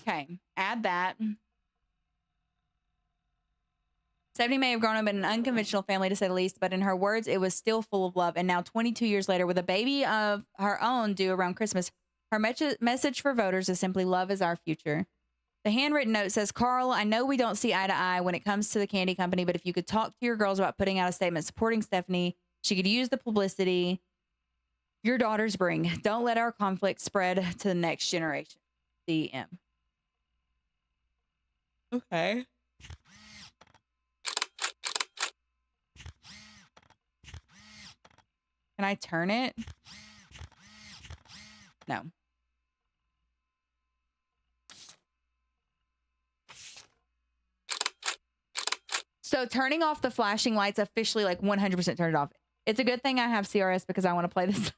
Okay, add that. Stephanie may have grown up in an unconventional family, to say the least, but in her words, it was still full of love. And now, 22 years later, with a baby of her own due around Christmas, her message for voters is simply love is our future. The handwritten note says, Carl, I know we don't see eye to eye when it comes to the candy company, but if you could talk to your girls about putting out a statement supporting Stephanie, she could use the publicity your daughters bring. Don't let our conflict spread to the next generation. DM. Okay. Can I turn it? No. So turning off the flashing lights officially like 100% turned it off. It's a good thing I have CRS because I want to play this.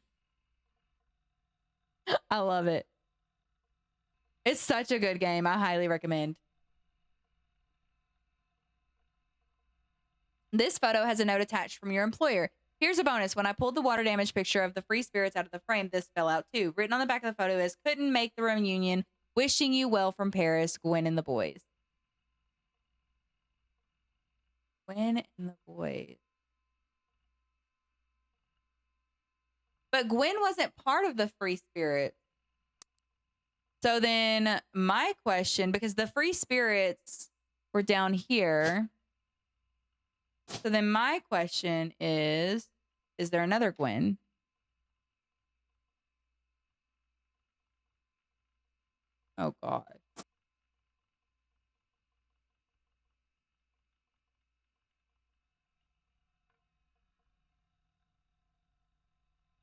I love it. It's such a good game. I highly recommend. This photo has a note attached from your employer. Here's a bonus. When I pulled the water damage picture of the free spirits out of the frame, this fell out too. Written on the back of the photo is, couldn't make the reunion. Wishing you well from Paris, Gwen and the boys. Gwen and the boys. But Gwen wasn't part of the free spirit. So then my question, because the free spirits were down here. So then my question is there another Gwen? Oh, God.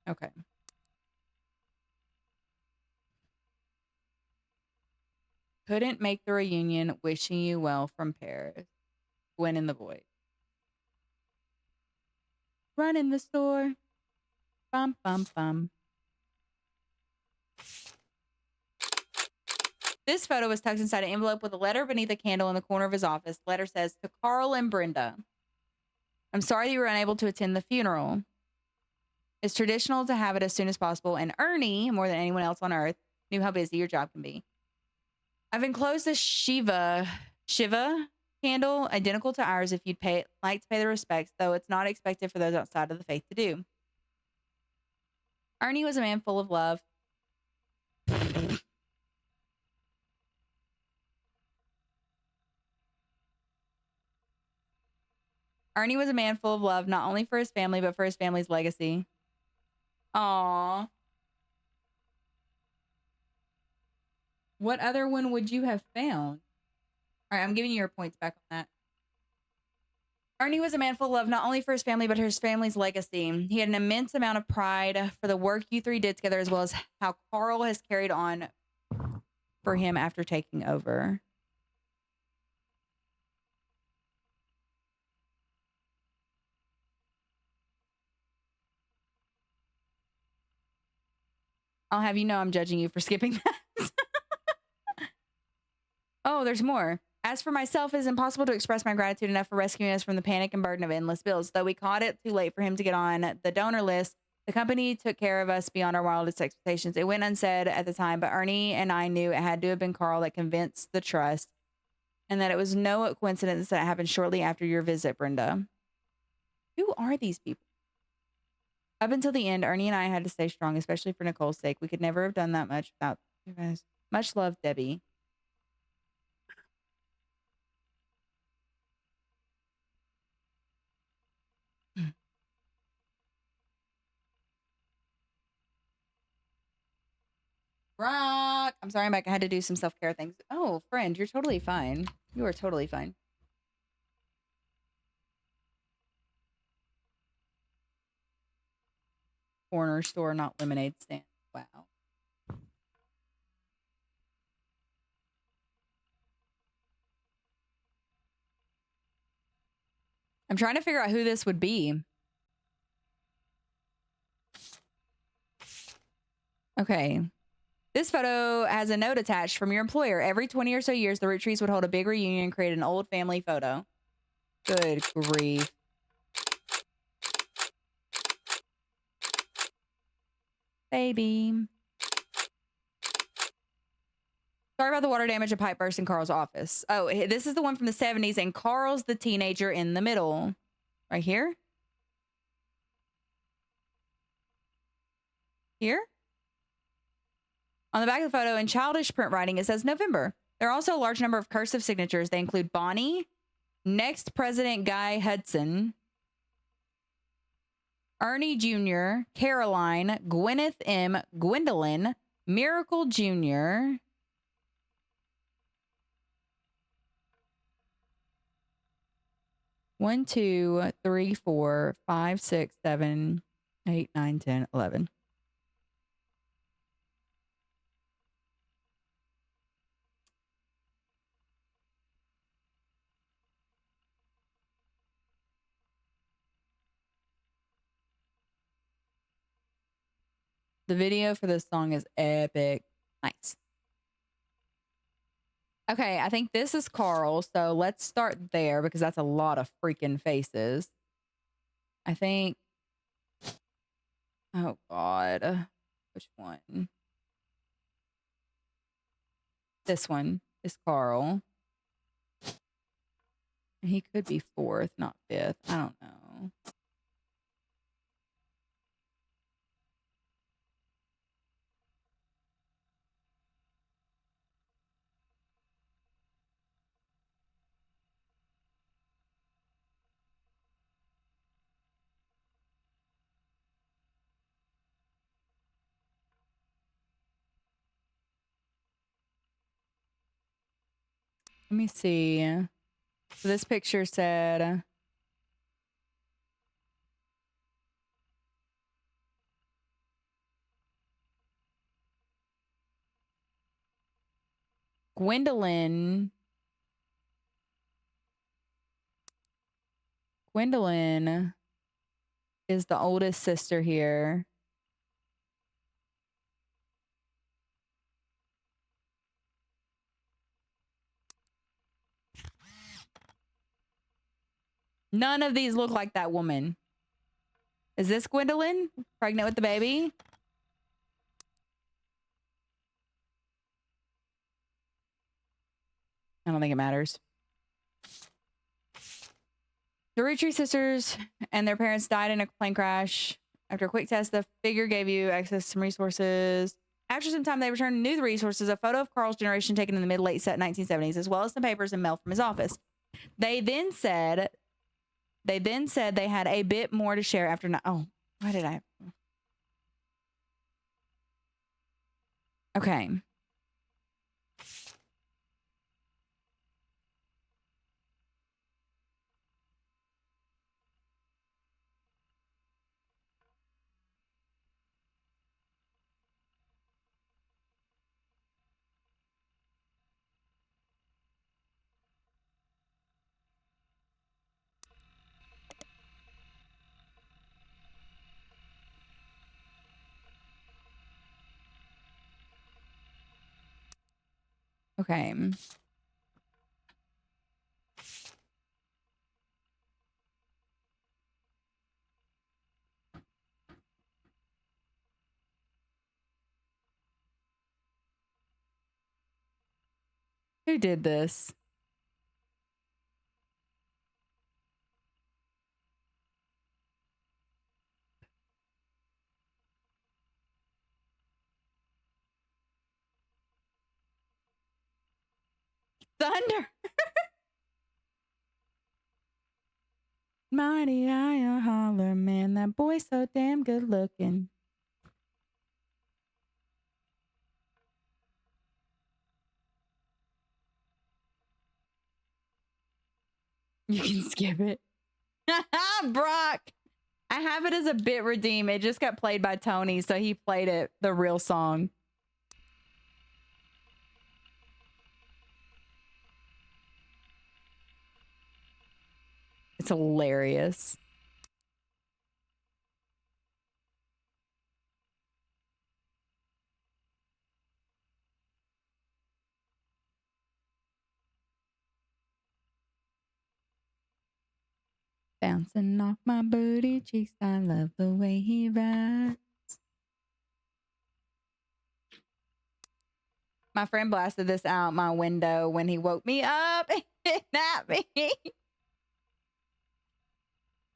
Okay. Couldn't make the reunion. Wishing you well from Paris. Gwen and the boys. Run in the store. Bum, bum, bum. This photo was tucked inside an envelope with a letter beneath a candle in the corner of his office. The letter says, to Carl and Brenda, I'm sorry that you were unable to attend the funeral. It's traditional to have it as soon as possible, and Ernie, more than anyone else on earth, knew how busy your job can be. I've enclosed a Shiva candle, identical to ours, if you'd like to pay the respects, though it's not expected for those outside of the faith to do. Ernie was a man full of love. Ernie was a man full of love, not only for his family, but for his family's legacy. Aww. What other one would you have found? All right, I'm giving you your points back on that. Ernie was a man full of love, not only for his family, but his family's legacy. He had an immense amount of pride for the work you three did together, as well as how Carl has carried on for him after taking over. I'll have you know I'm judging you for skipping that. Oh, there's more. As for myself, it is impossible to express my gratitude enough for rescuing us from the panic and burden of endless bills. Though we caught it too late for him to get on the donor list, the company took care of us beyond our wildest expectations. It went unsaid at the time, but Ernie and I knew it had to have been Carl that convinced the trust And that it was no coincidence that it happened shortly after your visit, Brenda. Who are these people? Up until the end, Ernie and I had to stay strong, especially for Nicole's sake. We could never have done that much without you guys. Much love, Debbie. Rock. I'm sorry, Mike. I had to do some self-care things. Oh, friend, you're totally fine. You are totally fine. Corner store, not lemonade stand. Wow. I'm trying to figure out who this would be. Okay. This photo has a note attached from your employer. Every 20 or so years, the Roottrees would hold a big reunion and create an old family photo. Good grief. Baby. Sorry about the water damage. A pipe burst in Carl's office. Oh, this is the one from the 70s, and Carl's the teenager in the middle. Right here? Here? On the back of the photo, in childish print writing, it says November. There are also a large number of cursive signatures. They include Bonnie, next President Guy Hudson, Ernie Jr., Caroline, Gwyneth M., Gwendolyn, Miracle Jr., One, 2, 3, 4, 5, 6, 7, 8, 9, 10, 11. The video for this song is epic. Nice. Okay, I think this is Carl, so let's start there because that's a lot of freaking faces. I think... Oh, God. Which one? This one is Carl. He could be 4th, not 5th. I don't know. Let me see. So this picture said... Gwendolyn is the oldest sister here. None of these look like that woman. Is this Gwendolyn? Pregnant with the baby? I don't think it matters. The Roottree sisters and their parents died in a plane crash. After a quick test, the figure gave you access to some resources. After some time, they returned new resources, a photo of Carl's generation taken in the mid-late 1970s, as well as some papers and mail from his office. They then said they had a bit more to share after... Oh, why did I... Okay. Okay. Who did this? Thunder. Mighty eye holler, man. That boy's so damn good looking. You can skip it. Brock. I have it as a bit redeem. It just got played by Tony, so he played it, the real song. It's hilarious. Bouncing off my booty cheeks. I love the way he rides. My friend blasted this out my window when he woke me up and at me.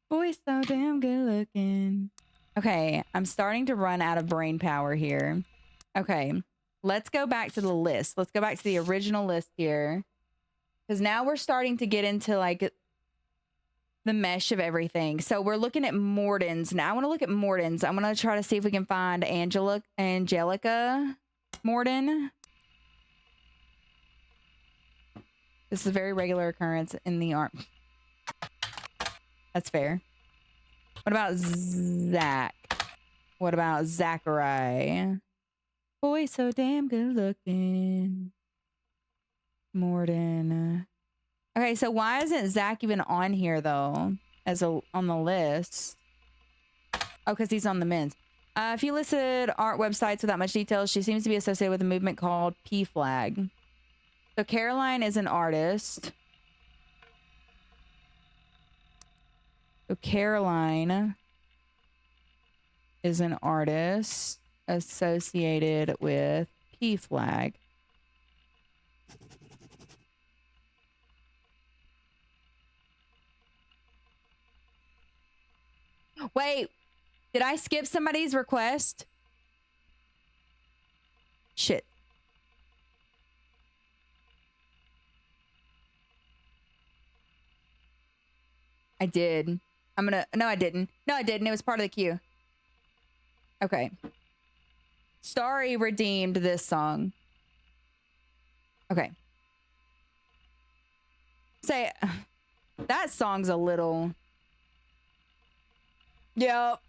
Boy, so damn good looking. Okay, I'm starting to run out of brain power here. Okay, let's go back to the list. Let's go back to the original list here. Because now we're starting to get into like the mesh of everything. So we're looking at Morden's. Now I want to look at Morden's. I'm going to try to see if we can find Angelica Morden. This is a very regular occurrence in the art. That's fair. What about Zach? What about Zachary? Boy, so damn good looking. Morden. Okay, so why isn't Zach even on here though? On the list. Oh, because he's on the men's. If you listed art websites without much detail, she seems to be associated with a movement called P Flag. So Caroline is an artist. So Caroline is an artist associated with P Flag. Wait, did I skip somebody's request? Shit. I did. No, I didn't. No, I didn't. It was part of the queue. Okay. Starry redeemed this song. Okay. Say, that song's a little... Yep.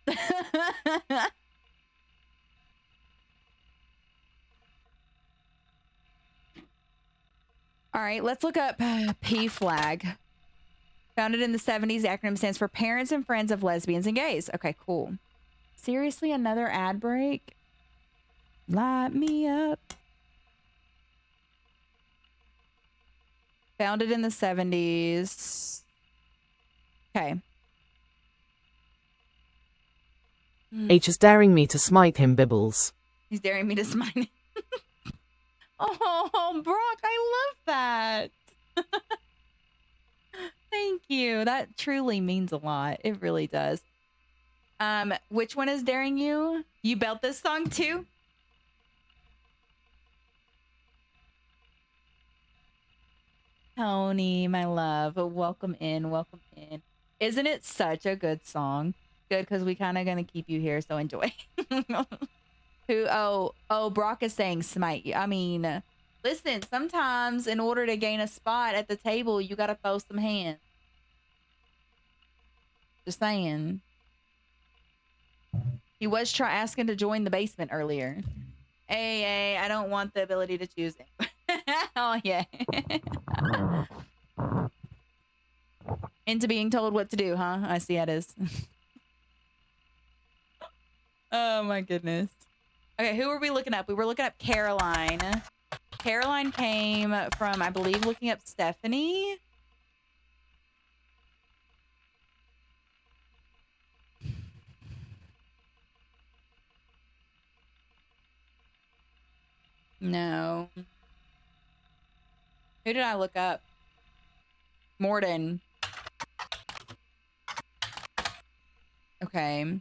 All right, let's look up P Flag. Founded in the 70s, the acronym stands for Parents and Friends of Lesbians and Gays. Okay, cool. Seriously, another ad break? Light me up. Founded in the 70s. Okay. H is daring me to smite him, Bibbles. He's daring me to smite him. Oh, Brock, I love that. Thank you. That truly means a lot. It really does. Which one is daring you? You belt this song too? Tony, my love, welcome in, welcome in. Isn't it such a good song? Good, because we kind of gonna keep you here, so enjoy. Brock is saying smite you. I mean, listen, sometimes in order to gain a spot at the table, you gotta throw some hands. Just saying. He was asking to join the basement earlier. Hey, I don't want the ability to choose him. Oh, yeah. Into being told what to do, huh? I see how it is. Oh, my goodness. Okay, who were we looking up? We were looking up Caroline. Caroline came from, I believe, looking up Stephanie. No. Who did I look up? Morden. Okay.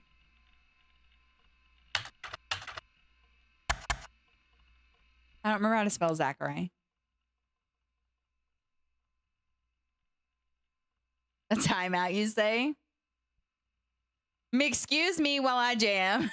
I don't remember how to spell Zachary. A timeout, you say? Excuse me while I jam.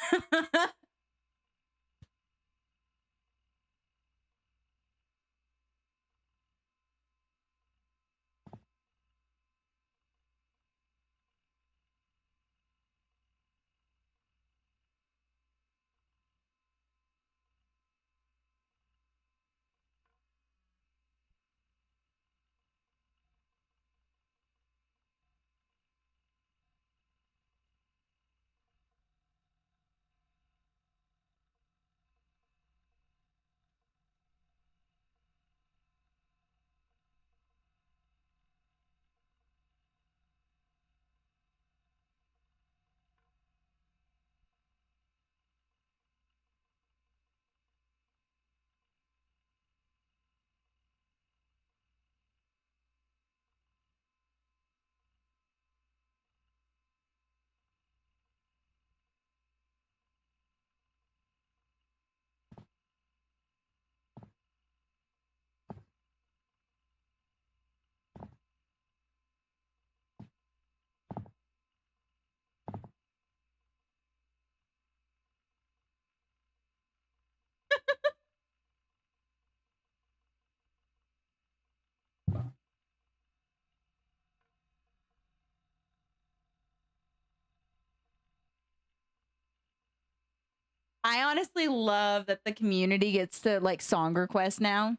I honestly love that the community gets to like song requests now.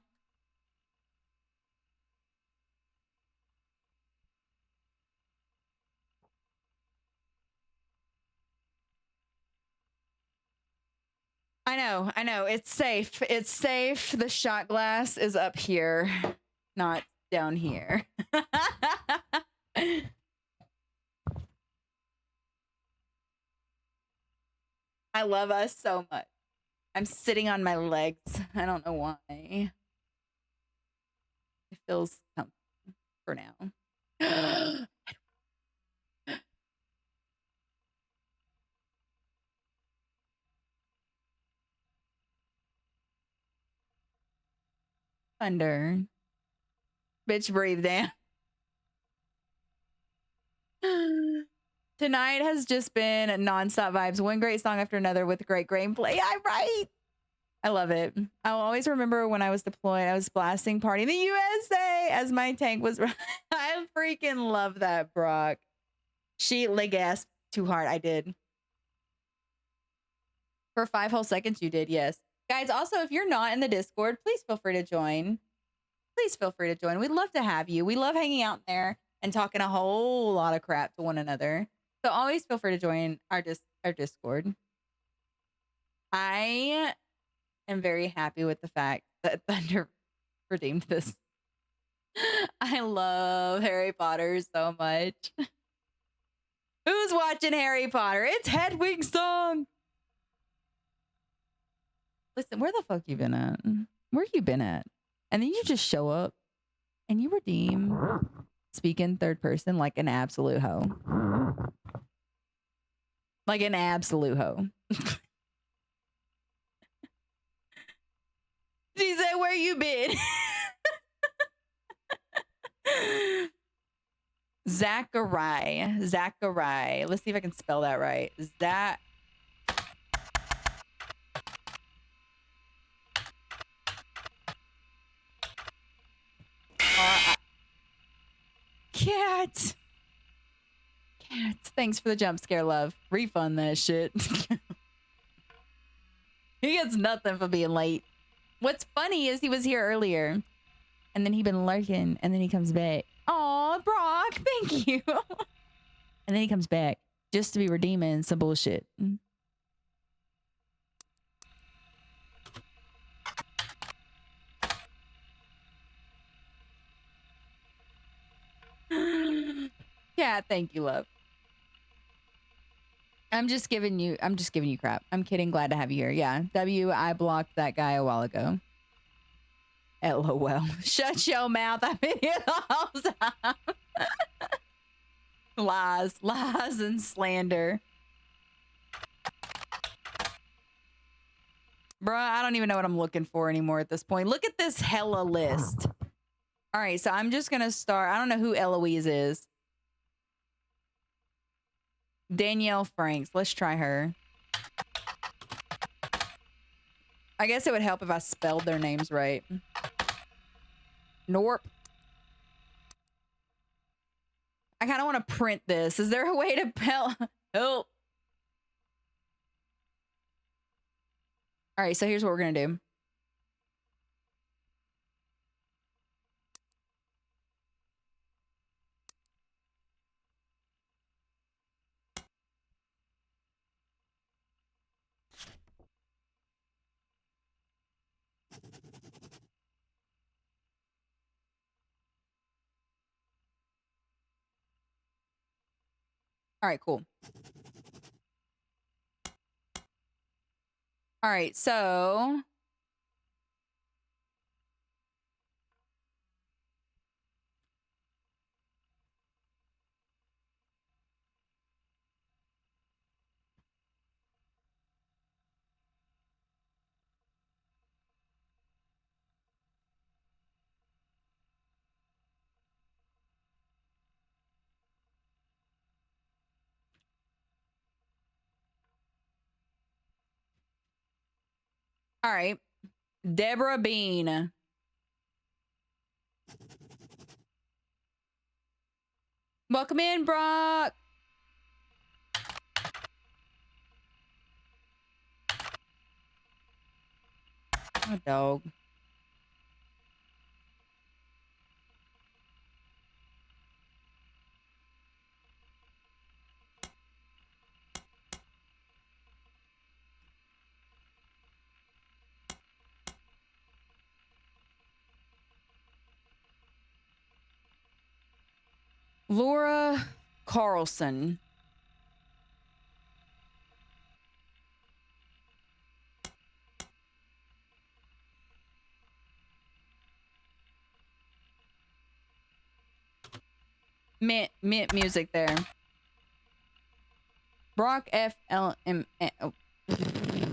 I know. It's safe. It's safe. The shot glass is up here, not down here. I love us so much. I'm sitting on my legs. I don't know why. It feels comfortable for now. Thunder. Bitch, breathe down. Tonight has just been nonstop vibes. One great song after another with great gameplay. I'm right. I love it. I'll always remember when I was deployed, I was blasting Party in the USA as my tank was. I freaking love that, Brock. She gasped too hard. I did. For 5 whole seconds, you did, yes. Guys, also, if you're not in the Discord, please feel free to join. Please feel free to join. We'd love to have you. We love hanging out there and talking a whole lot of crap to one another. So always feel free to join our Discord. I am very happy with the fact that Thunder redeemed this. I love Harry Potter so much. Who's watching Harry Potter? It's Hedwig's song. Listen, where the fuck you been at? Where you been at? And then you just show up and you redeem. Speak in third person like an absolute hoe. Like an absolute hoe. She said, where you been? Zachariah. Let's see if I can spell that right. Cat. Thanks for the jump scare, love. Refund that shit. He gets nothing for being late. What's funny is he was here earlier, and then he been lurking, and then he comes back. Aw, Brock, thank you. And then he comes back just to be redeeming some bullshit. Yeah, thank you, love. I'm just giving you crap. I'm kidding. Glad to have you here. Yeah. I blocked that guy a while ago. LOL. Shut your mouth. I've been here the whole time. Lies and slander. Bruh, I don't even know what I'm looking for anymore at this point. Look at this hella list. All right, so I'm just going to start. I don't know who Eloise is. Danielle Franks. Let's try her. I guess it would help if I spelled their names right. Norp. I kind of want to print this. Is there a way to help? All right, so here's what we're going to do. All right, cool. All right, so all right. Deborah Bean. Welcome in, Brock. Oh, dog. Laura Carlson. Mint music there. Brock FLM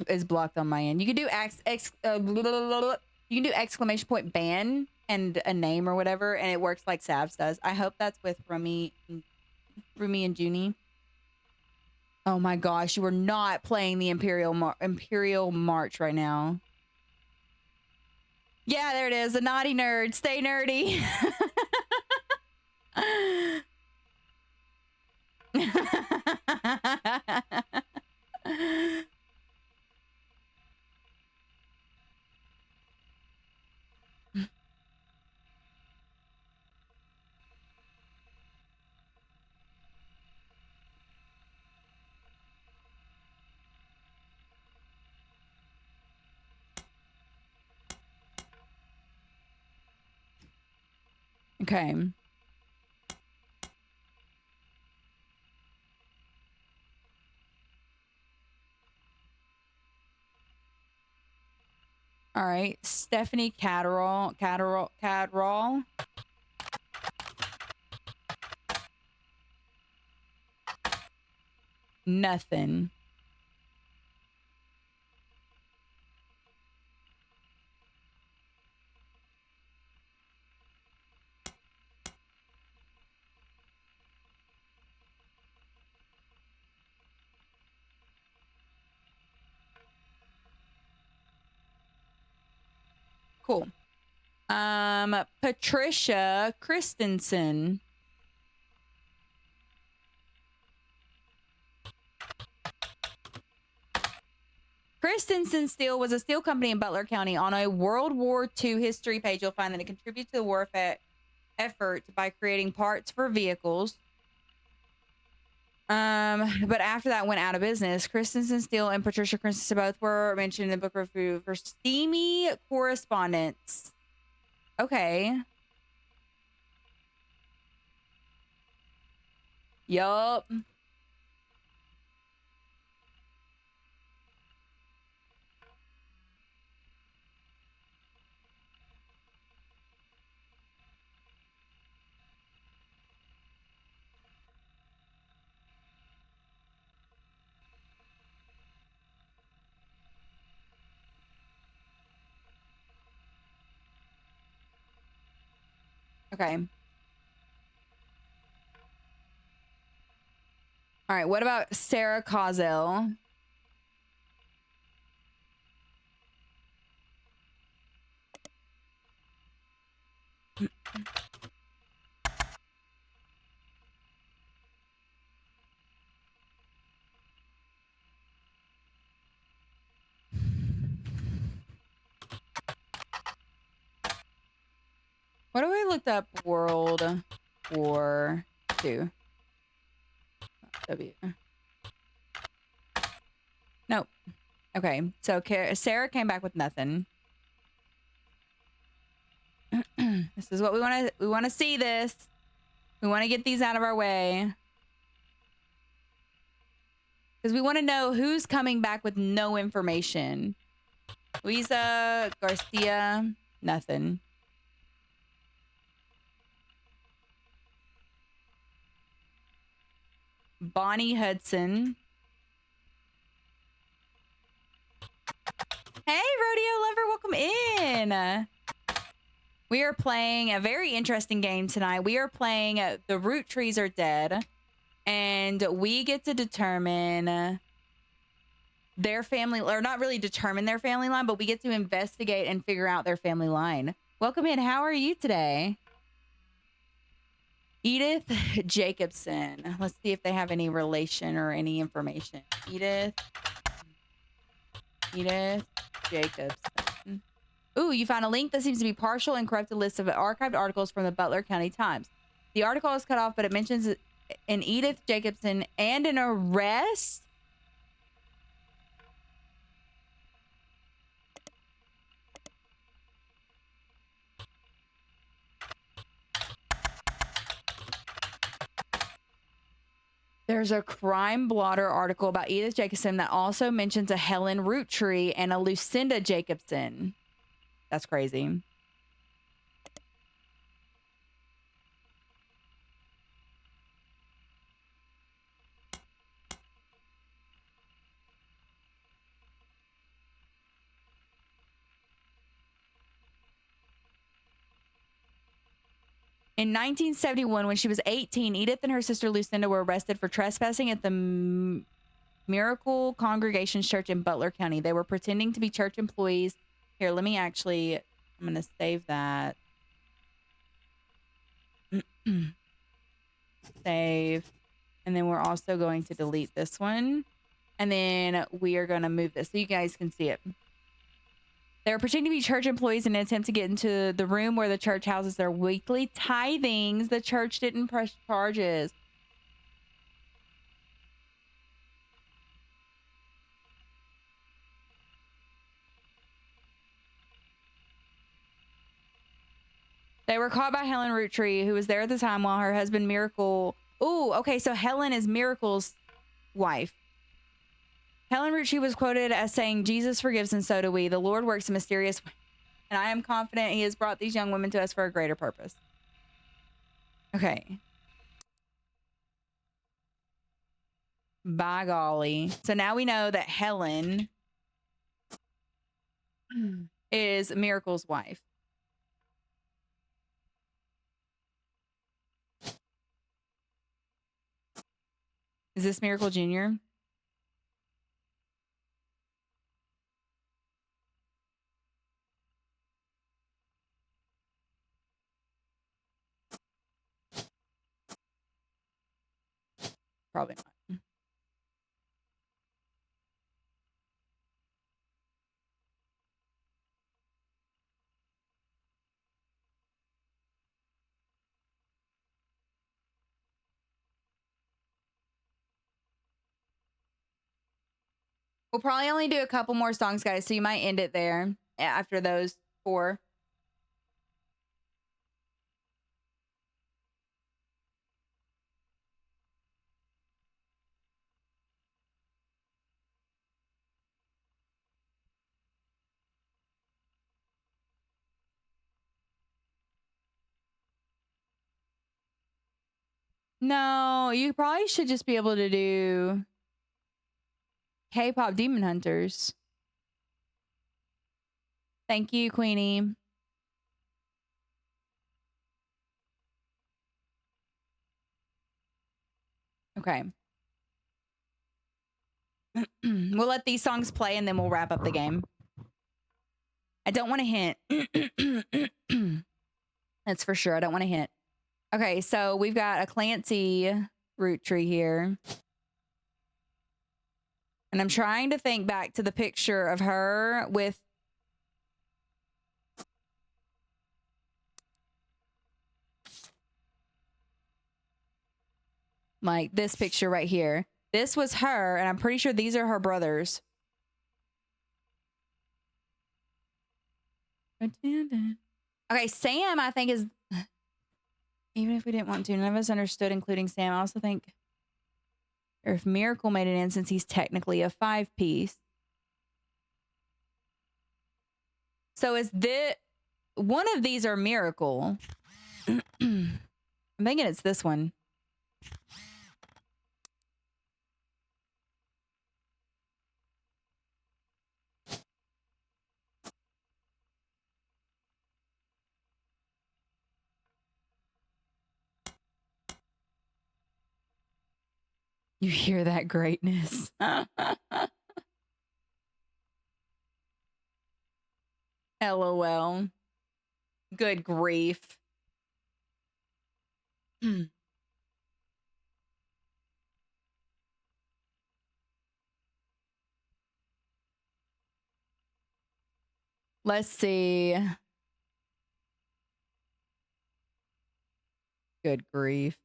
is blocked on my end. You can do you can do exclamation point ban and a name or whatever, and it works like Savs does. I hope that's with Rumi and Junie. Oh my gosh, you are not playing the Imperial March right now. Yeah, there it is. The naughty nerd. Stay nerdy. Okay. All right. Stephanie Catterall. Nothing. Cool. Patricia Christensen. Christensen Steel was a steel company in Butler County. On a World War II history page, you'll find that it contributes to the war effort by creating parts for vehicles. But after that went out of business. Christensen Steel and Patricia Christensen both were mentioned in the book review for steamy correspondence. Okay. Yup. Okay. All right, what about Sarah Cauzel? What do I looked up? World War II. W. Nope. Okay, so Sarah came back with nothing. This is what we want to. We want to see this. We want to get these out of our way because we want to know who's coming back with no information. Luisa Garcia, nothing. Bonnie Hudson. Hey, Rodeo Lover, welcome in. We are playing a very interesting game tonight. We are playing The Roottrees Are Dead, and we get to determine their family, or not really determine their family line, but we get to investigate and figure out their family line. Welcome in. How are you today? Edith Jacobson. Let's see if they have any relation or any information. Edith Jacobson. Ooh, you found a link that seems to be partial and corrupted list of archived articles from the Butler County Times. The article is cut off, but it mentions an Edith Jacobson and an arrest. There's a crime blotter article about Edith Jacobson that also mentions a Helen Roottree and a Lucinda Jacobson. That's crazy. In 1971, when she was 18, Edith and her sister Lucinda were arrested for trespassing at the Miracle Congregations Church in Butler County. They were pretending to be church employees. Here, let me actually, I'm going to save that. Save. And then we're also going to delete this one. And then we are going to move this so you guys can see it. They were pretending to be church employees in an attempt to get into the room where the church houses their weekly tithings. The church didn't press charges. They were caught by Helen Roottree, who was there at the time while her husband Miracle... Ooh, okay, so Helen is Miracle's wife. Helen Roottree was quoted as saying, "Jesus forgives and so do we. The Lord works in mysterious ways, and I am confident he has brought these young women to us for a greater purpose." Okay. By golly. So now we know that Helen is Miracle's wife. Is this Miracle Jr.? Probably not. We'll probably only do a couple more songs, guys, so you might end it there after those 4. No, you probably should just be able to do K-pop Demon Hunters. Thank you, Queenie. Okay. We'll let these songs play and then we'll wrap up the game. I don't want to hint. That's for sure. I don't want to hint. Okay, so we've got a Clancy Roottree here. And I'm trying to think back to the picture of her with... like this picture right here. This was her, and I'm pretty sure these are her brothers. Okay, Sam, I think is... even if we didn't want to, none of us understood, including Sam. I also think... or if Miracle made it in, since he's technically a 5-piece. So is this... one of these are Miracle. I'm thinking it's this one. You hear that greatness. LOL. Good grief. Let's see. Good grief.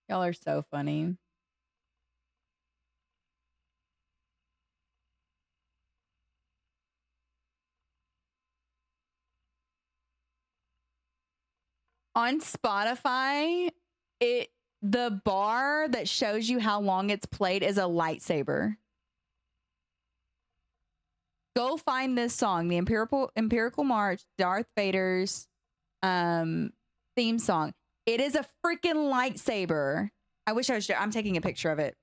Y'all are so funny. On Spotify, the bar that shows you how long it's played is a lightsaber. Go find this song, the Empirical March, Darth Vader's theme song. It is a freaking lightsaber. I wish I was... I'm taking a picture of it.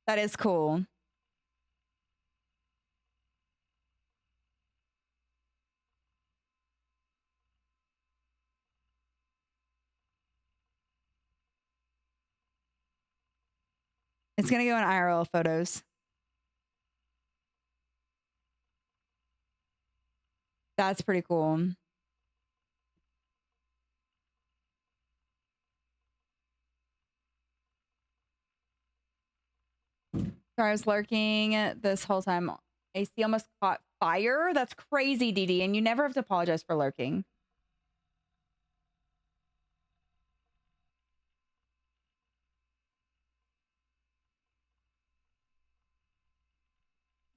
That is cool. It's going to go in IRL photos. That's pretty cool. Sorry, I was lurking this whole time. AC almost caught fire? That's crazy, DD, and you never have to apologize for lurking.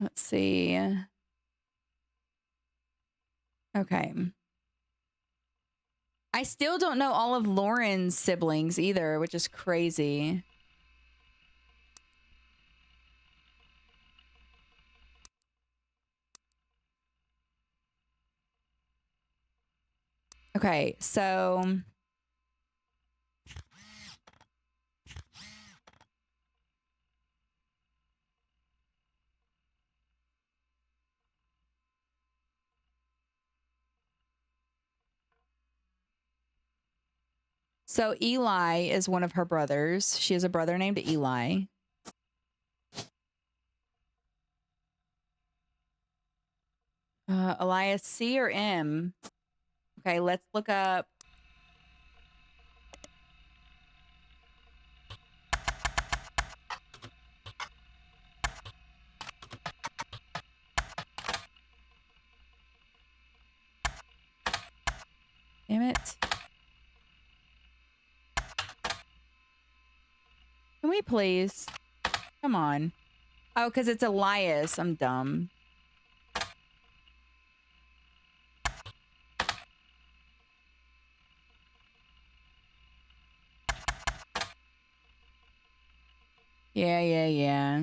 Let's see. Okay. I still don't know all of Lauren's siblings either, which is crazy. Okay, so... so Eli is one of her brothers. She has a brother named Eli. Elias, C or M? Okay, let's look up. Damn it. Can we please? Come on. Oh, because it's Elias. I'm dumb. Yeah.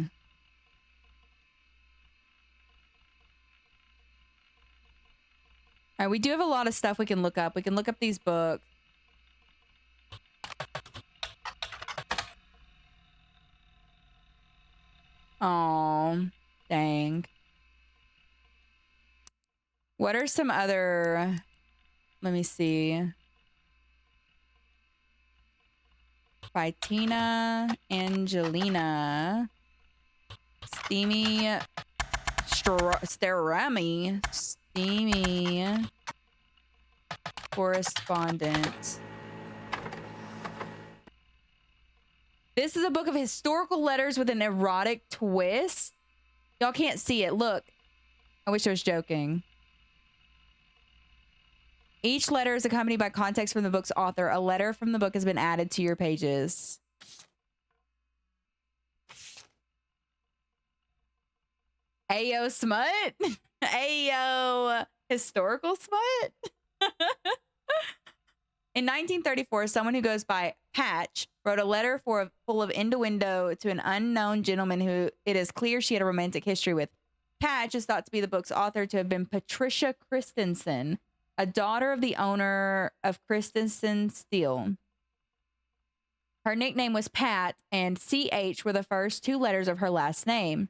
All right, we do have a lot of stuff we can look up. We can look up these books. Oh, dang. What are some other... let me see. by Tina Angelina. Steamy Steamy correspondent. This is a book of historical letters with an erotic twist. Y'all can't see it. Look. I wish I was joking. Each letter is accompanied by context from the book's author. A letter from the book has been added to your pages. Ayo smut? Ayo historical smut? In 1934, someone who goes by Patch wrote a letter full of innuendo to an unknown gentleman who it is clear she had a romantic history with. Patch is thought to be the book's author to have been Patricia Christensen, a daughter of the owner of Christensen Steel. Her nickname was Pat, and CH were the first two letters of her last name.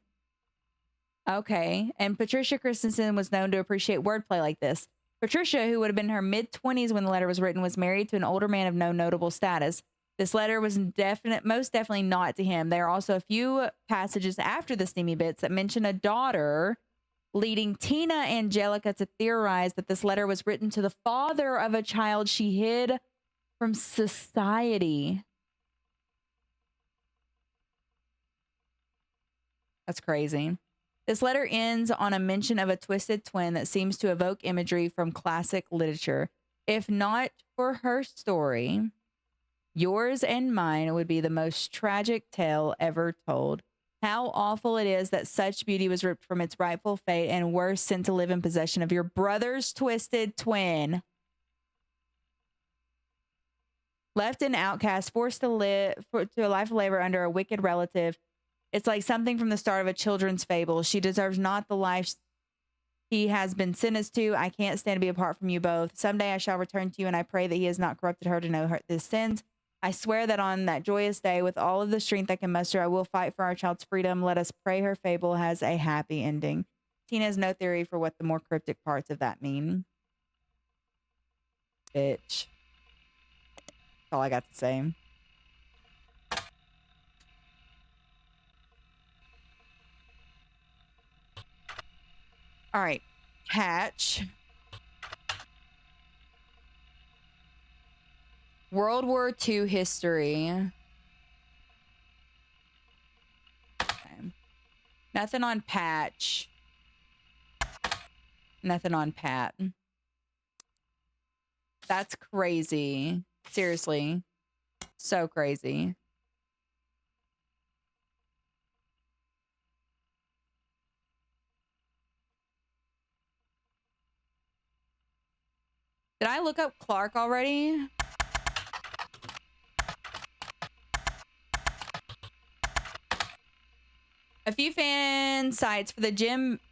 Okay, and Patricia Christensen was known to appreciate wordplay like this. Patricia, who would have been in her mid-20s when the letter was written, was married to an older man of no notable status. This letter was most definitely not to him. There are also a few passages after the steamy bits that mention a daughter, leading Tina Angelica to theorize that this letter was written to the father of a child she hid from society. That's crazy. This letter ends on a mention of a twisted twin that seems to evoke imagery from classic literature. If not for her story, yours and mine would be the most tragic tale ever told. How awful it is that such beauty was ripped from its rightful fate and worse, sent to live in possession of your brother's twisted twin. Left an outcast, forced to a life of labor under a wicked relative. It's like something from the start of a children's fable. She deserves not the life he has been sentenced to. I can't stand to be apart from you both. Someday I shall return to you, and I pray that he has not corrupted her to know his sins. I swear that on that joyous day, with all of the strength I can muster, I will fight for our child's freedom. Let us pray her fable has a happy ending. Tina has no theory for what the more cryptic parts of that mean. Bitch. That's all I got to say. All right. Hatch. World War II history. Okay. Nothing on Patch. Nothing on Pat. That's crazy. Seriously. So crazy. Did I look up Clark already? A few fan sites for the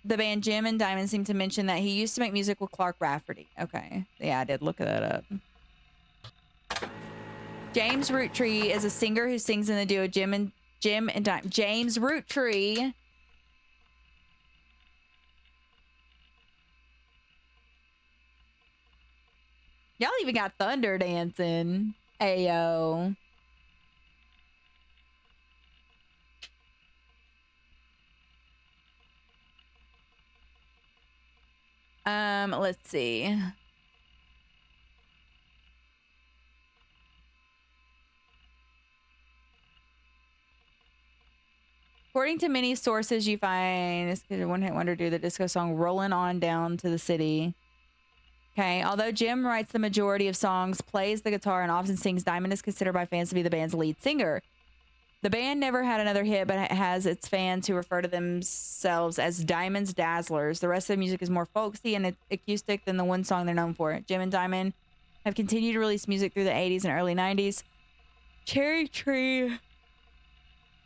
band Jim and Diamond seem to mention that he used to make music with Clark Rafferty. Okay. Yeah, I did look that up. James Roottree is a singer who sings in the duo Jim and Diamond. James Roottree. Y'all even got Thunder dancing. Ayo. Let's see. According to many sources, you find this one-hit wonder do the disco song "Rolling On Down to the City." Okay, although Jim writes the majority of songs, plays the guitar, and often sings, Diamond is considered by fans to be the band's lead singer. The band never had another hit, but it has its fans who refer to themselves as Diamond's Dazzlers. The rest of the music is more folksy and acoustic than the one song they're known for. Jim and Diamond have continued to release music through the 80s and early 90s. Cherry Tree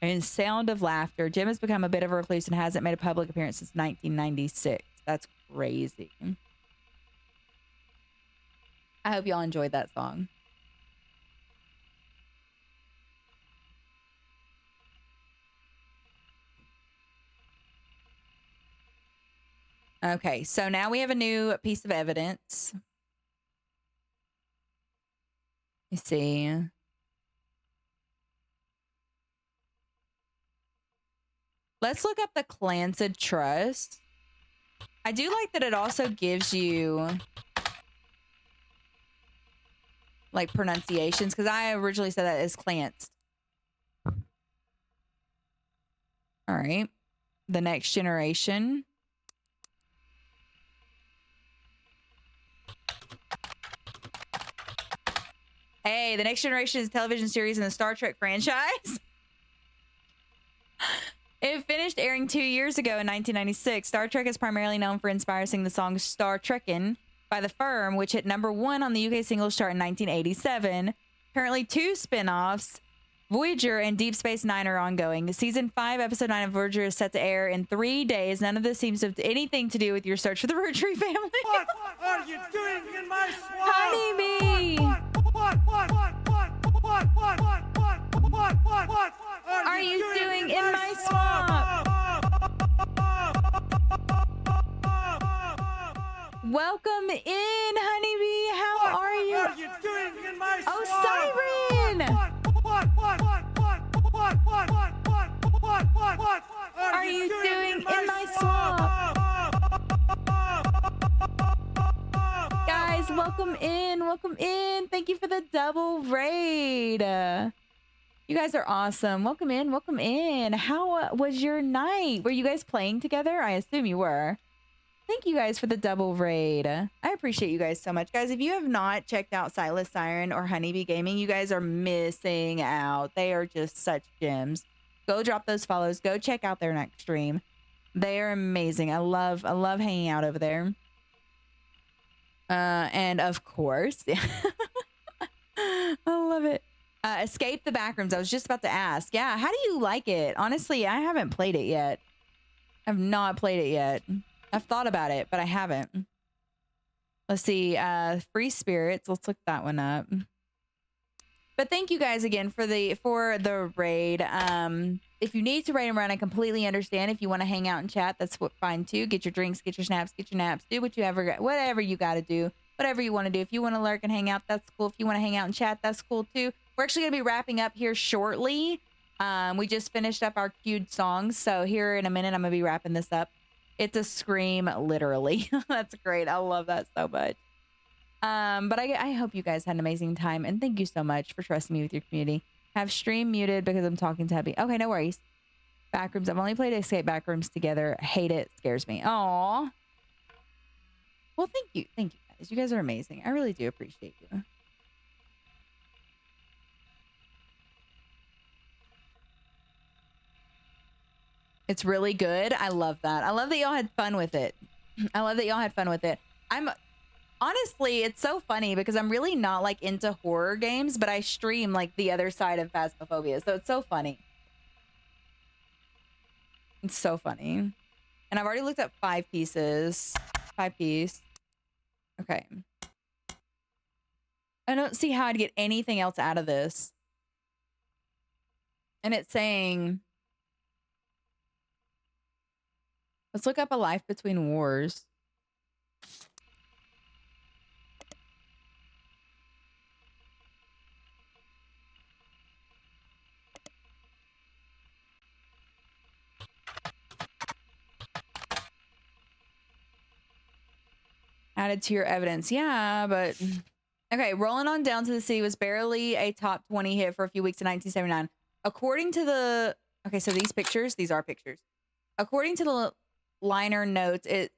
and Sound of Laughter. Jim has become a bit of a recluse and hasn't made a public appearance since 1996. That's crazy. I hope y'all enjoyed that song. Okay, so now we have a new piece of evidence. Let's see. Let's look up the Clancid Trust. I do like that it also gives you like pronunciations, because I originally said that as Clanced. All right. The Next Generation. Hey, The Next Generation is a television series in the Star Trek franchise. It finished airing 2 years ago in 1996. Star Trek is primarily known for inspiring the song Star Trekkin' by The Firm, which hit #1 on the UK singles chart in 1987. Currently 2 spin-offs, Voyager and Deep Space Nine, are ongoing. Season 5, Episode 9 of Voyager is set to air in 3 days. None of this seems to have anything to do with your search for the Roottree family. What are you doing in my swamp? Honeybee! What are you doing in my swamp? Welcome in, Honeybee. How are you? What are you doing in my swamp? Oh, Siren! What are you doing in my swamp? Guys, welcome in. Welcome in. Thank you for the double raid. You guys are awesome. Welcome in. Welcome in. How was your night? Were you guys playing together? I assume you were. Thank you guys for the double raid. I appreciate you guys so much. Guys, if you have not checked out Sightless Siren or Honeybee Gaming, you guys are missing out. They are just such gems. Go drop those follows. Go check out their next stream. They are amazing. I love hanging out over there. And of course, I love it. Escape the Backrooms. I was just about to ask. Yeah, how do you like it? Honestly, I haven't played it yet. I've not played it yet. I've thought about it, but I haven't. Let's see. Free Spirits. Let's look that one up. But thank you guys again for the raid. If you need to raid and run, I completely understand. If you want to hang out and chat, that's fine too. Get your drinks, get your snaps, get your naps. Do whatever you got to do. Whatever you want to do. If you want to lurk and hang out, that's cool. If you want to hang out and chat, that's cool too. We're actually going to be wrapping up here shortly. We just finished up our queued songs. So here in a minute, I'm going to be wrapping this up. It's a scream, literally. That's great. I love that so much. But I hope you guys had an amazing time. And thank you so much for trusting me with your community. Have stream muted because I'm talking to Heavy. Okay, no worries. Backrooms. I've only played Escape Backrooms together. I hate it. Scares me. Aw. Well, thank you. Thank you guys. You guys are amazing. I really do appreciate you. It's really good. I love that. I love that y'all had fun with it. I love that y'all had fun with it. Honestly, it's so funny because I'm really not like into horror games, but I stream like the other side of Phasmophobia. So it's so funny. It's so funny. And I've already looked up 5 pieces. 5 piece. Okay. I don't see how I'd get anything else out of this. And it's saying, let's look up A Life Between Wars. Added to your evidence. Yeah, but... Okay, Rolling On Down to the Sea was barely a top 20 hit for a few weeks in 1979. According to the... Okay, so these are pictures. According to the liner notes, it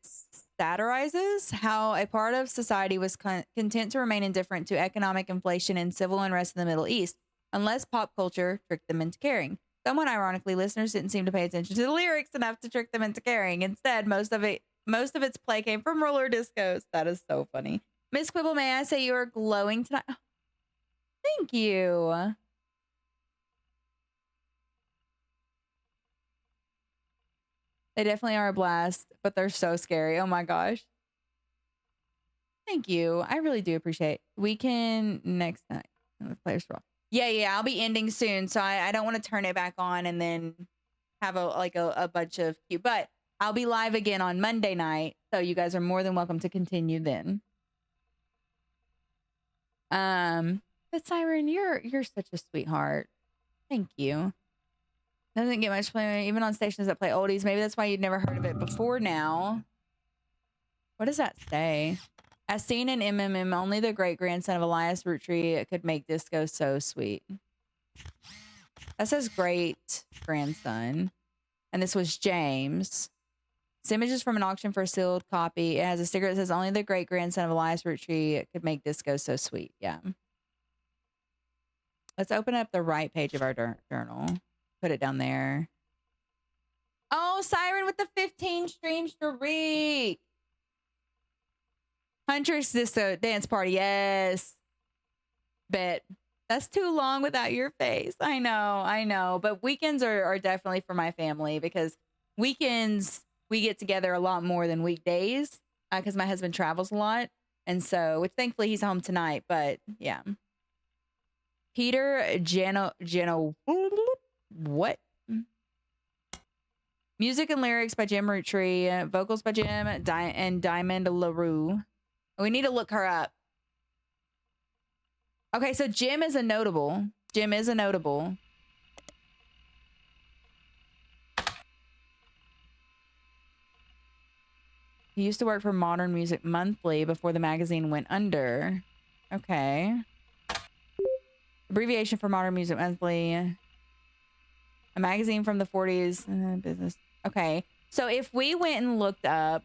satirizes how a part of society was content to remain indifferent to economic inflation and civil unrest in the Middle East, unless pop culture tricked them into caring. Somewhat ironically, listeners didn't seem to pay attention to the lyrics enough to trick them into caring. Instead, most of its play came from roller discos. That is so funny. Miss Quibble, may I say you are glowing tonight? Oh, thank you. They definitely are a blast, but they're so scary. Oh my gosh. Thank you. I really do appreciate it. We can next night. Players roll. Yeah. I'll be ending soon, so I don't want to turn it back on and then have a bunch of cute. But I'll be live again on Monday night, so you guys are more than welcome to continue then. But Siren, you're such a sweetheart. Thank you. Doesn't get much play even on stations that play oldies. Maybe that's why you'd never heard of it before now. What does that say? As seen in MMM, only the great-grandson of Elias Roottree could make disco so sweet. That says great-grandson. And this was James. This image is from an auction for a sealed copy. It has a sticker that says only the great-grandson of Elias Roottree could make disco so sweet. Yeah. Let's open up the right page of our journal. Put it down there. Oh, Siren with the 15 stream streak. Huntress Disco Dance Party. Yes. Bet. That's too long without your face. I know. But weekends are definitely for my family because weekends we get together a lot more than weekdays because my husband travels a lot. And so, which thankfully he's home tonight. But yeah. Peter Geno. What? Music and lyrics by Jim Roottree. Vocals by Jim and Diamond LaRue. We need to look her up. Okay, so Jim is a notable. He used to work for Modern Music Monthly before the magazine went under. Okay. Abbreviation for Modern Music Monthly. A magazine from the 40s. Business. Okay. So if we went and looked up...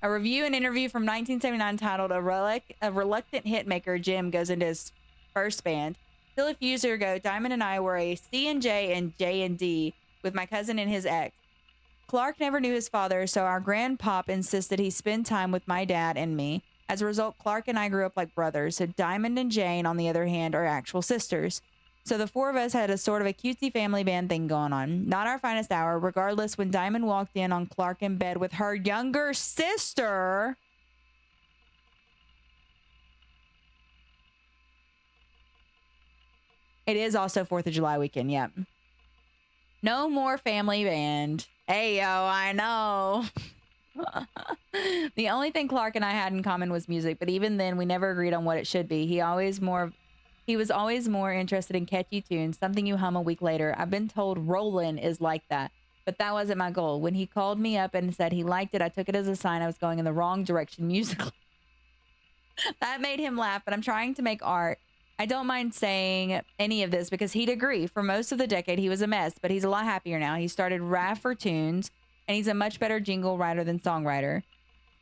A review and interview from 1979 titled A Reluctant Hitmaker, Jim goes into his first band. Till a few years ago, Diamond and I were a C&J and J&D with my cousin and his ex. Clark never knew his father, so our grandpop insisted he spend time with my dad and me. As a result, Clark and I grew up like brothers, so Diamond and Jane, on the other hand, are actual sisters. So the four of us had a sort of a cutesy family band thing going on. Not our finest hour. Regardless, when Diamond walked in on Clark in bed with her younger sister... It is also 4th of July weekend, yep. No more family band. Hey, yo, I know. The only thing Clark and I had in common was music, but even then, we never agreed on what it should be. He was always more interested in catchy tunes, something you hum a week later. I've been told Rollin' is like that, but that wasn't my goal. When he called me up and said he liked it, I took it as a sign I was going in the wrong direction musically. That made him laugh, but I'm trying to make art. I don't mind saying any of this because he'd agree. For most of the decade, he was a mess, but he's a lot happier now. He started Raffer Tunes, and he's a much better jingle writer than songwriter.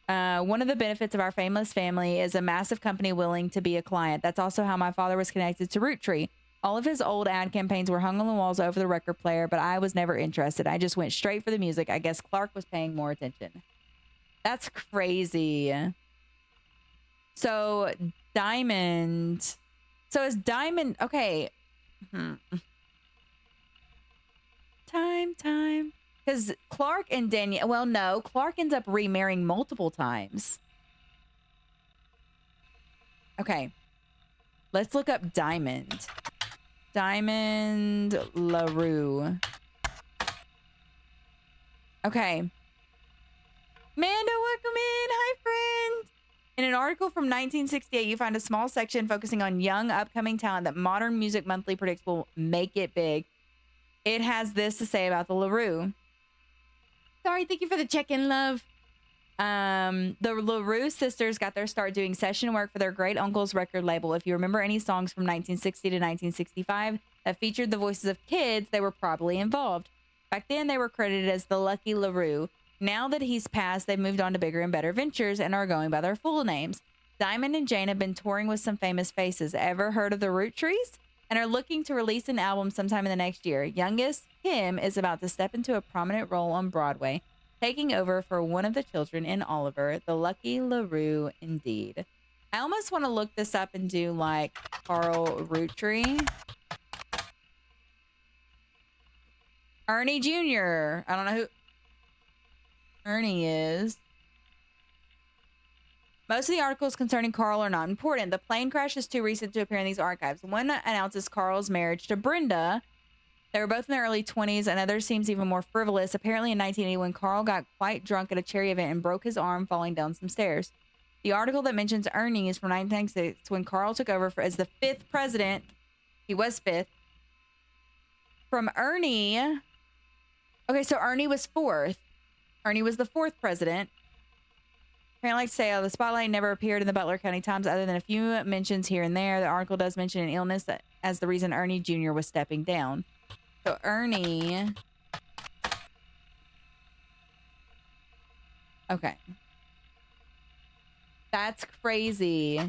One of the benefits of our famous family is a massive company willing to be a client. That's also how my father was connected to Roottree. All of his old ad campaigns were hung on the walls over the record player, but I was never interested. I just went straight for the music. I guess Clark was paying more attention. That's crazy. So, Diamond... So is Diamond... Okay. Time. Because Clark and Danielle... Well, no. Clark ends up remarrying multiple times. Okay. Let's look up Diamond. Diamond LaRue. Okay. Mando, welcome in. Hi, friend. In an article from 1968, you find a small section focusing on young, upcoming talent that Modern Music Monthly predicts will make it big. It has this to say about the LaRue. Sorry, thank you for the check-in, love. The LaRue sisters got their start doing session work for their great uncle's record label. If you remember any songs from 1960 to 1965 that featured the voices of kids, they were probably involved. Back then, they were credited as the Lucky LaRue. Now that he's passed, they've moved on to bigger and better ventures and are going by their full names. Diamond and Jane have been touring with some famous faces. Ever heard of the Roottrees? And are looking to release an album sometime in the next year. Youngest, Kim, is about to step into a prominent role on Broadway, taking over for one of the children in Oliver, the Lucky LaRue indeed. I almost want to look this up and do like Carl Roottree. Ernie Jr. I don't know who Ernie is. Most of the articles concerning Carl are not important. The plane crash is too recent to appear in these archives. One announces Carl's marriage to Brenda, They were both in their early 20s. Another seems even more frivolous. Apparently in 1981, Carl got quite drunk at a charity event and broke his arm falling down some stairs. The article that mentions Ernie is from 1996 when Carl took over as the 5th president. He was 5th. From Ernie. Okay, so Ernie was 4th. Ernie was the 4th president. Apparently, like to say, the spotlight never appeared in the Butler County Times other than a few mentions here and there. The article does mention an illness as the reason Ernie Jr. was stepping down. So Ernie. Okay. That's crazy.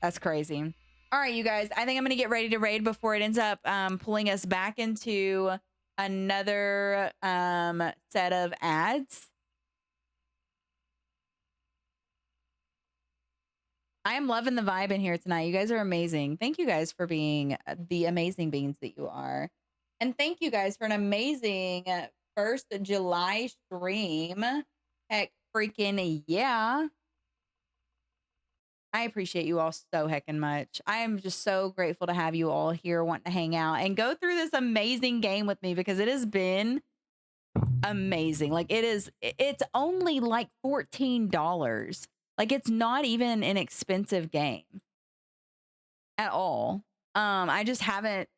That's crazy. All right, you guys. I think I'm going to get ready to raid before it ends up pulling us back into another set of ads. I am loving the vibe in here tonight. You guys are amazing. Thank you guys for being the amazing beings that you are. And thank you guys for an amazing 1st of July stream. Heck freaking yeah. I appreciate you all so heckin' much. I am just so grateful to have you all here wanting to hang out and go through this amazing game with me because it has been amazing. Like it's only like $14. Like it's not even an expensive game at all. I just haven't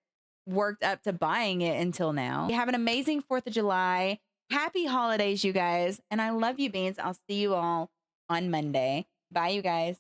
worked up to buying it until now. You have an amazing 4th of July. Happy holidays, you guys. And I love you, Beans. I'll see you all on Monday. Bye, you guys.